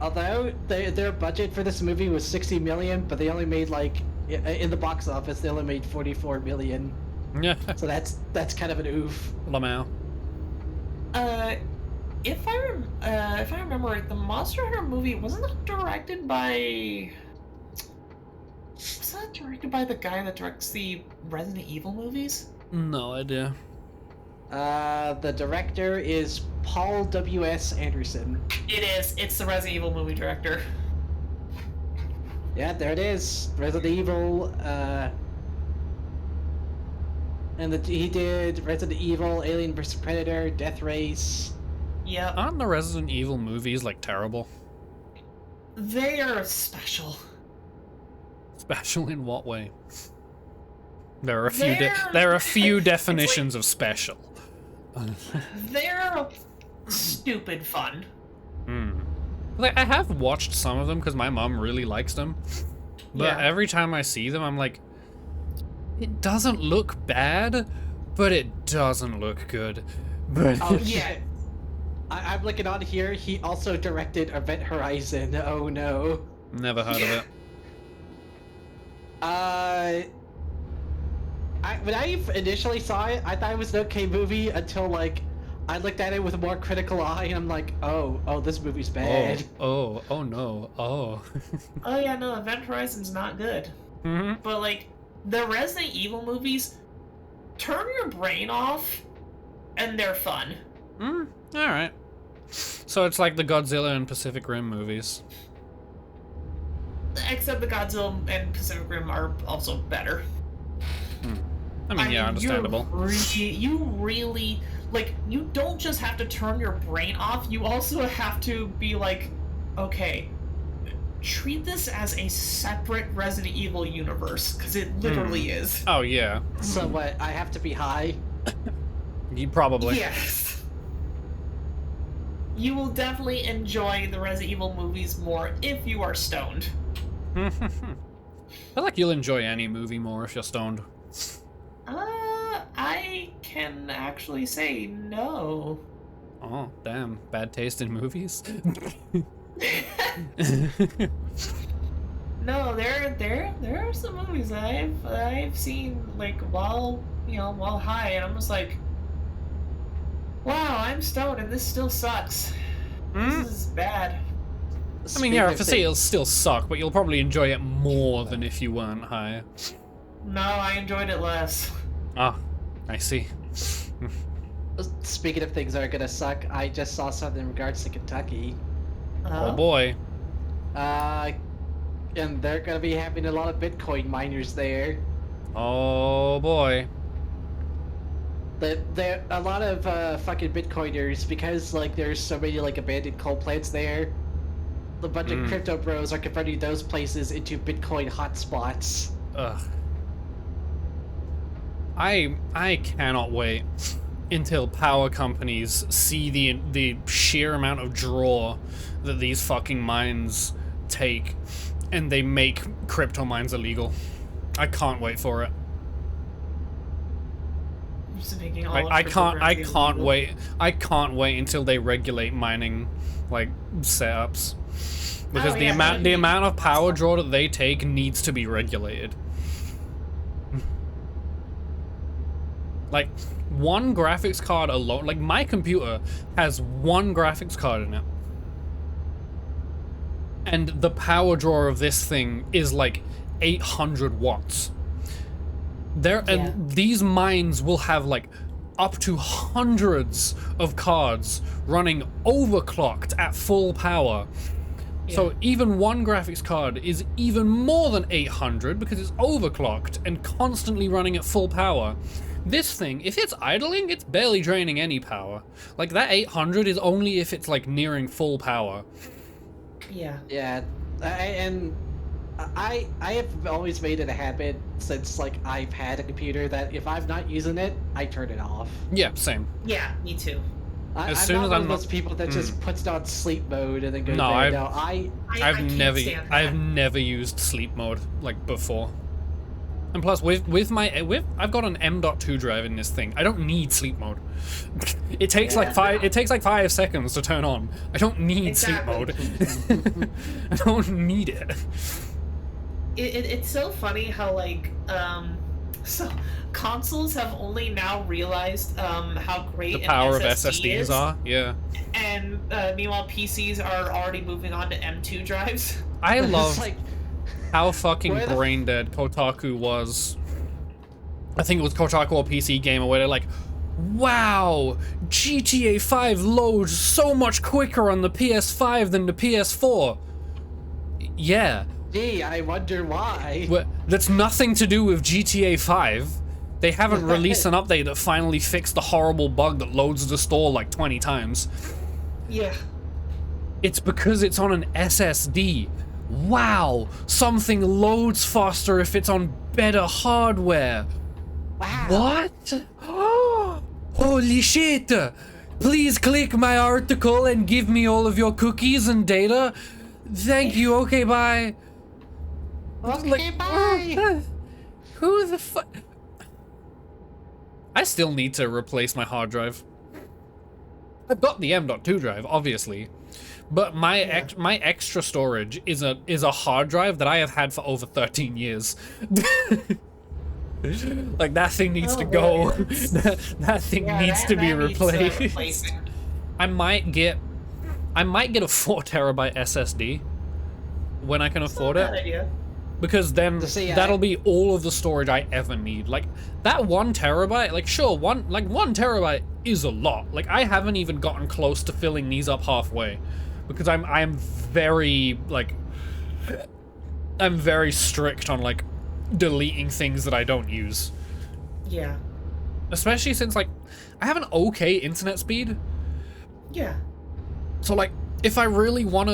Although their budget for this movie was 60 million, but they only made like in the box office they only made 44 million. Yeah. So that's kind of an oof. Lamau. If I remember right, the Monster Hunter movie wasn't that directed by? Was that directed by the guy that directs the Resident Evil movies? No idea. The director is Paul W.S. Anderson. It is. It's the Resident Evil movie director. Yeah, there it is. Resident Evil, and he did Resident Evil, Alien vs. Predator, Death Race. Yep. Aren't the Resident Evil movies like terrible? They are special. Special in what way? There are a few It's definitions of special. They're stupid fun. Like, I have watched some of them because my mom really likes them, but Yeah. every time I see them, I'm like, it doesn't look bad, but it doesn't look good. But Oh yeah. I'm looking on here. He also directed Event Horizon. Oh no. never heard of it. when I initially saw it, I thought it was an okay movie until like I looked at it with a more critical eye, and I'm like, oh, this movie's bad. Oh no. Oh. Oh yeah, no, Event Horizon's not good. Mm-hmm. But like the Resident Evil movies, turn your brain off, and they're fun. All right. So it's like the Godzilla and Pacific Rim movies. Except the Godzilla and Pacific Rim are also better. I mean, yeah, understandable. You really like. You don't just have to turn your brain off. You also have to be like, okay, treat this as a separate Resident Evil universe, because it literally is. Oh yeah. So what? I have to be high. You probably. Yes. You will definitely enjoy the Resident Evil movies more if you are stoned. I feel like you'll enjoy any movie more if you're stoned. I can actually say no. Oh, damn. Bad taste in movies? No, there are some movies that I've seen like while high, and I'm just like, wow, I'm stoned and this still sucks. This is bad. I mean, yeah, for say it'll still suck, but you'll probably enjoy it more than if you weren't high. No, I enjoyed it less. Ah, I see. Speaking of things that are gonna suck, I just saw something in regards to Kentucky. Oh boy. And they're gonna be having a lot of Bitcoin miners there. Oh boy. There a lot of fucking Bitcoiners, because like there's so many like abandoned coal plants there. A bunch of crypto bros are converting those places into Bitcoin hotspots. Ugh. I cannot wait until power companies see the sheer amount of draw that these fucking mines take, and they make crypto mines illegal. I can't wait for it. Just making all Like, of I cryptocurrency can't illegal. wait. I can't wait until they regulate mining, like, setups. Because Oh, the yeah, amount of power draw that they take needs to be regulated. Like, one graphics card alone, like my computer has one graphics card in it. And the power draw of this thing is like 800 watts. And these mines will have like up to hundreds of cards running overclocked at full power. So even one graphics card is even more than 800 because it's overclocked and constantly running at full power. This thing, if it's idling, it's barely draining any power. Like, that 800 is only if it's, like, nearing full power. Yeah. Yeah, I have always made it a habit since like I've had a computer that if I'm not using it, I turn it off. Yeah, same. Yeah, me too. I'm soon not as one I'm of those not- people that just puts it on sleep mode and then goes No, there. I've- No, I I've can't never stand that. I've never used sleep mode, like, before. And plus, I've got an M.2 drive in this thing. I don't need sleep mode. It takes like 5 seconds to turn on. I don't need Exactly. sleep mode. I don't need it. It's so funny how so consoles have only now realized how great The power of an SSDs is, are, yeah. and meanwhile PCs are already moving on to M2 drives. I It's love like, how fucking Where the- brain dead Kotaku was. I think it was Kotaku or PC Gamer, where they're like, wow, GTA 5 loads so much quicker on the PS5 than the PS4. Yeah, gee, I wonder why. that's nothing to do with GTA 5. They haven't released an update that finally fixed the horrible bug that loads the store like 20 times. Yeah. It's because it's on an SSD. Wow, something loads faster if it's on better hardware. Wow. What? Holy shit! Please click my article and give me all of your cookies and data. Thank you, okay, bye. Okay, bye. Who the fuck? I still need to replace my hard drive. I've got the M.2 drive, obviously. But my extra storage is a hard drive that I have had for over 13 years. Like, that thing needs to Oh, go. it's- that thing Yeah, needs to be that needs, replaced. replacing. I might get a 4 terabyte SSD when I can It's not afford a it. bad idea. Because then See, that'll be all of the storage I ever need. Like, that 1 terabyte, like, sure, 1 terabyte is a lot. Like, I haven't even gotten close to filling these up halfway. Because I'm very, like, I'm very strict on, like, deleting things that I don't use. Yeah. Especially since, like, I have an okay internet speed. Yeah. So, like, if I really want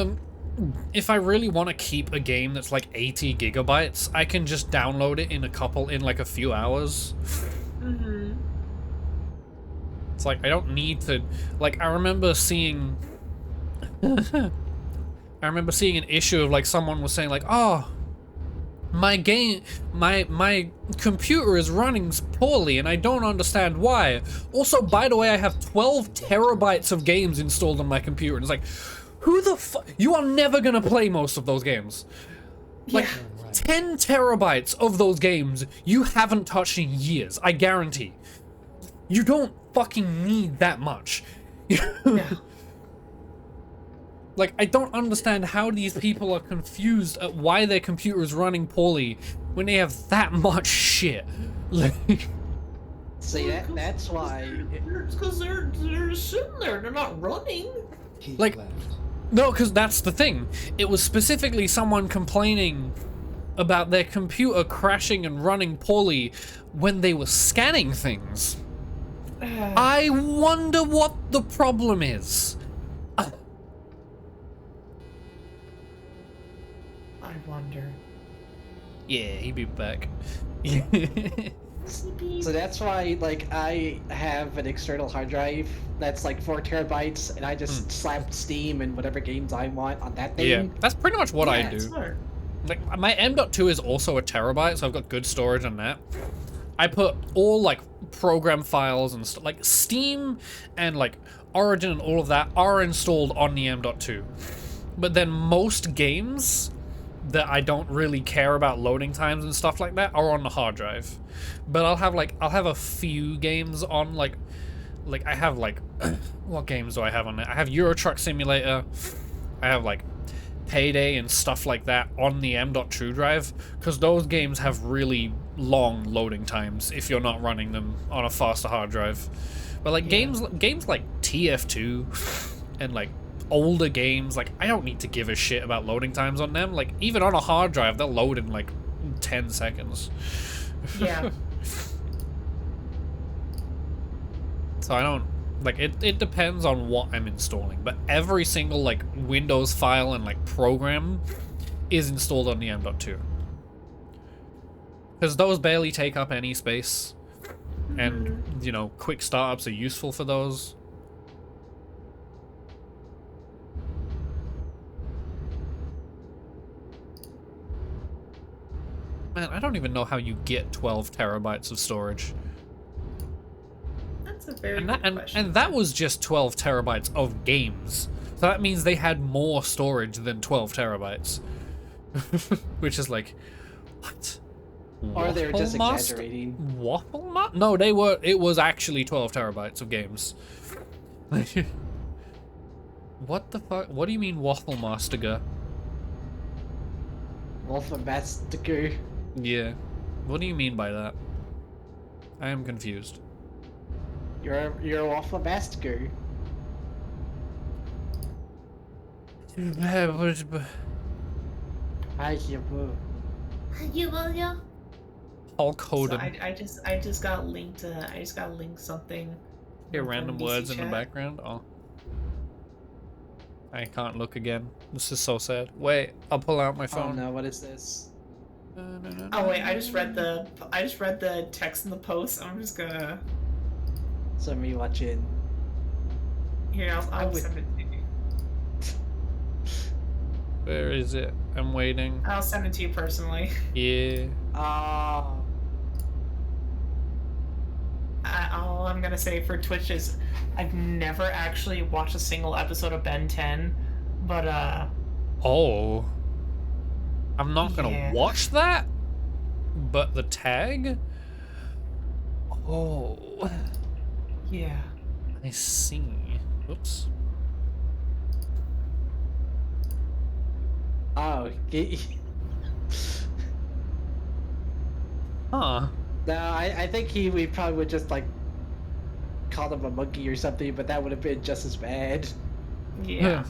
to keep a game that's like 80 gigabytes, I can just download it in like a few hours. Mm-hmm. It's like, I don't need to, like, I remember seeing an issue of, like, someone was saying, like, oh, my computer is running poorly and I don't understand why. Also, by the way, I have 12 terabytes of games installed on my computer, and it's like, who the fuck? You are never gonna play most of those games. Like, Yeah. 10 terabytes of those games you haven't touched in years, I guarantee. You don't fucking need that much. Yeah. Like, I don't understand how these people are confused at why their computer is running poorly when they have that much shit. Like, See, that's why. It's because they're sitting there. They're not running. Keep Like- left. no, because that's the thing. It was specifically someone complaining about their computer crashing and running poorly when they were scanning things. I wonder what the problem is. I wonder. Yeah, he'd be back. So that's why, like, I have an external hard drive that's like 4 terabytes, and I just slap Steam and whatever games I want on that thing. Yeah, that's pretty much what I Yeah, do. it's smart. Like, my M.2 is also a terabyte, so I've got good storage on that. I put all, like, program files and stuff, like, Steam and, like, Origin and all of that are installed on the M.2. But then most games that I don't really care about loading times and stuff like that are on the hard drive. But I'll have a few games on, like I have, like, what games do I have on there? I have Euro Truck Simulator, I have, like, Payday and stuff like that on the M.2 drive, because those games have really long loading times if you're not running them on a faster hard drive. But, like, games like TF2 and, like, older games, like, I don't need to give a shit about loading times on them. Like, even on a hard drive, they'll load in, like, 10 seconds. Yeah. So I don't, like, it depends on what I'm installing, but every single, like, Windows file and, like, program is installed on the M.2. Because those barely take up any space, and, you know, quick startups are useful for those. Man, I don't even know how you get 12 terabytes of storage. That's a very And good that, question. and that was just 12 terabytes of games. So that means they had more storage than 12 terabytes. Which is like, what? Or they're just Waffle Master? exaggerating. Waffle No, it was actually 12 terabytes of games. What the fuck? What do you mean Waffle Master? Wolfenmaster. Yeah. What do you mean by that? I am confused. You're a Wolfenmaster. Hi, you. You will, yeah? Hulk So Hogan. I just got linked. I just got linked something. Hear from random DC words in the chat. background. Oh. I can't look again. This is so sad. Wait, I'll pull out my Oh phone. no, what is this? Oh wait, I just read the text in the post. I'm just gonna So me watching. here. I'll would- send it to you. Where is it? I'm waiting. I'll send it to you personally. Yeah. Ah. All I'm gonna say for Twitch is I've never actually watched a single episode of Ben 10, but Oh. I'm not gonna Yeah. watch that, but the tag? Oh, Yeah. I see. Oops. Oh, Huh. no, I think we probably would just like call him a monkey or something, but that would have been just as bad. Yeah.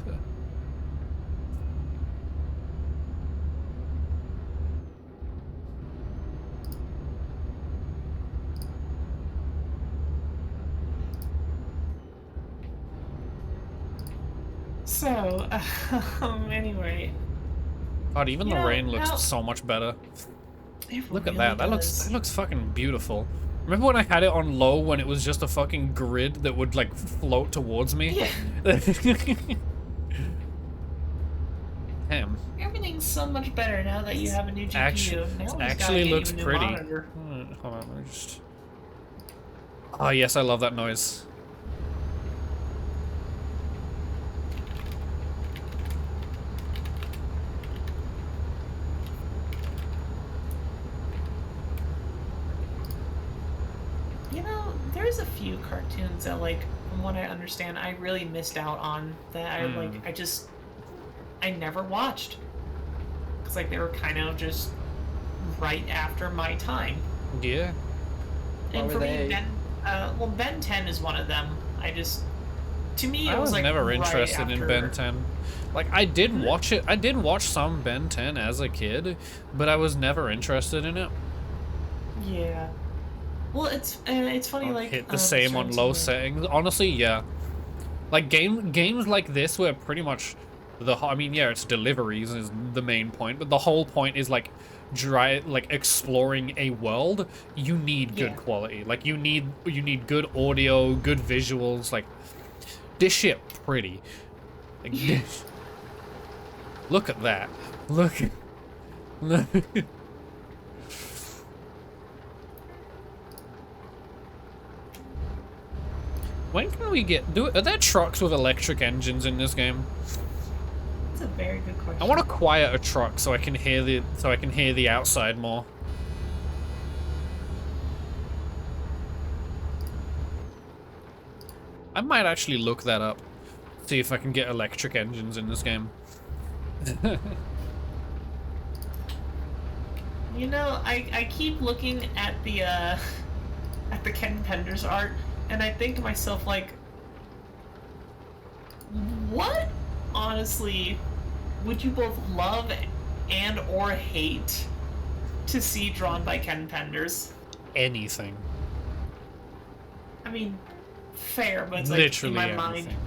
So, anyway. God, even the You know, rain looks now- so much better. It Look at really that. That does. looks fucking beautiful. Remember when I had it on low when it was just a fucking grid that would like float towards me? Yeah. Damn. Everything's so much better now that you have a new GPU. Now we just Actually gotta get looks you a new pretty. monitor. Hold on, let me just. Oh yes, I love that noise. You know, there's a few cartoons that, like, from what I understand, I really missed out on that I never watched. Because, like, they were kind of just right after my time. Yeah. And What for were me, they? Ben 10 is one of them. To me, I it was like never right interested in after- Ben 10. Like, I did watch it. I did watch some Ben 10 as a kid, but I was never interested in it. Yeah. Well, it's funny, like Hit the same on low settings. Honestly, yeah. Like games like this where pretty much I mean, yeah, it's deliveries is the main point, but the whole point is like exploring a world. You need good Yeah. quality. Like you need good audio, good visuals. Like this shit pretty. Like, look at that. Look. When can we get... Are there trucks with electric engines in this game? That's a very good question. I want to quiet a truck so I can hear the outside more. I might actually look that up. See if I can get electric engines in this game. You know, I keep looking at the Ken Penders art, and I think to myself, like, what, honestly, would you both love and or hate to see drawn by Ken Penders? Anything. I mean, fair, but it's like Literally in my anything. mind.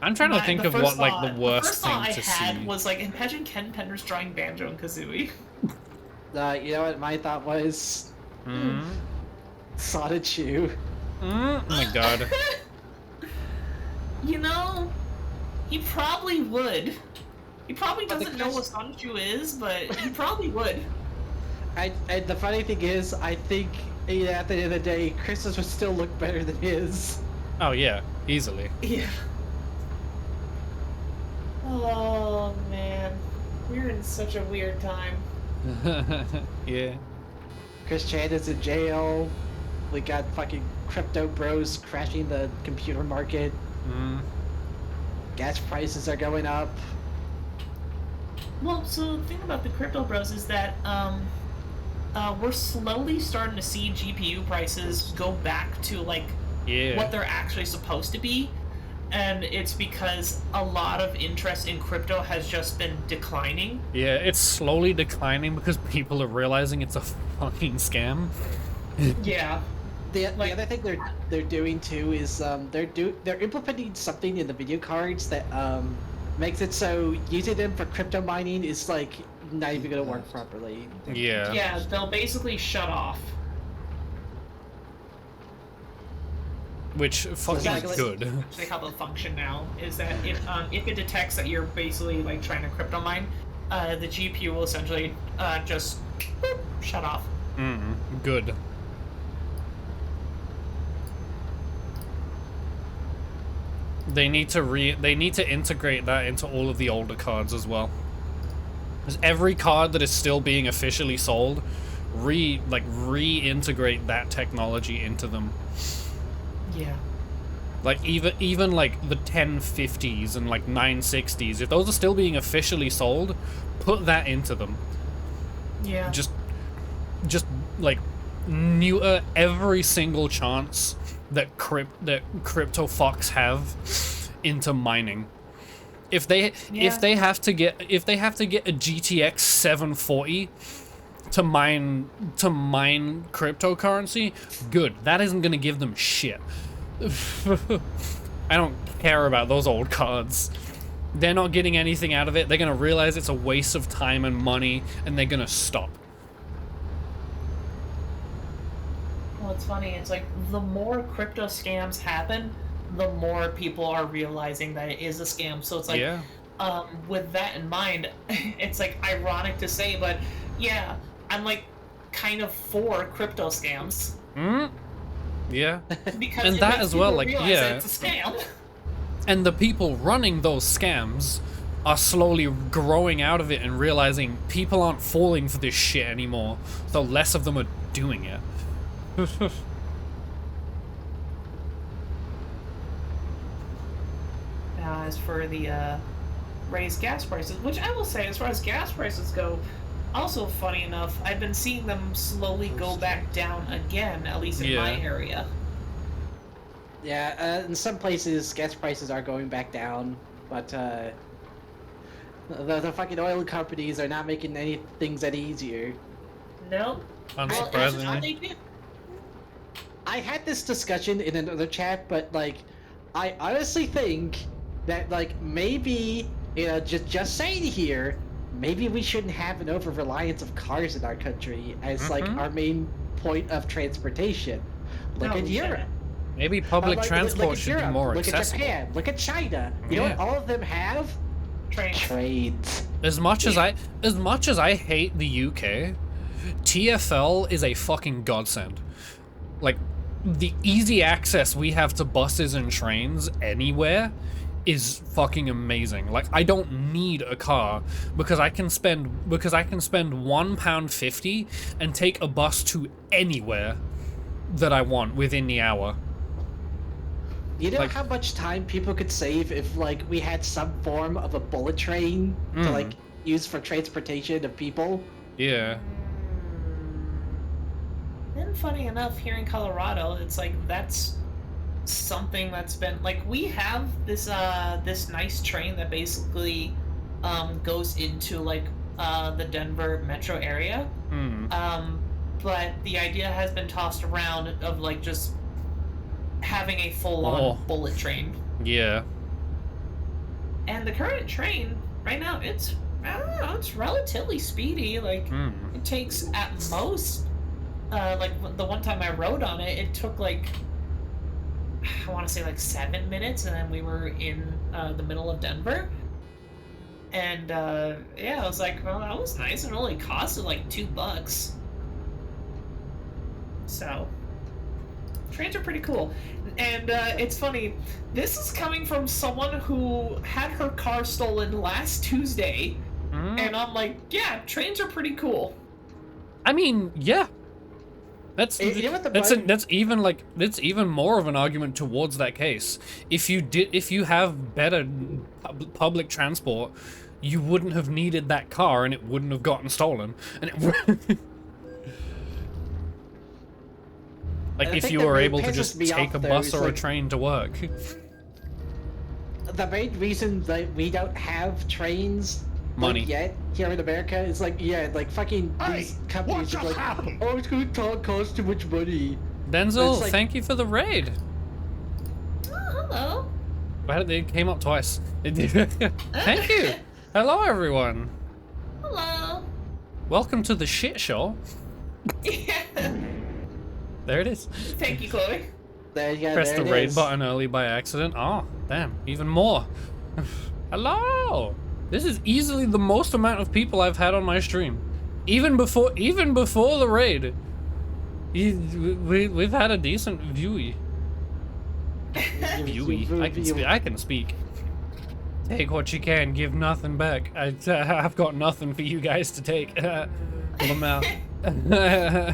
I'm trying to think of what like the worst first thing thought I to had see. was like, imagine Ken Penders drawing Banjo and Kazooie. You know what my thought was? Mm. Sonic Shoe. Oh my god. You know, he probably would. He probably But the doesn't know what Sonichu is, but he probably would. And the funny thing is, I think at the end of the day, Chris's would still look better than his. Oh yeah, easily. Yeah. Oh man, we're in such a weird time. Yeah. Chris Chan is in jail. We got fucking crypto bros crashing the computer market. Mm. Gas prices are going up. Well, so the thing about the crypto bros is that we're slowly starting to see GPU prices go back to like Yeah. what they're actually supposed to be. And it's because a lot of interest in crypto has just been declining. Yeah, it's slowly declining because people are realizing it's a fucking scam. Yeah. The Like- other thing they're doing too is they're implementing something in the video cards that makes it so using them for crypto mining is like not even gonna work properly. Yeah. Yeah, they'll basically shut off. Which fucking exactly- good. Actually, how they'll function now is that if it detects that you're basically like trying to crypto mine, the GPU will essentially just boop, shut off. Good. They need to integrate that into all of the older cards as well. Because every card that is still being officially sold reintegrate that technology into them. Yeah. Like even like the 1050s and like 960s, if those are still being officially sold, put that into them. Yeah. Just like neuter every single chance that crypto fucks have into mining. If they have to get a GTX 740 to mine cryptocurrency, good. That isn't gonna give them shit. I don't care about those old cards. They're not getting anything out of it. They're gonna realize it's a waste of time and money, and they're gonna stop. Well, it's funny. It's like the more crypto scams happen, the more people are realizing that it is a scam. So it's like, Yeah. With that in mind, it's like ironic to say, but yeah, I'm like kind of for crypto scams. Yeah. Because And it that makes as well, people like, realize yeah. that it's a scam. And the people running those scams are slowly growing out of it and realizing people aren't falling for this shit anymore, so less of them are doing it. Now, as for the raised gas prices, which I will say, as far as gas prices go, also funny enough, I've been seeing them slowly go back down again, at least in my area. Yeah, in some places, gas prices are going back down, but the fucking oil companies are not making things any easier. No. Unsurprisingly. I had this discussion in another chat, but like, I honestly think that like maybe just saying here, maybe we shouldn't have an over-reliance of cars in our country as like our main point of transportation. Look at Europe. Maybe public transport look at should Europe. be more look accessible. Look at Japan. Look at China. You know what all of them have? Trains. As much as I hate the UK, TfL is a fucking godsend. Like, the easy access we have to buses and trains anywhere is fucking amazing. Like, I don't need a car because I can spend £1.50 and take a bus to anywhere that I want within the hour. You know Like- how much time people could save if like we had some form of a bullet train to like use for transportation of people? Yeah. And funny enough, here in Colorado, it's like that's something that's been like we have this this nice train that basically goes into like the Denver metro area. But the idea has been tossed around of like just having a full-on bullet train. Yeah. And the current train right now, it's I don't know, it's relatively speedy. Like it takes at most like the one time I rode on it, it took like I want to say like 7 minutes, and then we were in the middle of Denver. And yeah, I was like, well, that was nice. It only costed like $2. So trains are pretty cool. And it's funny, this is coming from someone who had her car stolen last Tuesday, and I'm like, yeah, trains are pretty cool. I mean, yeah. That's even more of an argument towards that case. If you have better public transport, you wouldn't have needed that car, and it wouldn't have gotten stolen. And it like if you were able to just take a bus or a train to work. The main reason that we don't have trains Money. yet here in America is like, yeah, like fucking these companies are like, oh, it's gonna cost too much money. Denzel, like, thank you for the raid. Oh, hello. It came up twice. Thank you. Hello, everyone. Hello. Welcome to the shit show. Yeah. There it is. Thank you, Chloe. Pressed the raid button early by accident. Oh, damn. Even more. Hello. This is easily the most amount of people I've had on my stream. Even before the raid. We've had a decent viewee. Viewee. I can speak. Take what you can, give nothing back. I've got nothing for you guys to take. Well, Go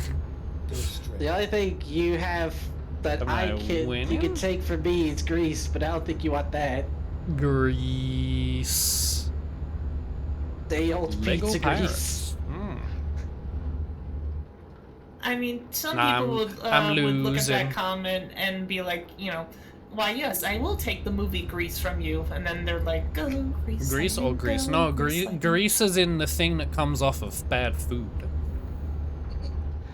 straight. The only thing you have that Am I you can winning? take from me is grease, but I don't think you want that. Grease. Day old Lego pizza grease. Pirates. Mm. I mean, some Nah, people I'm would look at losing. that comment and be like, you know, why, yes, I will take the movie Grease from you. And then they're like, go, Grease. Grease I or will grease? go, No, Grease. grease is in the thing that comes off of bad food.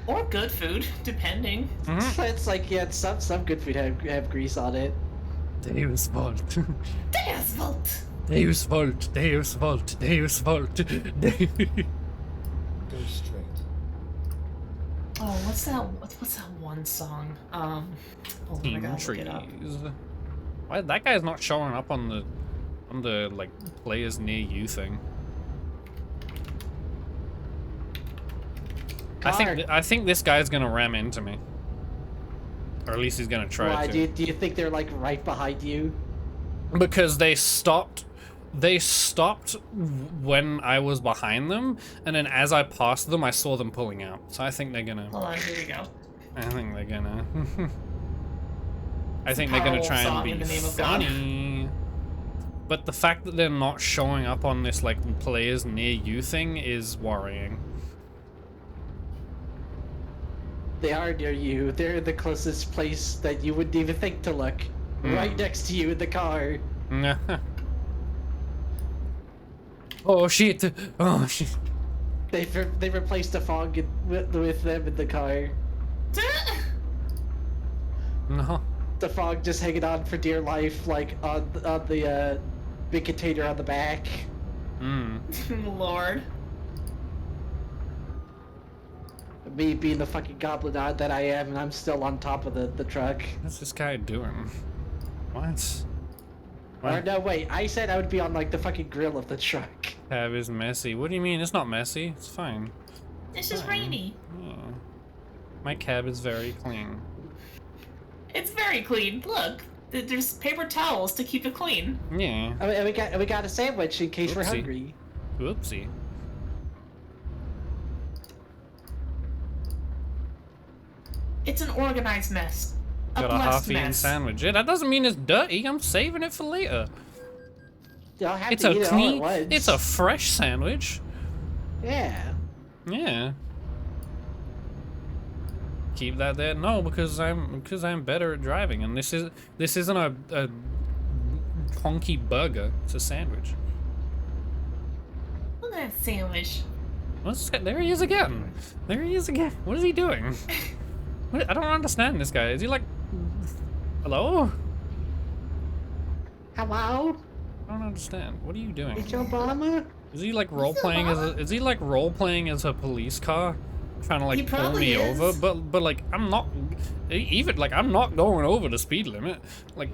Or good food, depending. Mm-hmm. It's like, yeah, some good food have grease on it. Deus Volt. Deus Volt! Deus Volt. Deus Volt. Deus Volt. Go straight. Oh, what's that one song? Hold on, I Team gotta look trees. it up. Why that guy's not showing up on the like players near you thing? I think this guy's gonna ram into me, or at least he's gonna try Why, to. do you think they're like right behind you? Because they stopped when I was behind them, and then as I passed them, I saw them pulling out. So I think they're gonna. Hold on, here we go. I think they're gonna. I It's a think they're gonna Powerwolf try and song be in the name of God. funny. But the fact that they're not showing up on this like players near you thing is worrying. They are near you. They're the closest place that you wouldn't even think to look. Right next to you in the car. Oh shit! Oh shit! They replaced the fog with them in the car. No. The fog just hanging on for dear life, like on the big container on the back. Lord. Me being the fucking goblin that I am, and I'm still on top of the truck. What's this guy doing? What? Or no, wait, I said I would be on like the fucking grill of the truck. Cab is messy. What do you mean? It's not messy. It's fine. It's just rainy. Yeah. My cab is very clean. It's very clean. Look, there's paper towels to keep it clean. Yeah. And we got a sandwich in case we're Oopsie. hungry. Whoopsie. It's an organized mess. Got a blessed half-eaten mess. sandwich. Yeah, that doesn't mean it's dirty. I'm saving it for later. I'll have It's to a eat it all clean. at once. It's a fresh sandwich. Yeah. Yeah. Keep that there. No, because I'm better at driving, and this isn't a honky burger. It's a sandwich. Look at that sandwich. What's there he is again. There he is again. What is he doing? What, I don't understand this guy. Is he like, hello? Hello? I don't understand. What are you doing? It's Obama? Is he like role playing as a? Is he like role playing as a police car, trying to He like pull probably me is. over? But like I'm not even like I'm not going over the speed limit. Like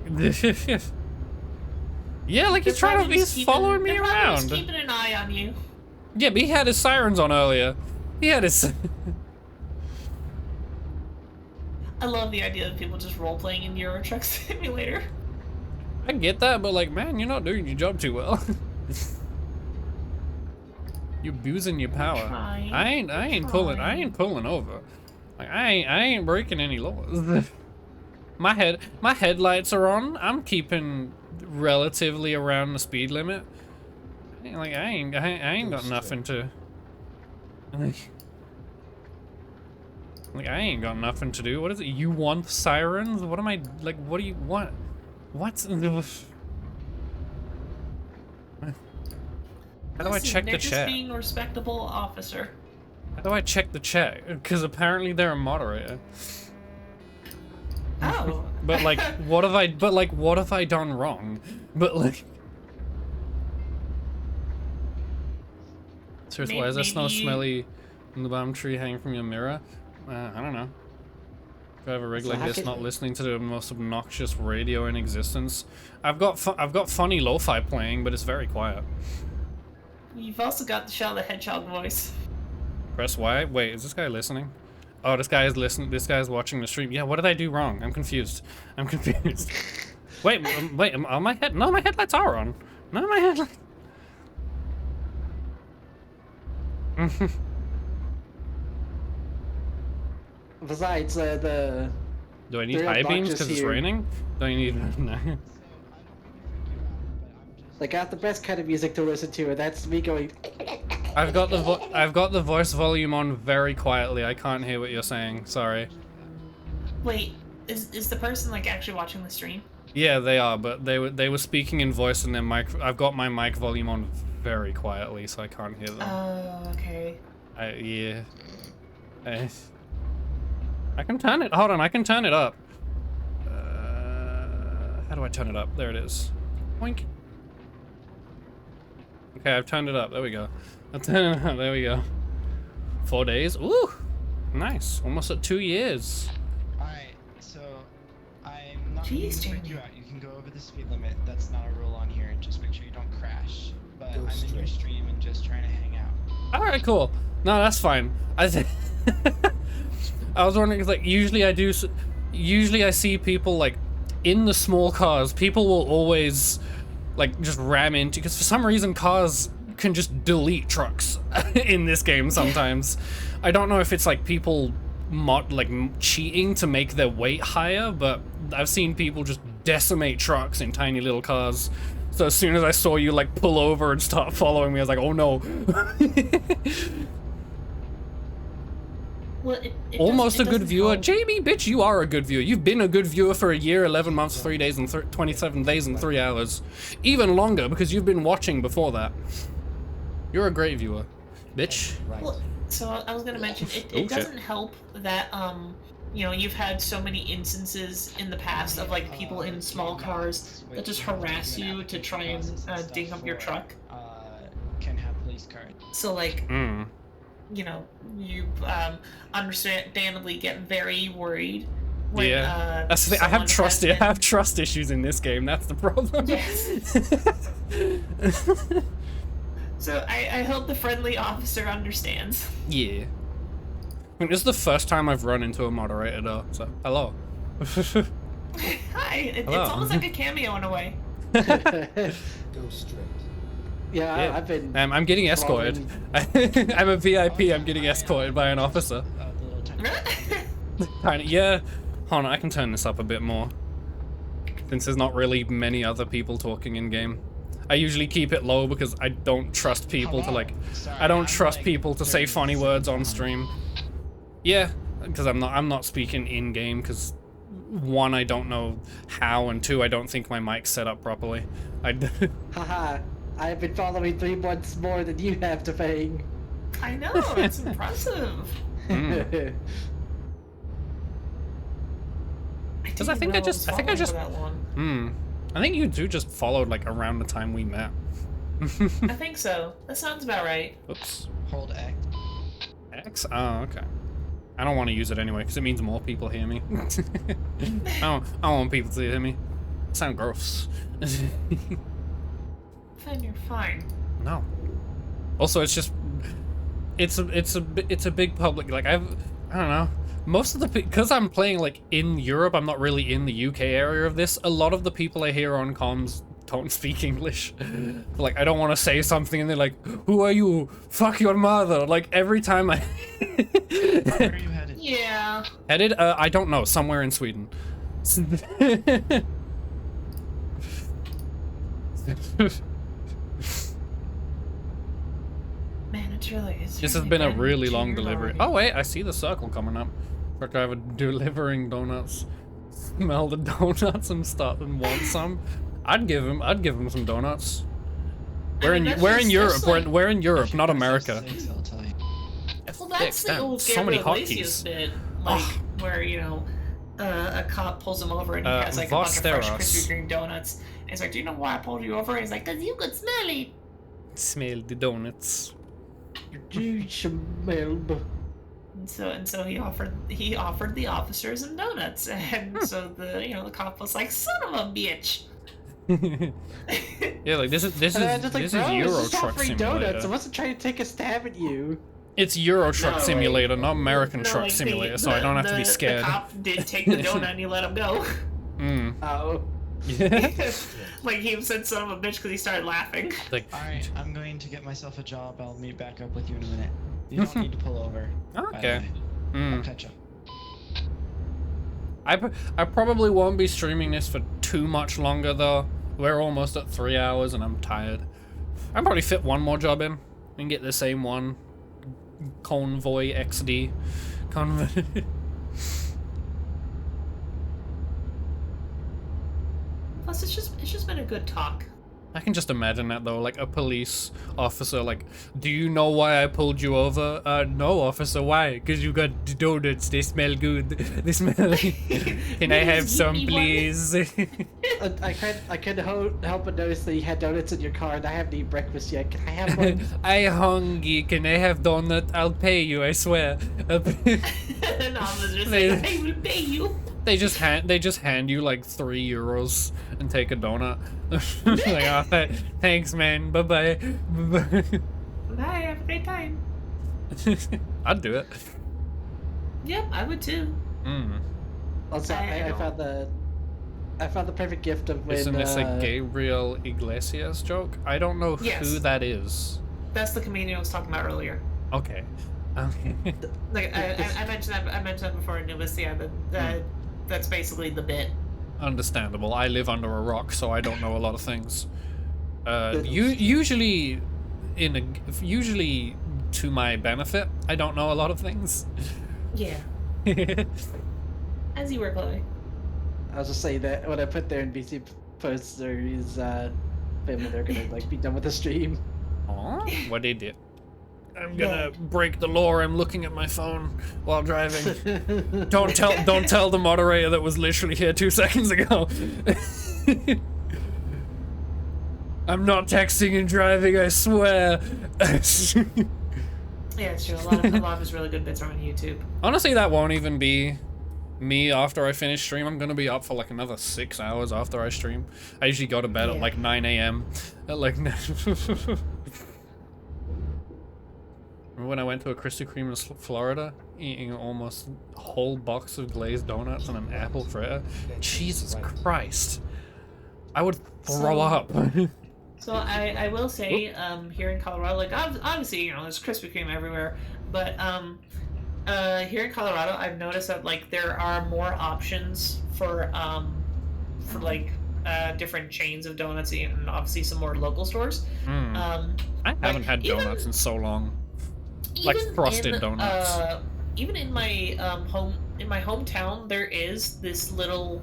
yeah, like he's trying to he's following me they're probably just around. keeping an eye on you. Yeah, but he had his sirens on earlier. He had his. I love the idea of people just role playing in Euro Truck Simulator. I get that, but like, man, you're not doing your job too well. You're abusing your power. trying. I ain't pulling over. Like I ain't breaking any laws. my headlights are on. I'm keeping relatively around the speed limit. Like I ain't got nothing to. Like I ain't got nothing to do. What is it? You want sirens? What am I like? What do you want? What's How do I Listen, check they're the just chat? being a respectable officer. How do I check the chat? Because apparently they're a moderator. Oh. But like, what have I? But like, what have I done wrong? But like, seriously, why is there snow Maybe- smelly in the bottom tree hanging from your mirror? I don't know. If I have a rig So like how this, can- not listening to the most obnoxious radio in existence. I've got funny lo-fi playing, but it's very quiet. You've also got the Shadow the Hedgehog voice. Press Y. Wait, is this guy listening? Oh, this guy is listening. This guy is watching the stream. Yeah, what did I do wrong? I'm confused. I'm confused. Wait, wait. Are my head? No, my headlights are on. No, my headlights. Besides, Do I need They're high beams obnoxious because it's here. raining? Do I need? No. they got the best kind of music to listen to, and that's me going. I've got the voice volume on very quietly. I can't hear what you're saying. Sorry. Wait, is the person like actually watching the stream? Yeah, they are, but they were speaking in voice and their mic. I've got my mic volume on very quietly, so I can't hear them. Oh, okay. Yeah. I can turn it. Hold on, I can turn it up. How do I turn it up? There it is. Boink. Okay, I've turned it up. There we go. I'll turn it up. There we go. 4 days. Ooh, nice. Almost at 2 years. Alright, so I'm not going Jeez, to break Jamie. you out. You can go over the speed limit. That's not a rule on here. Just make sure you don't crash. But Go I'm in your straight. stream and just trying to hang out. All right, cool. No, that's fine. I was wondering, 'cause, like, usually I see people like in the small cars. People will always like just ram into, because for some reason cars can just delete trucks in this game sometimes. I don't know if it's like people cheating to make their weight higher, but I've seen people just decimate trucks in tiny little cars. So as soon as I saw you like pull over and start following me, I was like, oh no. Well, it Almost a good doesn't viewer. help. Jamie, bitch, you are a good viewer. You've been a good viewer for a year, 11 months, 3 days, and 27 days and 3 hours. Even longer, because you've been watching before that. You're a great viewer. Bitch. Right. Well, so I was gonna mention it Oh, shit. doesn't help that you know, you've had so many instances in the past of like people in small cars that just harass you to try and ding up your truck. Can have police cars. So like, Mm. you know, you understandably get very worried when Yeah. That's the thing. I someone have trust. has I have trust issues in this game. That's the problem. Yes. So I hope the friendly officer understands. Yeah. I mean, this is the first time I've run into a moderator, though. So, hello. Hi, it's Hello. almost like a cameo in a way. Go straight. Yeah. I've been. I'm getting escorted. I'm a VIP. I'm getting escorted by an officer. The little tiny Kinda, yeah. Hold on, I can turn this up a bit more. Since there's not really many other people talking in game. I usually keep it low because I don't trust people to like. Sorry, I don't I'm, trust like, people to say 30 funny words on seconds stream. Yeah, because I'm not speaking in game because one, I don't know how, and two, I don't think my mic's set up properly. Haha. I've been following 3 months more than you have to paying. I know, it's impressive. Mm. Because I think I just That one. I think you two just followed like around the time we met. I think so. That sounds about right. Oops. Hold X. X? Oh, okay. I don't want to use it anyway because it means more people hear me. I don't want people to hear me. Sound gross. Then you're fine. No. Also, it's just it's a big public, like I don't know. Most of the because I'm playing like in Europe, I'm not really in the UK area of this. A lot of the people I hear on comms don't speak English. Like I don't want to say something and they're like, "Who are you? Fuck your mother!" Like every time I Where are you headed? Yeah. headed, I don't know, somewhere in Sweden. Man, it's really. This has been a really long delivery. Oh wait, I see the circle coming up. Truck driver delivering donuts. Smell the donuts and start and want some. I'd give him some donuts. We're in Europe. We're in Europe, not America. I'll tell you. Well, that's the Damn, old so many Gabriel Iglesias hotkeys. bit, like where you know, a cop pulls him over and he has like a bunch of fresh Vosteros. Krispy Kreme donuts. And he's like, "Do you know why I pulled you over?" And he's like, "Cause you could smell it." Smell the donuts. And so he offered the officer some donuts, and so the cop was like, "Son of a bitch." Yeah, like this is And I'm just like, this bro, is it's Euro just Truck offering donuts. I Simulator. wasn't trying to take a stab at you. It's Euro Truck No, Simulator, not American No, Truck like, Simulator, so I don't have to be scared. The cop did take the donut and he let him go. Mm. Oh. Yeah. Like he said, "Son of a bitch," because he started laughing. Like, Alright, I'm going to get myself a job. I'll meet back up with you in a minute. You don't need to pull over. by the okay. way. I'll Mm. catch up. I probably won't be streaming this for too much longer though. We're almost at 3 hours and I'm tired. I'll probably fit one more job in and get the same one. Convoy XD. Convoy. Plus, it's just been a good talk. I can just imagine that though, like a police officer, like, do you know why I pulled you over? No, officer, why? Because you got donuts, they smell good. They smell. Can I have some, please? I couldn't help but notice that you had donuts in your car, and I haven't eaten breakfast yet. Can I have one? I hungry. Can I have donut? I'll pay you. I swear. And officers say, "I will pay you." They just hand you like €3 and take a donut. Like, oh, thanks, man. Bye bye. Bye. Have a great time. I'd do it. Yep, I would too. Also, I found the perfect gift of when. Isn't this a Gabriel Iglesias joke? I don't know Yes. who that is. That's the comedian I was talking about earlier. Okay. Like I mentioned that. I mentioned that before in Nubis. Yeah, that's basically the bit. Understandable. I live under a rock, so I don't know a lot of things. Usually to my benefit, I don't know a lot of things. Yeah. As you were, Chloe. I was just saying that when I put there in BC posts, there is when they're gonna like be done with the stream. Aw, what they did. I'm gonna break the law. I'm looking at my phone while driving. Don't tell the moderator that was literally here 2 seconds ago. I'm not texting and driving, I swear. Yeah, it's true. A lot of his really good bits are on YouTube. Honestly, that won't even be me after I finish stream. I'm gonna be up for like another 6 hours after I stream. I usually go to bed at like 9 a.m. At like. Remember when I went to a Krispy Kreme in Florida, eating almost a whole box of glazed donuts and an apple fritter? Jesus Christ. I would throw up. So I will say, here in Colorado, like obviously, you know, there's Krispy Kreme everywhere, but here in Colorado, I've noticed that like there are more options for like different chains of donuts and obviously some more local stores. I haven't had donuts in so long. Like frosted donuts. Even in my hometown, there is this little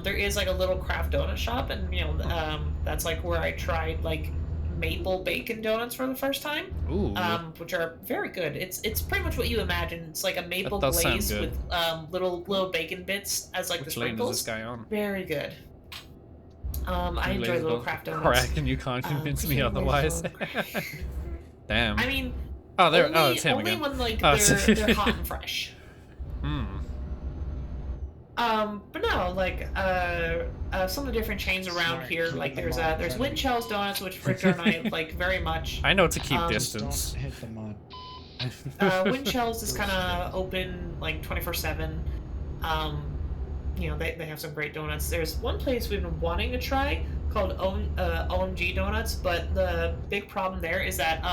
there is like a little craft donut shop, and you know that's like where I tried like maple bacon donuts for the first time. Ooh. Which are very good. It's pretty much what you imagine. It's like a maple That does sound glaze good. with little bacon bits as like the Which lane is sprinkles. this guy on? Very good. I enjoy Lanes little both craft donuts. crack and you can't convince me otherwise. Damn. I mean, Oh, there. only, Oh, it's him only again. when like Oh, they're hot and fresh. But no, like some of the different chains around Smart, here, keep like them there's on, there's try to- Winchell's Donuts, which Richard and I like very much. I know to keep Just distance. don't hit the mud. Winchell's is kind of open like 24/7. You know, they have some great donuts. There's one place we've been wanting to try called OMG Donuts, but the big problem there is that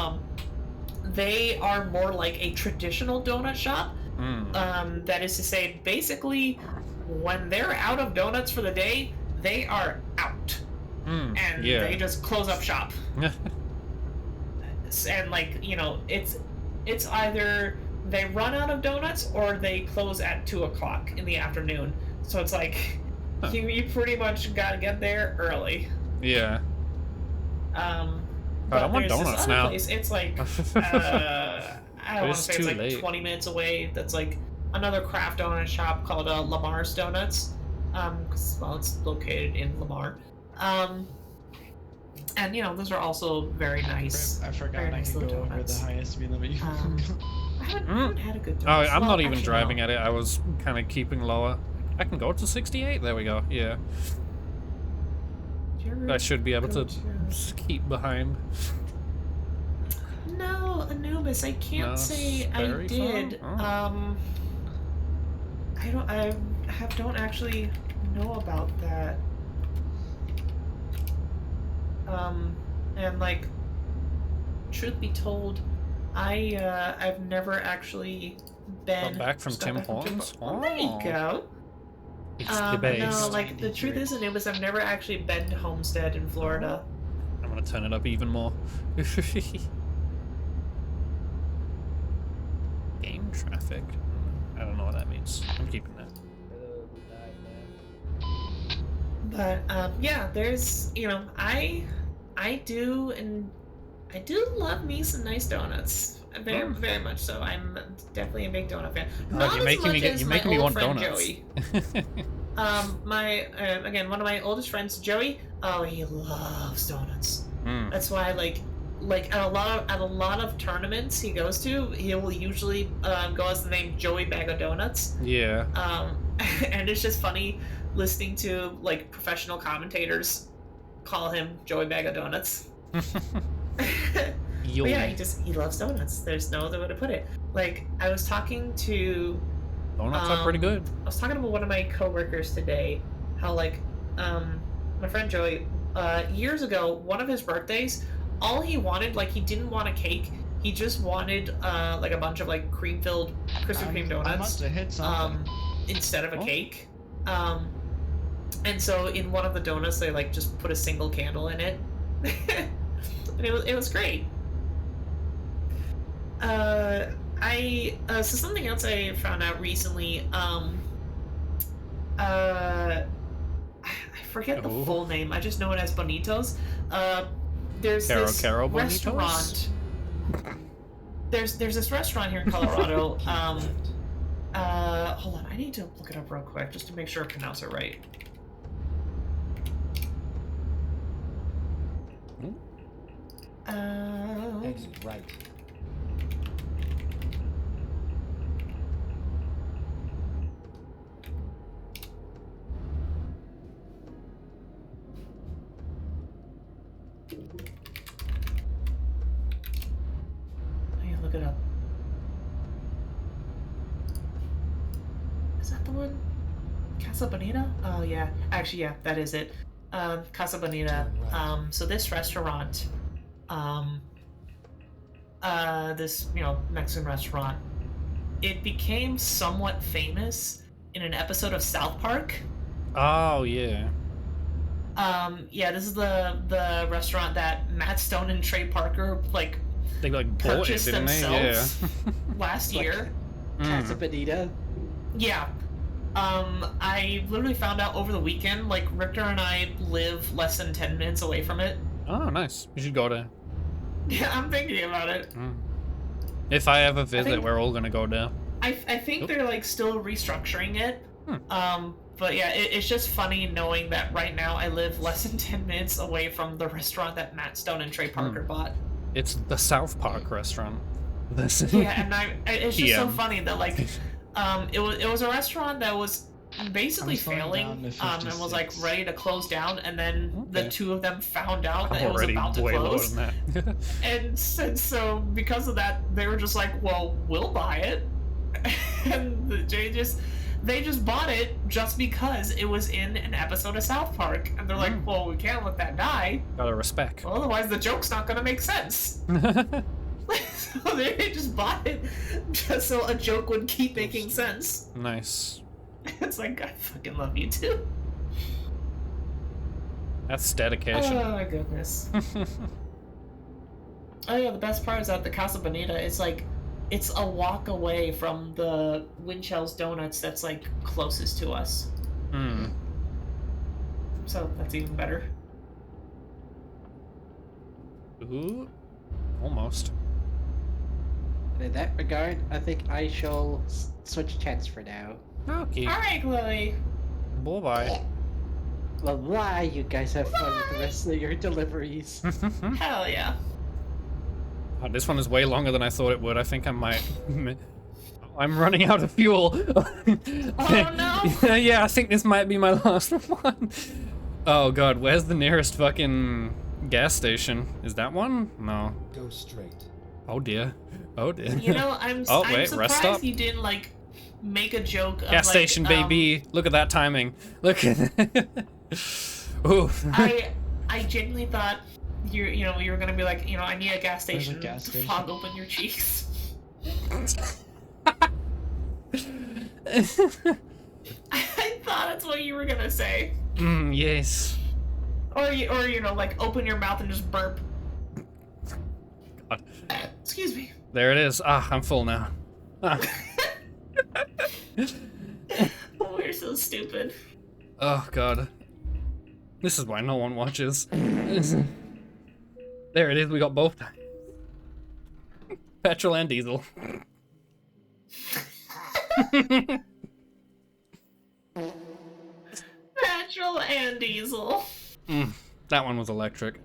they are more like a traditional donut shop. That is to say, basically, when they're out of donuts for the day, they are out, and they just close up shop. And like, you know, it's either they run out of donuts or they close at 2 o'clock in the afternoon. So it's like you pretty much gotta get there early. Yeah. But I want there's this donuts other now. place. It's like I don't want to It's say it's too like late. 20 minutes away. That's like another craft donut shop called Lamar's Donuts. 'Cause, well, it's located in Lamar. And you know, those are also very nice. I forgot very I nice can little go over the donuts. highest speed limit you can Um, go. I haven't had a good Oh, donut. I'm Well, not even actually, driving no. at it. I was kind of keeping lower. I can go to 68. There we go. Yeah. Did you ever I should be able go to keep behind. No, Anubis, I can't No, say I very did. far? Oh. I don't actually know about that. And like, truth be told, I've never actually been Got back from just got Tim back from Hortons? Oh, there you Oh. go. It's the best. No, like the truth is, and I've never actually been to Homestead in Florida. I'm gonna turn it up even more. Game traffic. I don't know what that means. I'm keeping that. But yeah, there's I do love me some nice donuts. Very much so. I'm definitely a big donut fan. Not you're as making much as my me old want friend donuts. Joey. Again, one of my oldest friends, Joey. Oh, he loves donuts. That's why like at a lot of tournaments he goes to, he will usually go as the name Joey Bag of Donuts. Yeah. And it's just funny listening to like professional commentators call him Joey Bag of Donuts. But yeah, he loves donuts. There's no other way to put it. Like I was talking to Donuts are pretty good. I was talking to one of my coworkers today, how like my friend Joey, years ago, one of his birthdays, all he wanted, like he didn't want a cake, he just wanted like a bunch of like cream-filled Krispy Kreme donuts. I must have hit something. Instead of a cake. And so in one of the donuts they like just put a single candle in it. And it was great. So something else I found out recently, I forget the full name, I just know it as Bonitos. There's this Caro restaurant. There's this restaurant here in Colorado. Hold on, I need to look it up real quick just to make sure I pronounce it right. Exit right. I gotta look it up. Is that the one? Casa Bonita? Oh yeah, actually yeah, that is it. Casa Bonita. So this restaurant, this Mexican restaurant, it became somewhat famous in an episode of South Park. Oh yeah. Yeah, this is the restaurant that Matt Stone and Trey Parker They bought it, purchased didn't they? themselves Yeah. last year. Casa Bonita. Yeah. I literally found out over the weekend, like, Richter and I live less than 10 minutes away from it. Oh, nice. You should go there. Yeah, I'm thinking about it. If I ever visit, we're all gonna go there. I think they're, like, still restructuring it. But yeah, it's just funny knowing that right now I live less than 10 minutes away from the restaurant that Matt Stone and Trey Parker bought. It's the South Park restaurant. Yeah, and it's just so funny that, like, it was a restaurant that was basically failing and was like ready to close down, and then the two of them found out that it was about to close. And so because of that, they were just like, well, we'll buy it. And they just bought it just because it was in an episode of South Park, and they're like, well, we can't let that die. Gotta respect. Well, otherwise the joke's not gonna make sense. So they just bought it just so a joke would keep making sense. Nice. It's like, I fucking love you too. That's dedication. Oh my goodness. Oh yeah, the best part is that the Casa Bonita is like, it's a walk away from the Winchel's Donuts that's like closest to us. So that's even better. Ooh, almost. And in that regard, I think I shall switch chats for now. Okay. Alright, Chloe. Bye-bye. Well, why you guys have fun with the rest of your deliveries? Hell yeah. Oh, this one is way longer than I thought it would. I think I might... I'm running out of fuel. Oh no! Yeah, I think this might be my last one. Oh god, where's the nearest fucking gas station? Is that one? No. Go straight. Oh dear. Oh dear. You know, I'm wait, rest surprised stop. you didn't like make a joke of Gas station, baby. Look at that timing. Look at Oof. I genuinely thought you were gonna be like, I need a gas There's a station gas to station. fog open your cheeks. I thought that's what you were gonna say. Yes. Or you know, like open your mouth and just burp. God. Excuse me. There it is. Ah, I'm full now. Ah. Oh, we're so stupid. Oh god. This is why no one watches. There it is, we got both. Petrol and diesel. Petrol and diesel. That one was electric.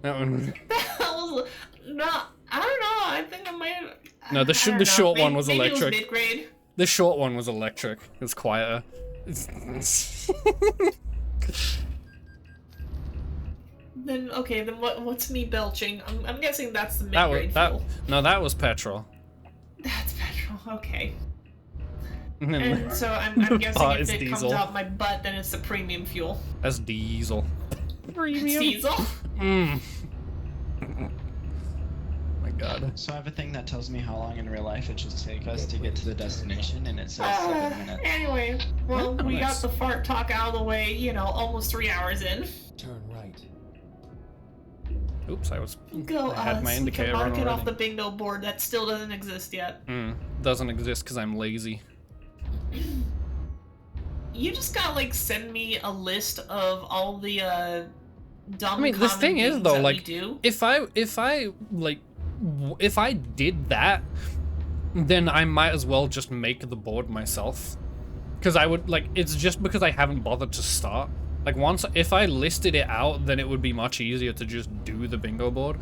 That one. That was not. I don't know. I think I might. No, the short one was maybe electric. It was mid-grade. The short one was electric. It was quieter. Then okay. Then what's me belching? I'm guessing that's the mid-grade fuel. No, that was petrol. That's petrol. Okay. And then And so I'm guessing part if is it diesel. comes out my butt, then it's the premium fuel. That's diesel. It's Premium. diesel. Mm. My god. So I have a thing that tells me how long in real life it should take us to get to the destination, and it says 7 minutes. Anyway, well, Oh, we got nice. the fart talk out of the way. You know, almost 3 hours in. Turn right. Oops, I was. Go I had my us. We indicator can on mark it off already. the bingo board that still doesn't exist yet. Doesn't exist because I'm lazy. You just gotta like send me a list of all the dumb. I mean, the common thing is things though, that like, we do. if I did that, then I might as well just make the board myself. Because I would like, it's just because I haven't bothered to start. Like if I listed it out, then it would be much easier to just do the bingo board.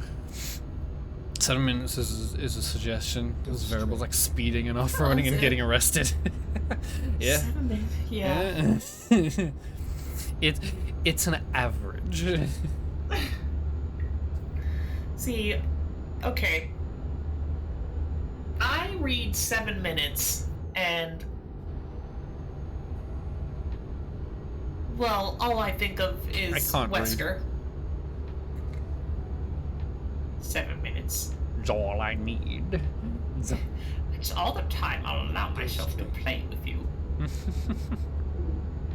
7 minutes is a suggestion. This variable's like speeding and off-roading and it? getting arrested. Yeah. 7 minutes. Yeah. It's an average. See, okay. I read 7 minutes, and well, all I think of is I can't read. Wesker. 7 minutes. It's all I need. It's all the time I'll allow myself to play with you.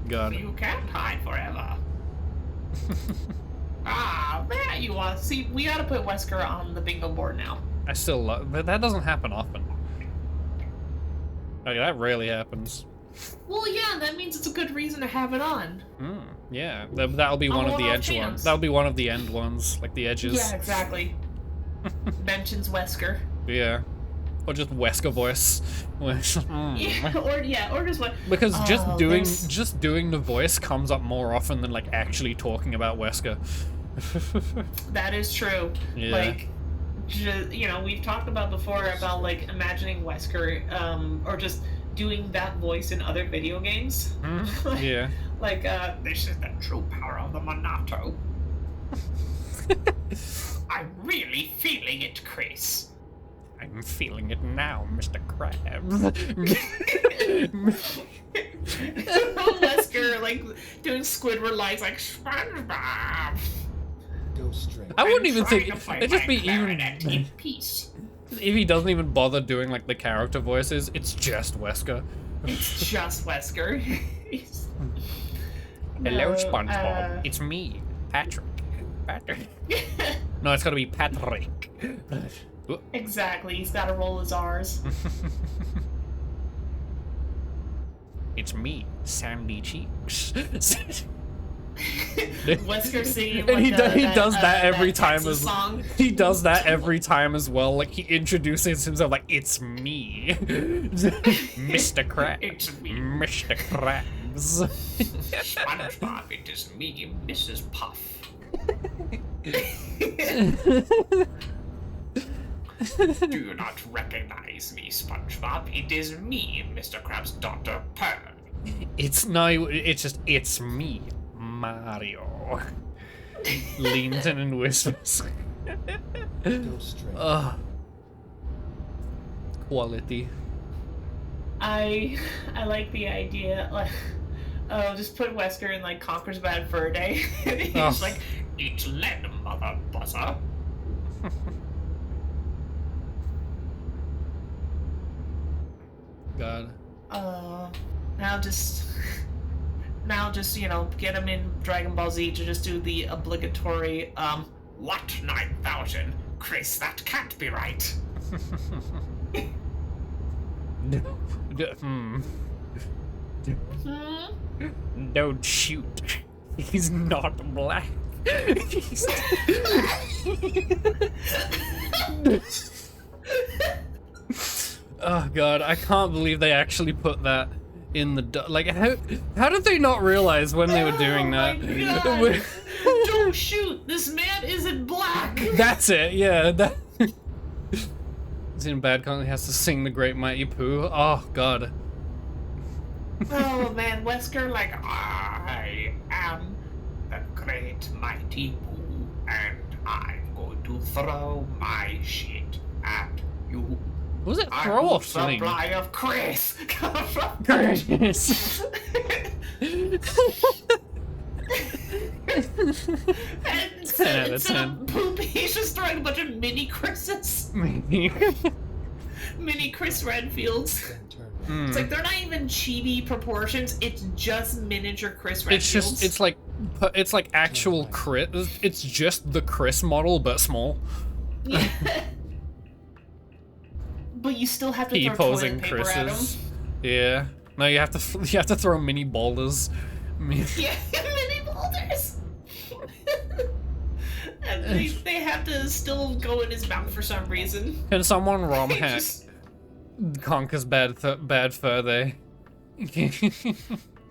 God. You can't hide forever. Ah, there you are. See, we gotta put Wesker on the bingo board now. I still love, but that doesn't happen often. Like, that rarely happens. Well, yeah, that means it's a good reason to have it on. Yeah, that'll be one of the one-off edge ones. chance. That'll be one of the end ones, like the edges. Yeah, exactly. Mentions Wesker. Yeah. Or just Wesker voice. Yeah, or just what? Because just Oh, doing the voice comes up more often than like actually talking about Wesker. That is true. Yeah. Like, you know, we've talked about before about like imagining Wesker, or just doing that voice in other video games. Yeah. Like, this is the true power of the Monato. I'm really feeling it, Chris. I'm feeling it now, Mr. Krabs. Wesker, like, doing Squidward lines like, SpongeBob. Go straight. I wouldn't I'm even trying think to find it'd just my be even clarinet in peace. if he doesn't even bother doing like the character voices, it's just Wesker. It's just Wesker. Hello, No, SpongeBob. It's me, Patrick. No, it's gotta be Patrick. Exactly, he's gotta roll his R's. It's me, Sandy Cheeks. Wesker singing And he, like he does that every time Texas as song. he does that every time as well. Like he introduces himself like it's me, Mr. Krabs. It's me. Mr. Krabs. SpongeBob, it is me, Mrs. Puff. Do you not recognize me, SpongeBob? It is me, Mr. Krabs' daughter, Pearl. It's it's me, Mario. Leans in and whispers. Go straight. Quality. I like the idea, like, just put Wesker in, like, Conker's Bad Fur Day. He's Oh. like, eat lead, mother buzzer. God. Now just now just, get him in Dragon Ball Z to just do the obligatory, what 9,000? Chris, that can't be right. Don't shoot. He's not black. He's... Oh god, I can't believe they actually put that in the like. How did they not realize when they were doing that? My God. Don't shoot! This man isn't black. That's it. Yeah. That. He's in bad company. Has to sing the Great Mighty Pooh. Oh god. Oh man, Wesker, like, I am the Great Mighty Pooh, and I'm going to throw my shit at you. What was it? Throw off something. supply of Chris. Chris. And instead of poop, he's just throwing a bunch of mini Chris's. Mini Chris Redfields. Then turn right. It's like they're not even chibi proportions. It's just miniature Chris Redfields. It's like actual Chris. It's just the Chris model, but small. Yeah. But you still have to throw Posing toilet paper at him. Chris's. Yeah. No, you have to throw mini boulders. Yeah, mini boulders. And they have to still go in his mouth for some reason. Can someone ROM hack Conker's bad fur there?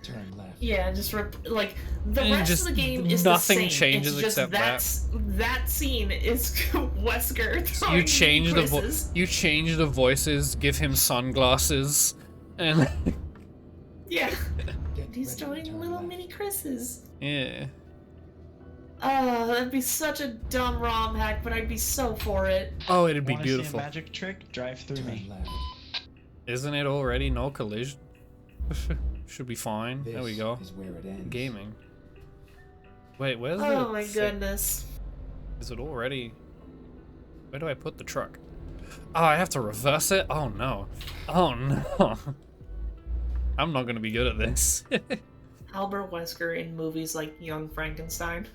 Turn left. Yeah, just like the And rest just of the game is nothing the same. changes it's just except that scene is Wesker throwing You change the Chris's. you change the voices, give him sunglasses, and Yeah, Get he's ready to throwing turn little left. mini Chris's. yeah. Oh, that'd be such a dumb ROM hack, but I'd be so for it. Oh, it'd be Wanna beautiful. See a magic trick? Drive through Turn me. left. Isn't it already no collision? Should be fine. This There we go. is where it ends. Gaming. Wait, where's the? Oh my goodness. Is it already? Where do I put the truck? Oh, I have to reverse it? Oh no. Oh no. I'm not gonna be good at this. Albert Wesker in movies like Young Frankenstein.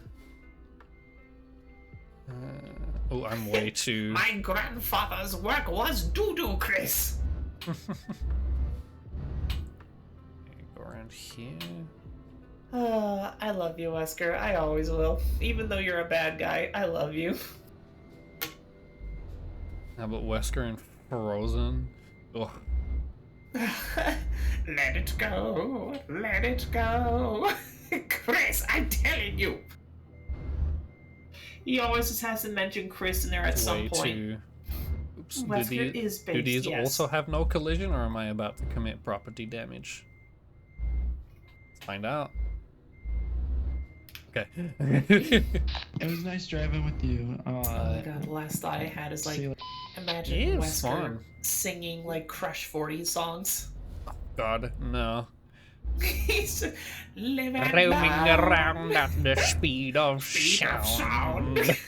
Oh, I'm way too... My grandfather's work was doo-doo, Chris. Go around here. Oh, I love you, Wesker. I always will. Even though you're a bad guy, I love you. How about Wesker and Frozen? Oh, Let it go. Let it go. Chris, I'm telling you. He always just has to mention Chris in there at some way point. too... Oops. Do Wesker is based, do these yes. also have no collision, or am I about to commit property damage? Let's find out. Okay. It was nice driving with you. Oh my god, the last thought I had is like, See you imagine It is Wesker fun. singing like Crush 40 songs. God, no. He's just living Roaming now. around at the speed of Speed of sound.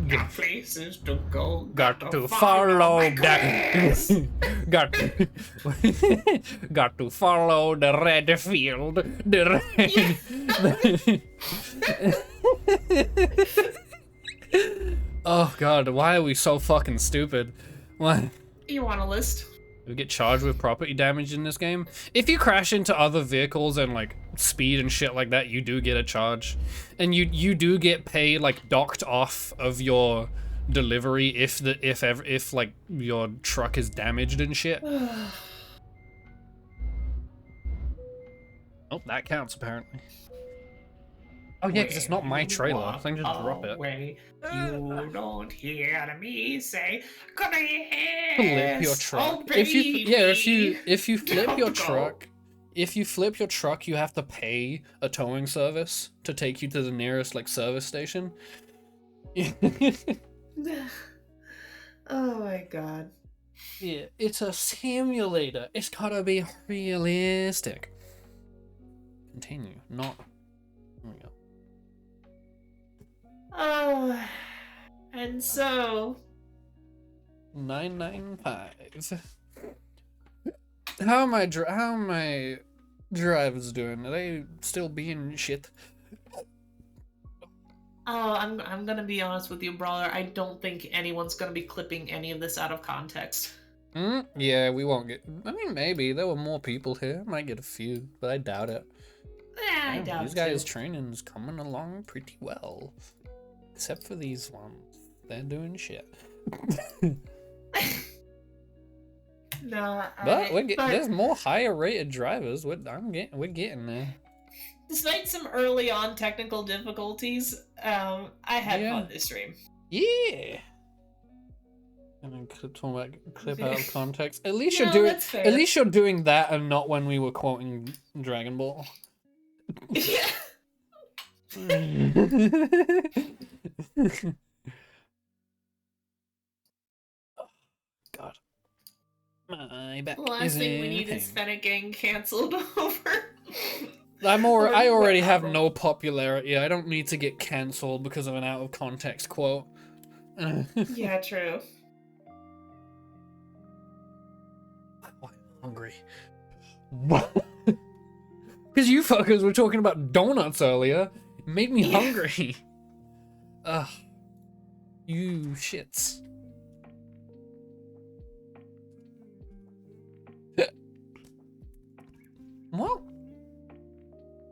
Got places to go. Got to follow my that. Chris. got to follow the red field. The red. Oh god, why are we so fucking stupid? Why? You want a list? We get charged with property damage in this game. If you crash into other vehicles and like speed and shit like that, you do get a charge, and you do get paid like docked off of your delivery if like your truck is damaged and shit. Oh, that counts apparently. Oh yeah, because it's not my trailer. I think just drop it. Away, you don't hear me say, Flip your truck. Oh, If you flip your Don't go. truck, if you flip your truck, you have to pay a towing service to take you to the nearest like service station. Oh my god. Yeah, it's a simulator. It's gotta be realistic. Continue. Not. There we go. Oh, and so 995. How am I drivers doing? Are they still being shit? Oh, I'm gonna be honest with you, Brawler. I don't think anyone's gonna be clipping any of this out of context. Yeah, we won't get. I mean, maybe there were more people here. Might get a few, but I doubt it. Yeah, I Damn, doubt these it guys' too. training's coming along pretty well, except for these ones. They're doing shit. No, But but there's more higher rated drivers. We're getting there. despite some early on technical difficulties, I had Yeah. fun this stream. Yeah. And then clip out of context. At least No, you're doing. that's fair. At least you're doing that, and not when we were quoting Dragon Ball. Yeah. God. My back The is last thing we in need pain. is Fennec getting cancelled over. I Or already have whatever. no popularity. I don't need to get cancelled because of an out of context quote. Yeah, true. I'm hungry. What? Because you fuckers were talking about donuts earlier. It made me Yeah. hungry. Ugh. You shits. Well,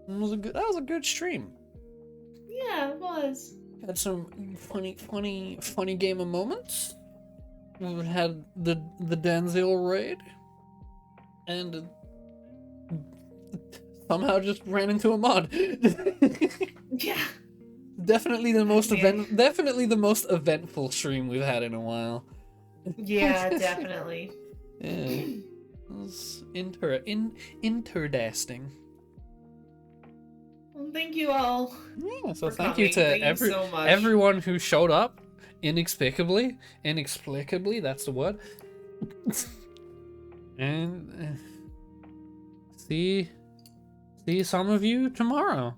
that was a good stream. Yeah, it was. Had some funny gamer moments. We had the Danzil raid, and somehow just ran into a mod. Yeah. Definitely the most Yeah. definitely the most eventful stream we've had in a while. Yeah, definitely. Yeah, it was interesting. Well, thank you all. Yeah, so for thank you coming. to Thank you so much. everyone who showed up inexplicably, that's the word. And see some of you tomorrow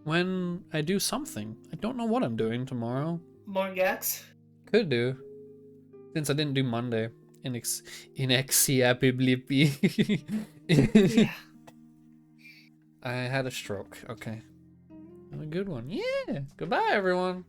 when I do something. I don't know what I'm doing tomorrow. More Gex. Could do, since I didn't do Monday. Inexpiably. Yeah. I had a stroke. Okay. Have a good one. Yeah. Goodbye, everyone.